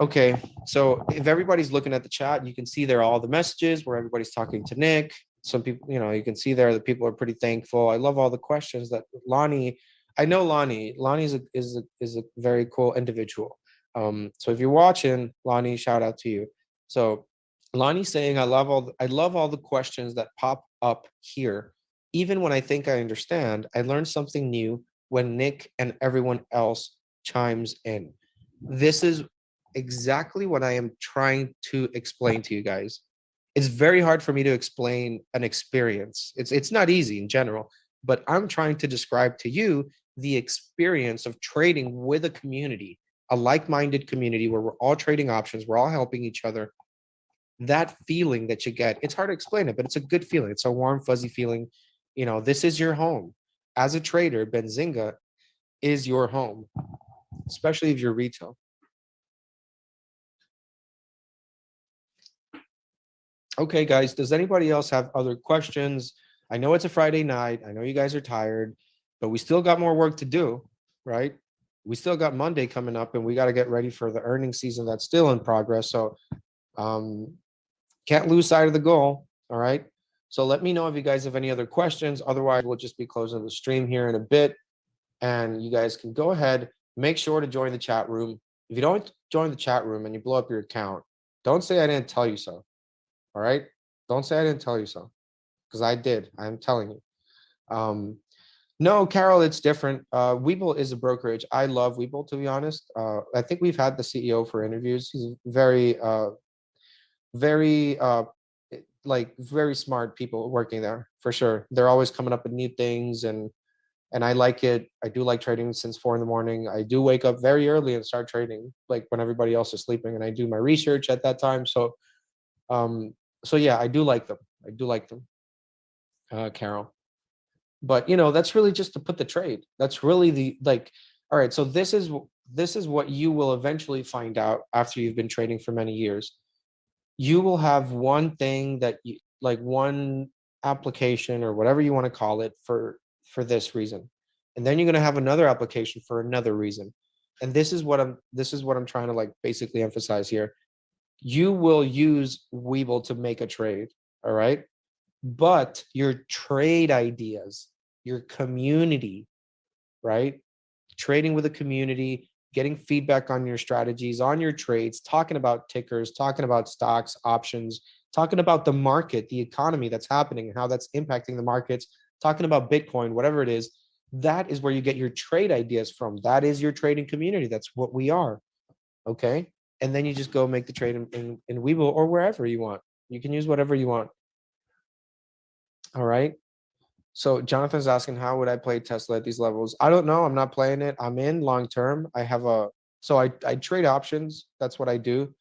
Okay, so if everybody's looking at the chat, you can see there all the messages where everybody's talking to Nick. Some people, you can see there that people are pretty thankful. I love all the questions that Lonnie. I know Lonnie. Lonnie is a very cool individual. So if you're watching, Lonnie, shout out to you. So Lonnie's saying, I love all the questions that pop up here. Even when I think I understand, I learn something new when Nick and everyone else chimes in. This is exactly what I am trying to explain to you guys. It's very hard for me to explain an experience. It's not easy in general, but I'm trying to describe to you the experience of trading with a community, a like-minded community where we're all trading options, we're all helping each other. That feeling that you get, it's hard to explain it, but it's a good feeling. It's a warm, fuzzy feeling. This is your home. As a trader, Benzinga is your home. especially if you're retail. Okay, guys, does anybody else have other questions? I know it's a Friday night. I know you guys are tired, but we still got more work to do, right? We still got Monday coming up and we got to get ready for the earnings season that's still in progress. So um, can't lose sight of the goal. All right. So let me know if you guys have any other questions. Otherwise, we'll just be closing the stream here in a bit. And you guys can go ahead, make sure to join the chat room. If you don't join the chat room and you blow up your account, don't say I didn't tell you so. All right. Don't say I didn't tell you so, because I did. I'm telling you. No, Carol, it's different. Webull is a brokerage. I love Webull, to be honest. I think we've had the CEO for interviews. He's very like very smart people working there for sure. They're always coming up with new things, and I like it. I do like trading since 4 a.m. I do wake up very early and start trading, like when everybody else is sleeping, and I do my research at that time. Um, so yeah, I do like them. I do like them, Carol. But that's really just to put the trade. That's really the like. All right, so this is what you will eventually find out after you've been trading for many years. You will have one thing that you like, one application or whatever you want to call it for this reason, and then you're going to have another application for another reason. And this is what I'm trying to like basically emphasize here. You will use Webull to make a trade, all right? But your trade ideas, your community, right? Trading with a community, getting feedback on your strategies, on your trades, talking about tickers, talking about stocks, options, talking about the market, the economy that's happening, and how that's impacting the markets, talking about Bitcoin, whatever it is. That is where you get your trade ideas from. That is your trading community. That's what we are. Okay. And then you just go make the trade in Webull or wherever you want. You can use whatever you want. All right. So Jonathan's asking, how would I play Tesla at these levels? I don't know. I'm not playing it. I'm in long term. I trade options. That's what I do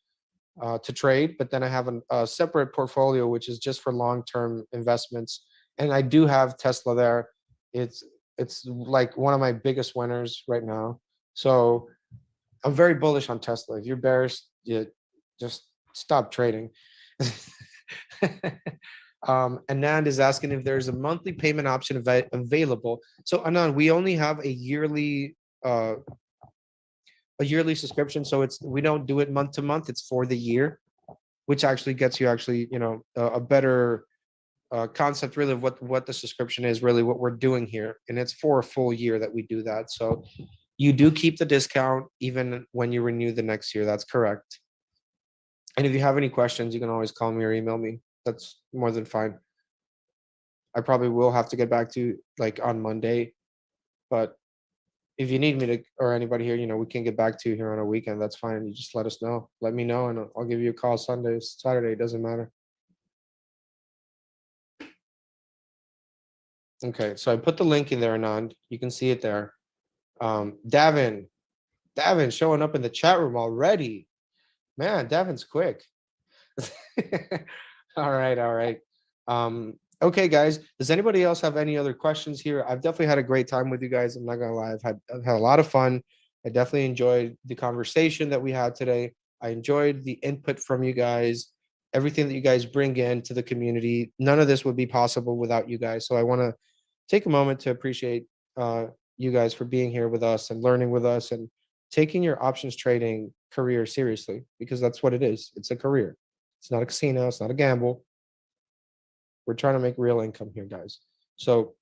to trade. But then I have a separate portfolio, which is just for long term investments. And I do have Tesla there. It's like one of my biggest winners right now. So I'm very bullish on Tesla. If you're bearish, you just stop trading. Anand is asking if there's a monthly payment option available. So Anand, we only have a yearly subscription. So we don't do it month to month. It's for the year, which actually gets you a better concept really of what the subscription is, really what we're doing here. And it's for a full year that we do that. So you do keep the discount even when you renew the next year. That's correct. And if you have any questions, you can always call me or email me. That's more than fine. I probably will have to get back to you like on Monday, but if you need me to, or anybody here, we can get back to you here on a weekend. That's fine. You just let us know. Let me know, and I'll give you a call Sunday, Saturday. It doesn't matter. Okay, so I put the link in there, Anand. You can see it there. Davin showing up in the chat room already. Man, Davin's quick. All right. Okay, guys. Does anybody else have any other questions here? I've definitely had a great time with you guys. I'm not gonna lie. I've had a lot of fun. I definitely enjoyed the conversation that we had today. I enjoyed the input from you guys, everything that you guys bring in to the community. None of this would be possible without you guys. So I want to take a moment to appreciate you guys for being here with us and learning with us and taking your options trading career seriously, because that's what it is. It's a career. It's not a casino. It's not a gamble. We're trying to make real income here, guys. So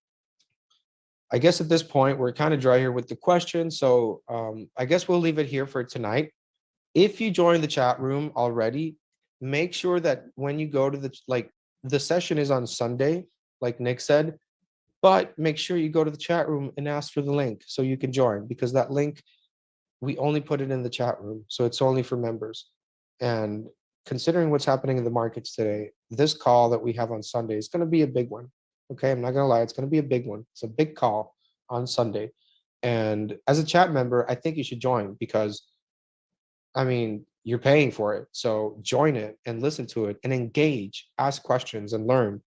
I guess at this point, we're kind of dry here with the questions. So I guess we'll leave it here for tonight. If you join the chat room already, make sure that when you go to the session is on Sunday, like Nick said, but make sure you go to the chat room and ask for the link so you can join, because that link, we only put it in the chat room. So it's only for members. And considering what's happening in the markets today, this call that we have on Sunday is going to be a big one. Okay, I'm not going to lie. It's going to be a big one. It's a big call on Sunday. And as a chat member, I think you should join, because, I mean, you're paying for it. So join it and listen to it and engage, ask questions and learn,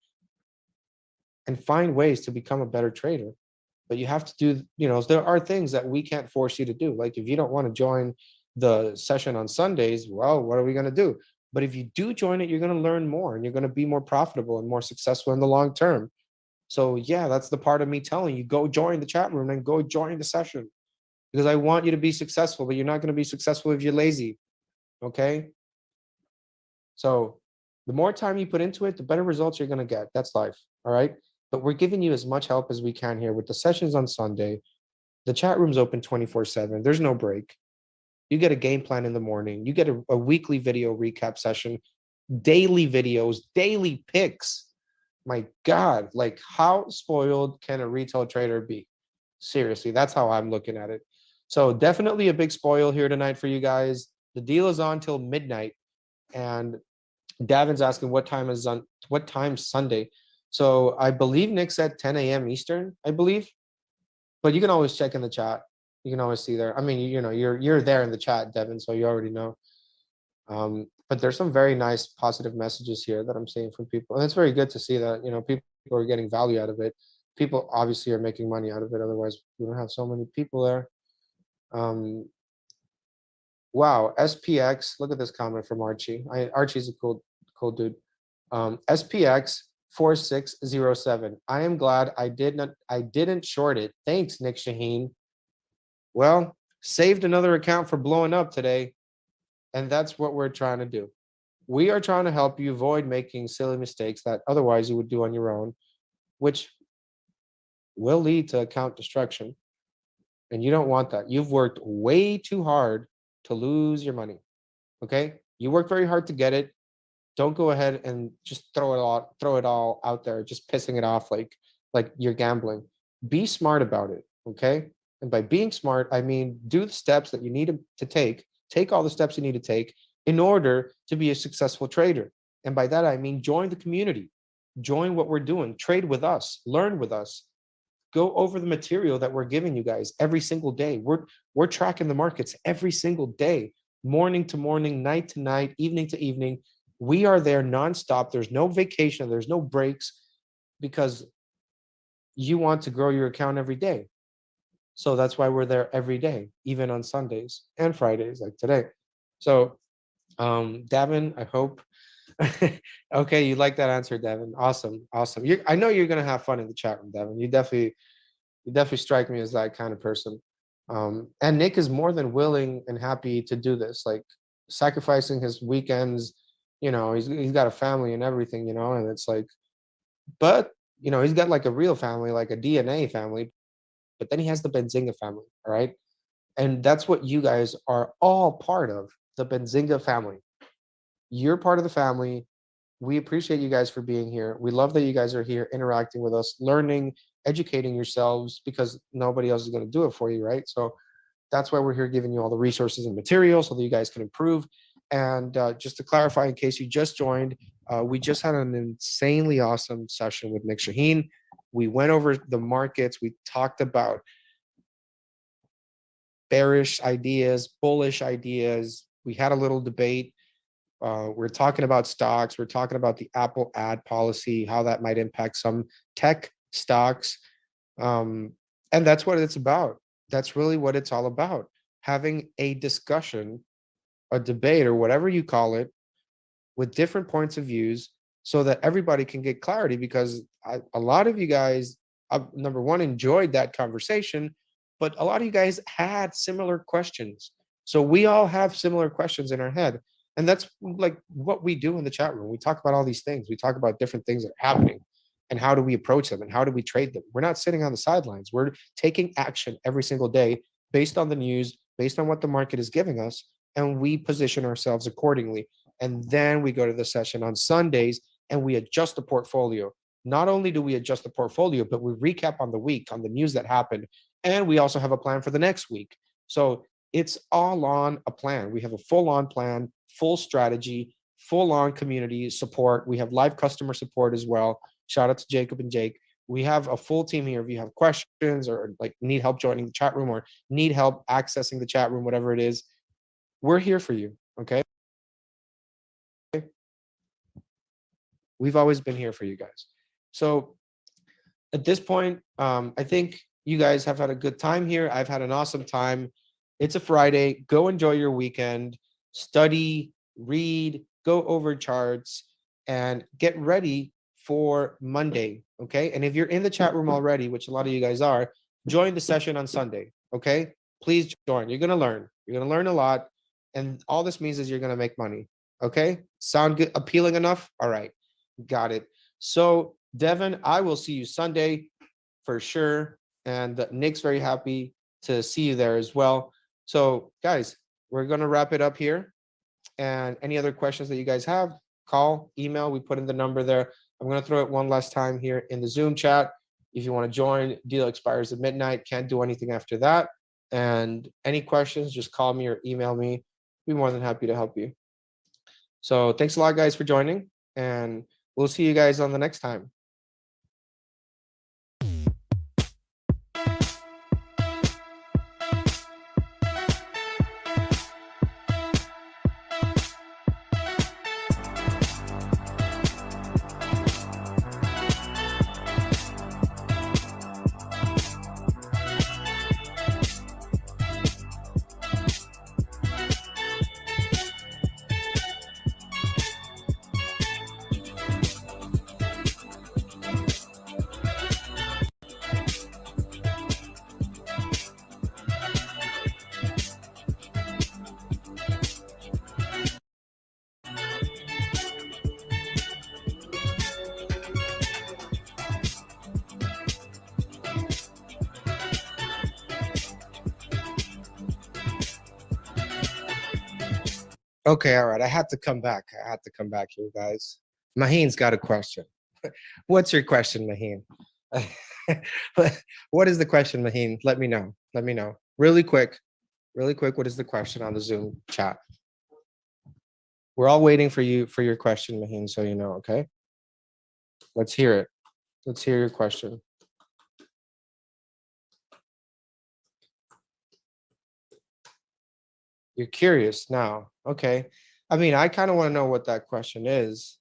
and find ways to become a better trader. but you have to do, there are things that we can't force you to do. Like if you don't want to join the session on Sundays, well, what are we going to do? But if you do join it, you're going to learn more and you're going to be more profitable and more successful in the long term. So yeah, that's the part of me telling you, go join the chat room and go join the session, because I want you to be successful, but you're not going to be successful if you're lazy. Okay. So the more time you put into it, the better results you're going to get. That's life. All right. But we're giving you as much help as we can here with the sessions on Sunday. The chat room's open 24/7. There's no break. You get a game plan in the morning. You get a weekly video recap session, daily videos, daily picks. My God, like how spoiled can a retail trader be? Seriously, that's how I'm looking at it. So definitely a big spoil here tonight for you guys. The deal is on till midnight. And Davin's asking what time Sunday. So I believe Nick said 10 a.m. Eastern, I believe. But you can always check in the chat. You can always see there. I mean, you're there in the chat, Devin, so you already know. But there's some very nice positive messages here that I'm seeing from people. And it's very good to see that, people are getting value out of it. People obviously are making money out of it. Otherwise, we don't have so many people there. Wow, SPX. Look at this comment from Archie. Archie's a cool dude. SPX 4607. I am glad I didn't short it. Thanks, Nic Chahine. Well, saved another account for blowing up today. And that's what we're trying to do. We are trying to help you avoid making silly mistakes that otherwise you would do on your own, which will lead to account destruction. And you don't want that. You've worked way too hard to lose your money. Okay? You worked very hard to get it. Don't go ahead and just throw it all out there, just pissing it off like you're gambling. Be smart about it. Okay? And by being smart, I mean do the steps that you need to take. Take all the steps you need to take in order to be a successful trader. And by that, I mean join the community, join what we're doing, trade with us, learn with us, go over the material that we're giving you guys every single day. We're tracking the markets every single day, morning to morning, night to night, evening to evening. We are there nonstop. There's no vacation, there's no breaks, because you want to grow your account every day. So that's why we're there every day, even on Sundays and Fridays like today. So Davin, I hope. Okay, you like that answer, Devin. Awesome. I know you're gonna have fun in the chat room, Devin. You definitely strike me as that kind of person. And Nick is more than willing and happy to do this, like sacrificing his weekends. He's got a family and everything, and it's like, but he's got like a real family, like a DNA family, but then he has the Benzinga family, all right? And that's what you guys are all part of, the Benzinga family. You're part of the family. We appreciate you guys for being here. We love that you guys are here interacting with us, learning, educating yourselves, because nobody else is going to do it for you, right? So that's why we're here giving you all the resources and materials so that you guys can improve. And just to clarify, in case you just joined, we just had an insanely awesome session with Nic Chahine. We went over the markets. We talked about bearish ideas, bullish ideas. We had a little debate. We're talking about stocks. We're talking about the Apple ad policy, how that might impact some tech stocks. And that's what it's about. That's really what it's all about. Having a discussion, a debate, or whatever you call it, with different points of views so that everybody can get clarity, because a lot of you guys, number one, enjoyed that conversation, but a lot of you guys had similar questions. So we all have similar questions in our head. And that's like what we do in the chat room. We talk about all these things. We talk about different things that are happening and how do we approach them and how do we trade them. We're not sitting on the sidelines. We're taking action every single day based on the news, based on what the market is giving us, and we position ourselves accordingly. And then we go to the session on Sundays and we adjust the portfolio. Not only do we adjust the portfolio, but we recap on the week, on the news that happened. And we also have a plan for the next week. So it's all on a plan. We have a full-on plan, full strategy, full-on community support. We have live customer support as well. Shout out to Jacob and Jake. We have a full team here. If you have questions or like need help joining the chat room or need help accessing the chat room, whatever it is, we're here for you, okay? We've always been here for you guys. So at this point, I think, you guys have had a good time here. I've had an awesome time. It's a Friday. Go enjoy your weekend. Study, read, go over charts, and get ready for Monday. Okay. And if you're in the chat room already, which a lot of you guys are, join the session on Sunday. Okay. Please join. You're going to learn. You're going to learn a lot. And all this means is you're going to make money. Okay. Sound good? Appealing enough? All right. Got it. So, Devin, I will see you Sunday for sure. And Nick's very happy to see you there as well. So, guys, we're going to wrap it up here. And any other questions that you guys have, call, email. We put in the number there. I'm going to throw it one last time here in the Zoom chat. If you want to join, deal expires at midnight. Can't do anything after that. And any questions, just call me or email me. Be more than happy to help you. So thanks a lot, guys, for joining. And we'll see you guys on the next time. Okay, all right. I had to come back. I had to come back here, guys. Maheen's got a question. What's your question, Maheen? What is the question, Maheen? Let me know. Let me know. Really quick. Really quick. What is the question on the Zoom chat? We're all waiting for you for your question, Maheen, so you know, okay? Let's hear it. Let's hear your question. You're curious now. Okay. I mean, I kind of want to know what that question is.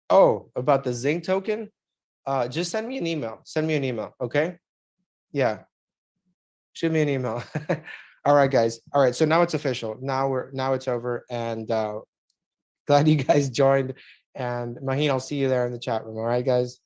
Oh, about the Zing token? Just send me an email. Send me an email. Okay. Yeah. Shoot me an email. All right, guys. All right. So now it's official. Now it's over. And glad you guys joined. And Maheen, I'll see you there in the chat room. All right, guys.